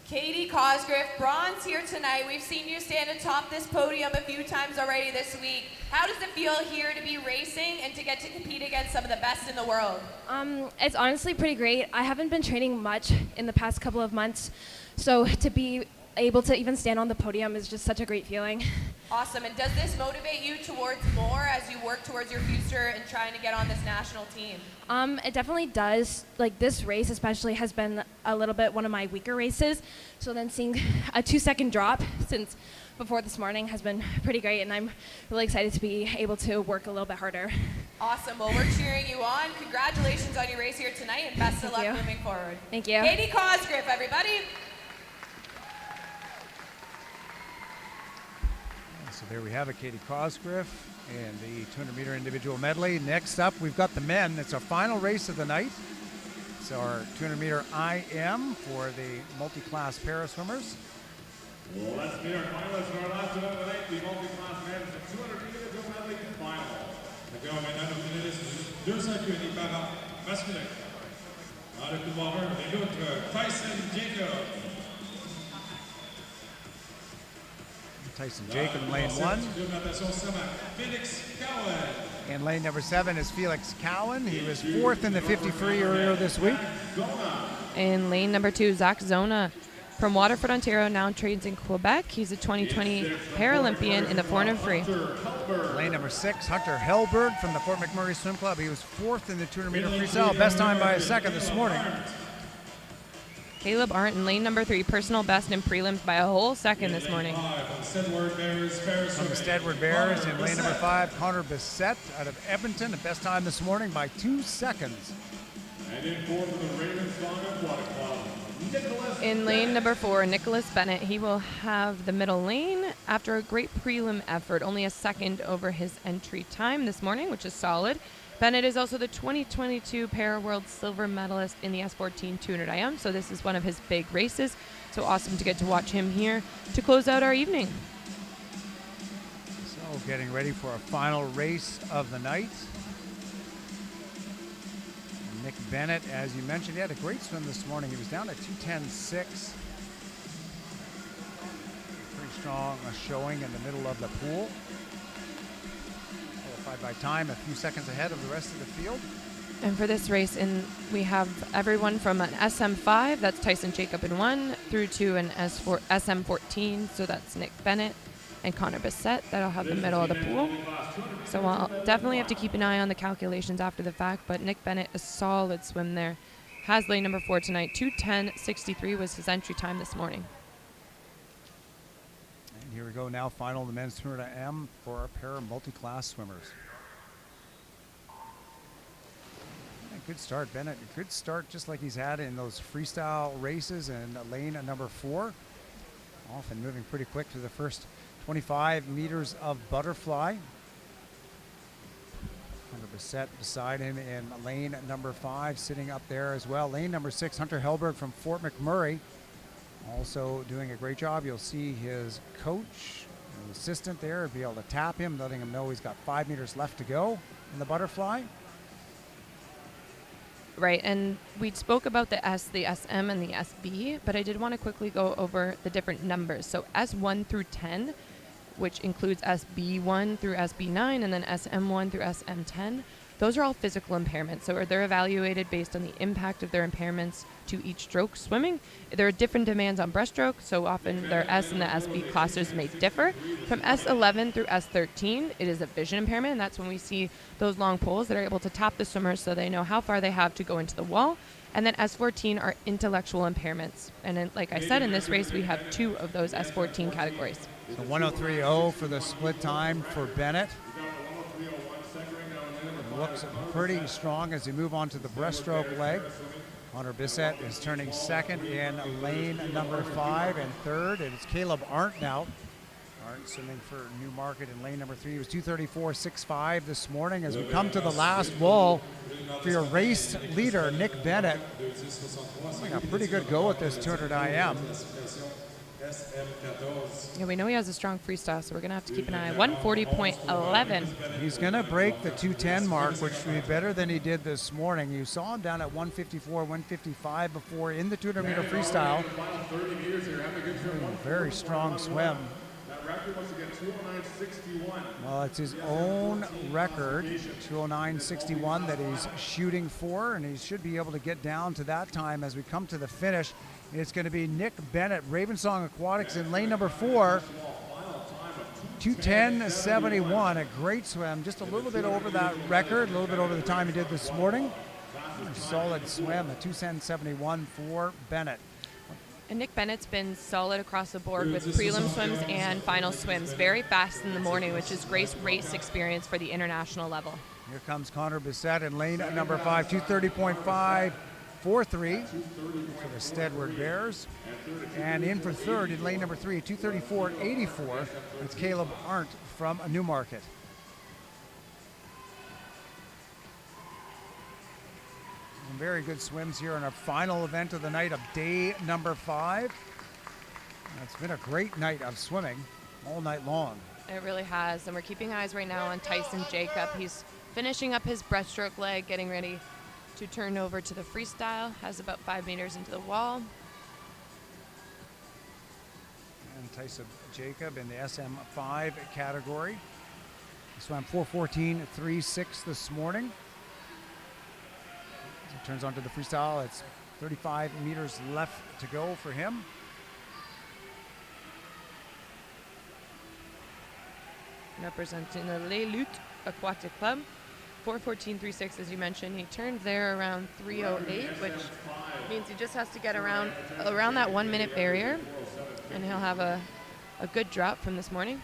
Katie Cosgrove, bronze here tonight. We've seen you stand atop this podium a few times already this week. How does it feel here to be racing and to get to compete against some of the best in the world? It's honestly pretty great. I haven't been training much in the past couple of months, so to be able to even stand on the podium is just such a great feeling. Awesome, and does this motivate you towards more as you work towards your future and trying to get on this national team? It definitely does. Like, this race especially has been a little bit one of my weaker races, so then seeing a 2-second drop since before this morning has been pretty great, and I'm really excited to be able to work a little bit harder. Awesome, well, we're cheering you on. Congratulations on your race here tonight, and best of luck moving forward. Thank you. Katie Cosgrove, everybody. So there we have it, Katie Cosgrove and the 200-meter individual medley. Next up, we've got the men. It's our final race of the night. It's our 200-meter IM for the multi-class para-swimmers. Well, let's meet our finalists in our last event of the night, the multi-class men's 200 individual medley final. Le gars maintenant finaliste 200 kg para masculin. À le couloir 1 débute Tyson Jacob. Tyson Jacob in lane 1. Felix Cowan. In lane number 7 is Felix Cowan. He was 4th in the 50-free earlier this week. In lane number 2, Zach Zona from Waterford, Ontario, now trains in Quebec. He's a 2020 Paralympian in the 400 free. Lane number 6, Hunter Hellberg from the Fort McMurray Swim Club. He was 4th in the 200-meter freestyle. Best time by a second this morning. Caleb Arndt in lane number 3, personal best in prelims by a whole second this morning. From the Steadward Bears in lane number 5, Connor Bissett out of Edmonton. The best time this morning by 2 seconds. And in fourth for the Ravensong Aquatic Club, In lane number 4, Nicholas Bennett. He will have the middle lane after a great prelim effort, only a second over his entry time this morning, which is solid. Bennett is also the 2022 Para World silver medalist in the S14 200 IM, so this is one of his big races. So awesome to get to watch him here to close out our evening. So getting ready for a final race of the night. Nick Bennett, as you mentioned, he had a great swim this morning. He was down at 2:10.6. Pretty strong showing in the middle of the pool. Qualified by time, a few seconds ahead of the rest of the field. And for this race, we have everyone from an SM5, that's Tyson Jacob in 1, through to an SM14, so that's Nick Bennett and Connor Bissett. That'll have the middle of the pool. So I'll definitely have to keep an eye on the calculations after the fact, but Nick Bennett, a solid swim there. Has lane number 4 tonight. 2:10.63 was his entry time this morning. And here we go now, final of the men's 200 IM for our para multi-class swimmers. Good start, Bennett. A good start just like he's had in those freestyle races in lane number 4. Often moving pretty quick through the first 25 meters of butterfly. Hunter Bissett beside him in lane number 5, sitting up there as well. Lane number 6, Hunter Hellberg from Fort McMurray, also doing a great job. You'll see his coach and assistant there be able to tap him, letting him know he's got 5 meters left to go in the butterfly. Right, and we spoke about the S, the SM, and the SB, but I did want to quickly go over the different numbers. So S1 through 10, which includes SB1 through SB9, and then SM1 through SM10, those are all physical impairments. So they're evaluated based on the impact of their impairments to each stroke swimming. There are different demands on breaststroke, so often their S and the SB classes may differ. From S11 through S13, it is a vision impairment, and that's when we see those long poles that are able to tap the swimmers so they know how far they have to go into the wall. And then S14 are intellectual impairments. And then, like I said, in this race, we have 2 of those S14 categories. So 103.0 for the split time for Bennett. Looks pretty strong as we move on to the breaststroke leg. Connor Bissett is turning second in lane number 5, and third, and it's Caleb Arndt now. Arndt swimming for Newmarket in lane number 3. He was 2:34.65 this morning. As we come to the last wall for your race leader, Nick Bennett. Having a pretty good go at this 200 IM. Yeah, we know he has a strong freestyle, so we're going to have to keep an eye. 140.11. He's going to break the 210 mark, which would be better than he did this morning. You saw him down at 154, 155 before in the 200-meter freestyle. Very strong swim. that record wants to get 209.61. Well, it's his own record, 209.61, that he's shooting for, and he should be able to get down to that time as we come to the finish. It's going to be Nick Bennett, Ravensong Aquatics in lane number 4. 2:10.71, a great swim, just a little bit over that record, a little bit over the time he did this morning. A solid swim, a 2:10.71 for Bennett. And Nick Bennett's been solid across the board with prelim swims and final swims. Very fast in the morning, which is great race experience for the international level. Here comes Connor Bissett in lane number 5, 2:30.5. 4-3 for the Steadward Bears. And in for third in lane number 3, 2:34.84. It's Caleb Arndt from Newmarket. Some very good swims here in our final event of the night of day number 5. It's been a great night of swimming all night long. It really has, and we're keeping eyes right now on Tyson Jacob. He's finishing up his breaststroke leg, getting ready to turn over to the freestyle. Has about 5 meters into the wall. And Tyson Jacob in the SM5 category. He swam 4:14.36 this morning. As he turns onto the freestyle, it's 35 meters left to go for him. Representing the Les Luttes Aquatic Club. 4:14.36, as you mentioned. He turned there around 3:08, which means he just has to get around that 1 minute barrier, and he'll have a good drop from this morning.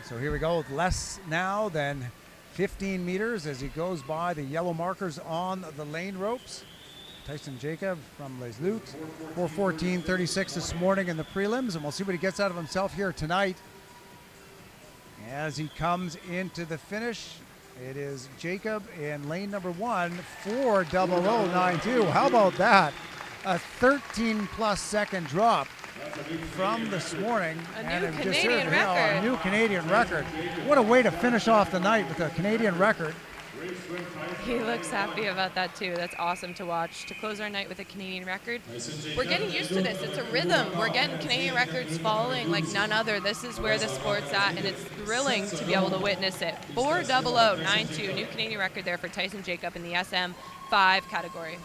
So here we go with less now than 15 meters as he goes by the yellow markers on the lane ropes. Tyson Jacob from Les Luttes, 4:14.36 this morning in the prelims, and we'll see what he gets out of himself here tonight. As he comes into the finish, it is Jacob in lane number 1, 4:00.92. How about that? A 13-plus second drop from this morning. A new Canadian record. A new Canadian record. What a way to finish off the night with a Canadian record. He looks happy about that too. That's awesome to watch. To close our night with a Canadian record. We're getting used to this. It's a rhythm. We're getting Canadian records following like none other. This is where the sport's at, and it's thrilling to be able to witness it. 4:00.92, new Canadian record there for Tyson Jacob in the SM5 category.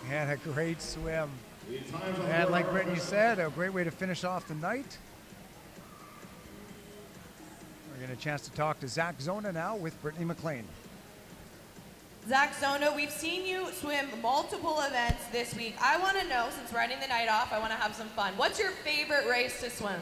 And a great swim. And like Brittany said, a great way to finish off the night. We're getting a chance to talk to Zach Zona now with Brittany McLean. Zach Zona, we've seen you swim multiple events this week. I want to know, since we're ending the night off, I want to have some fun. What's your favorite race to swim?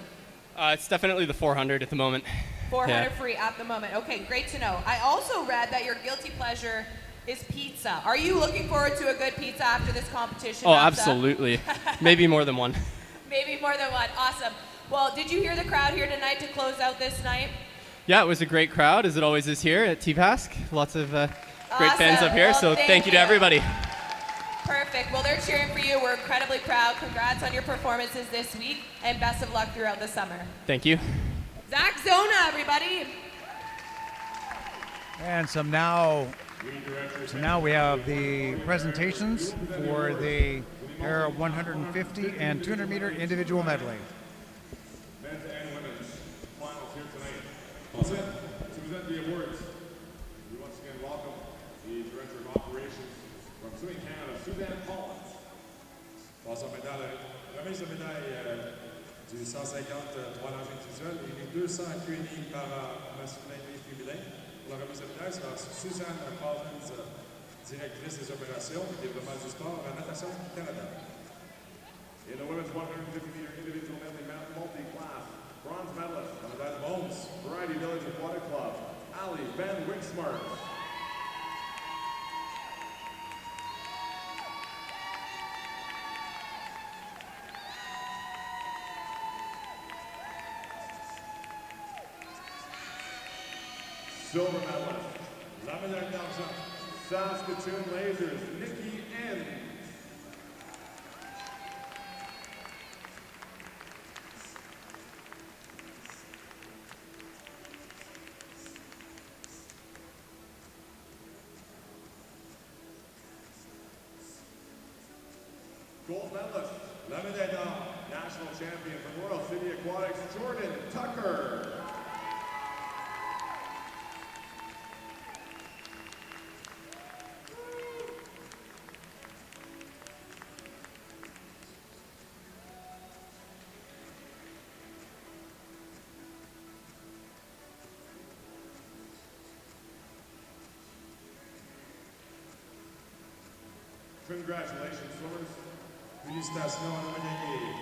It's definitely the 400 at the moment. 400 free at the moment. Okay, great to know. I also read that your guilty pleasure is pizza. Are you looking forward to a good pizza after this competition? Oh, absolutely. Maybe more than one. Maybe more than one. Awesome. Well, did you hear the crowd here tonight to close out this night? Yeah, it was a great crowd, as it always is here at TPASC. Lots of great Awesome. fans up here, Well, so thank you to everybody. Perfect. Well, they're cheering for you. We're incredibly proud. Congrats on your performances this week, and best of luck throughout the summer. Thank you. Zach Zona, everybody. And so now we have the presentations for the para 150 and 200 meter individual medley. Men's and women's finals here tonight. All set to present the awards. We once again welcome the Director of Operations from Swimming Canada, Suzanne Collins. Passons maintenant à la remise de médaille du 150 3 nages individuels et les 200 QNI par masculin et féminin. Pour la remise de médaille, c'est par Suzanne Collins, directrice des opérations et développement du sport à Natation Canada. In the women's 150 meter individual medley multi-class, bronze medalist on the Red Bones Variety Village Aquatic Club, Ali Van Wicksmart. Silver medalist, la médaille d'argent, Saskatoon Lasers, Nikki N. Gold medalist, la médaille d'or, national champion from Royal City Aquatics, Jordan Tucker. Congratulations, swimmers. Félicitations à nos médaillés.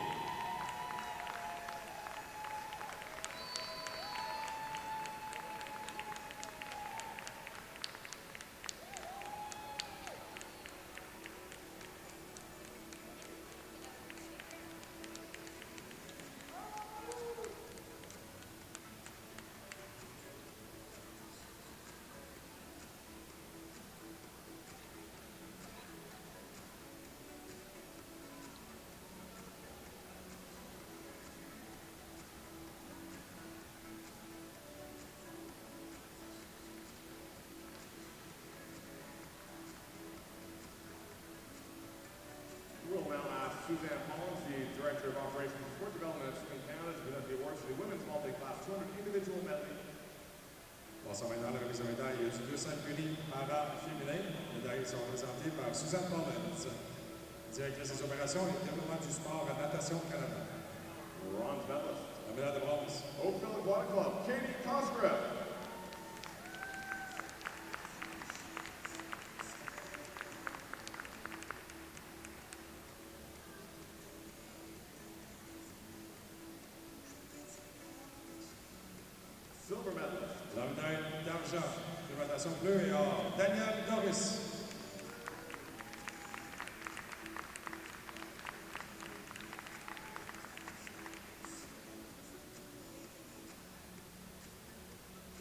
Suzanne Collins, the Director of Operations and Sport Development at Swimming Canada, to present the awards for the women's multi-class 200 individual medley. Passons maintenant à la remise de médaille du 200 curie para-féminin. Les médailles sont présentées par Suzanne Collins, directrice des opérations et développement du sport à Natation Canada. Bronze medalist. La médaille de bronze. Oakville Aquatic Club, Katie Cosgrove. Silver medalist. La médaille d'argent, présentation bleue et or, Daniel Norris.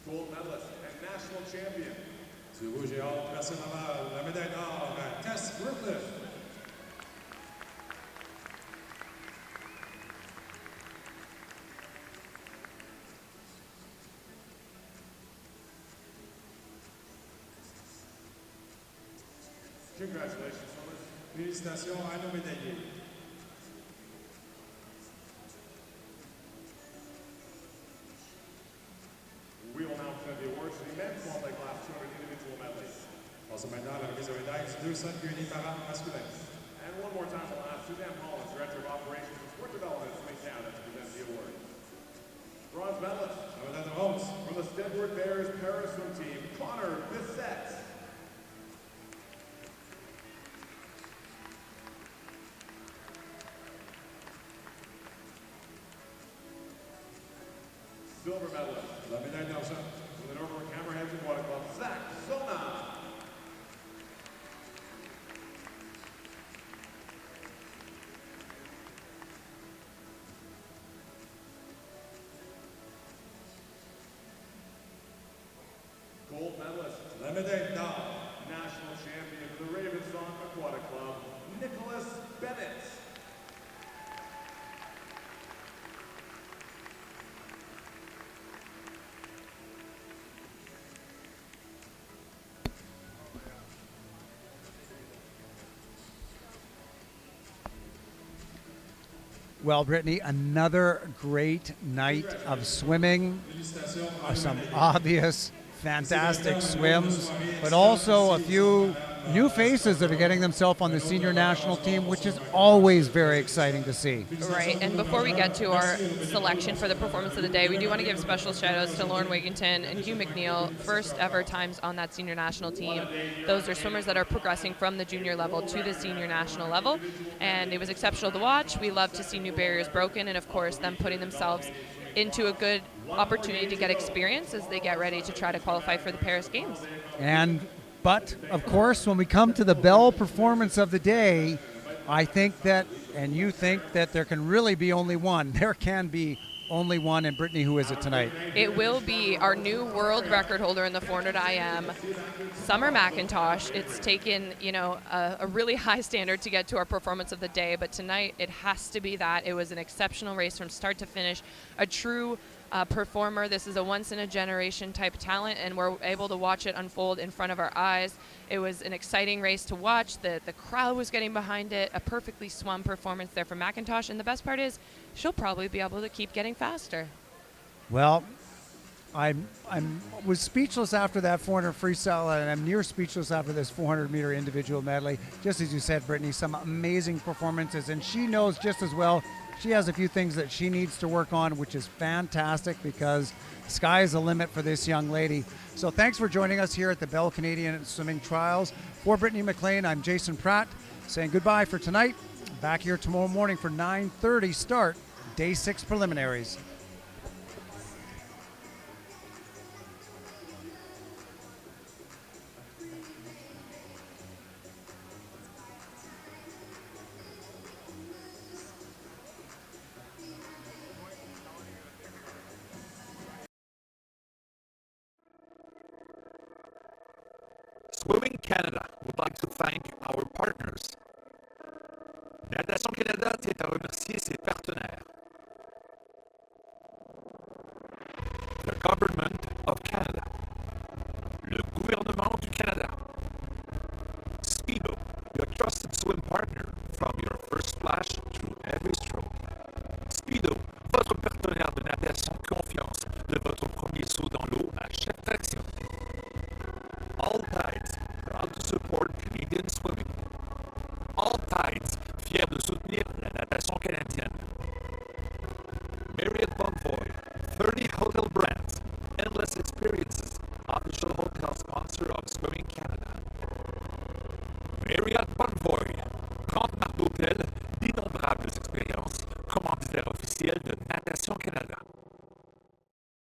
Gold medalist and national champion. Du rouge et or, personne navale, la médaille d'or, Tess Brooklyn. Congratulations, swimmers. Félicitations à nos médaillés. We will now present the awards for the men's multi-class 200 individual medleys. Passons maintenant à la remise de médaille du 200 curie para-masculin. And one more time, we'll ask Suzanne Collins, Director of Operations and Sport Development at Swimming Canada, to present the award. Bronze medalist. La médaille de bronze. From the Stedford Bears Para Swim Team, Connor Bissett. Silver medalist. La médaille d'argent. From the Norfolk Hammerheads Aquatic Club, Zach Zona. Gold medalist. La médaille d'or. National champion for the Ravensong Aquatic Club, Nicholas Bennett. Well, Brittany, another great night of swimming. Some obvious, fantastic swims, but also a few new faces that are getting themselves on the senior national team, which is always very exciting to see. Right, and before we get to our selection for the performance of the day, we do want to give special shout outs to Lauren Wigington and Hugh McNeil, first ever times on that senior national team. Those are swimmers that are progressing from the junior level to the senior national level, and it was exceptional to watch. We love to see new barriers broken, and of course them putting themselves into a good opportunity to get experience as they get ready to try to qualify for the Paris Games. But, of course, when we come to the bell performance of the day, I think that, and you think that there can really be only one. There can be only one, and Brittany, who is it tonight? It will be our new world record holder in the 400 IM, Summer McIntosh. It's taken, a really high standard to get to our performance of the day, but tonight it has to be that. It was an exceptional race from start to finish, a true performer. This is a once-in-a-generation type talent, and we're able to watch it unfold in front of our eyes. It was an exciting race to watch. The crowd was getting behind it. A perfectly swum performance there from McIntosh, and the best part is she'll probably be able to keep getting faster. Well, I was speechless after that 400 freestyle, and I'm near speechless after this 400-meter individual medley. Just as you said, Brittany, some amazing performances, and she knows just as well. She has a few things that she needs to work on, which is fantastic because sky is the limit for this young lady. So thanks for joining us here at the Bell Canadian Swimming Trials. For Brittany McLean, I'm Jason Pratt, saying goodbye for tonight. Back here tomorrow morning for 9:30 start, Day 6 preliminaries. Swimming Canada would like to thank our partners. Natation Canada tient à remercier ses partenaires. The Government of Canada. Le gouvernement du Canada. Speedo, your trusted swim partner from your first splash through every stroke. Speedo, votre partenaire de natation confiance, de votre premier saut dans l'eau à chaque traction. All Tides, proud to support Canadian swimming. All Tides, fier de soutenir la natation canadienne. Marriott Bonvoy, 30 hotel brands, endless experiences, official hotel sponsor of Swimming Canada. Marriott Bonvoy, 30 marques d'hôtel,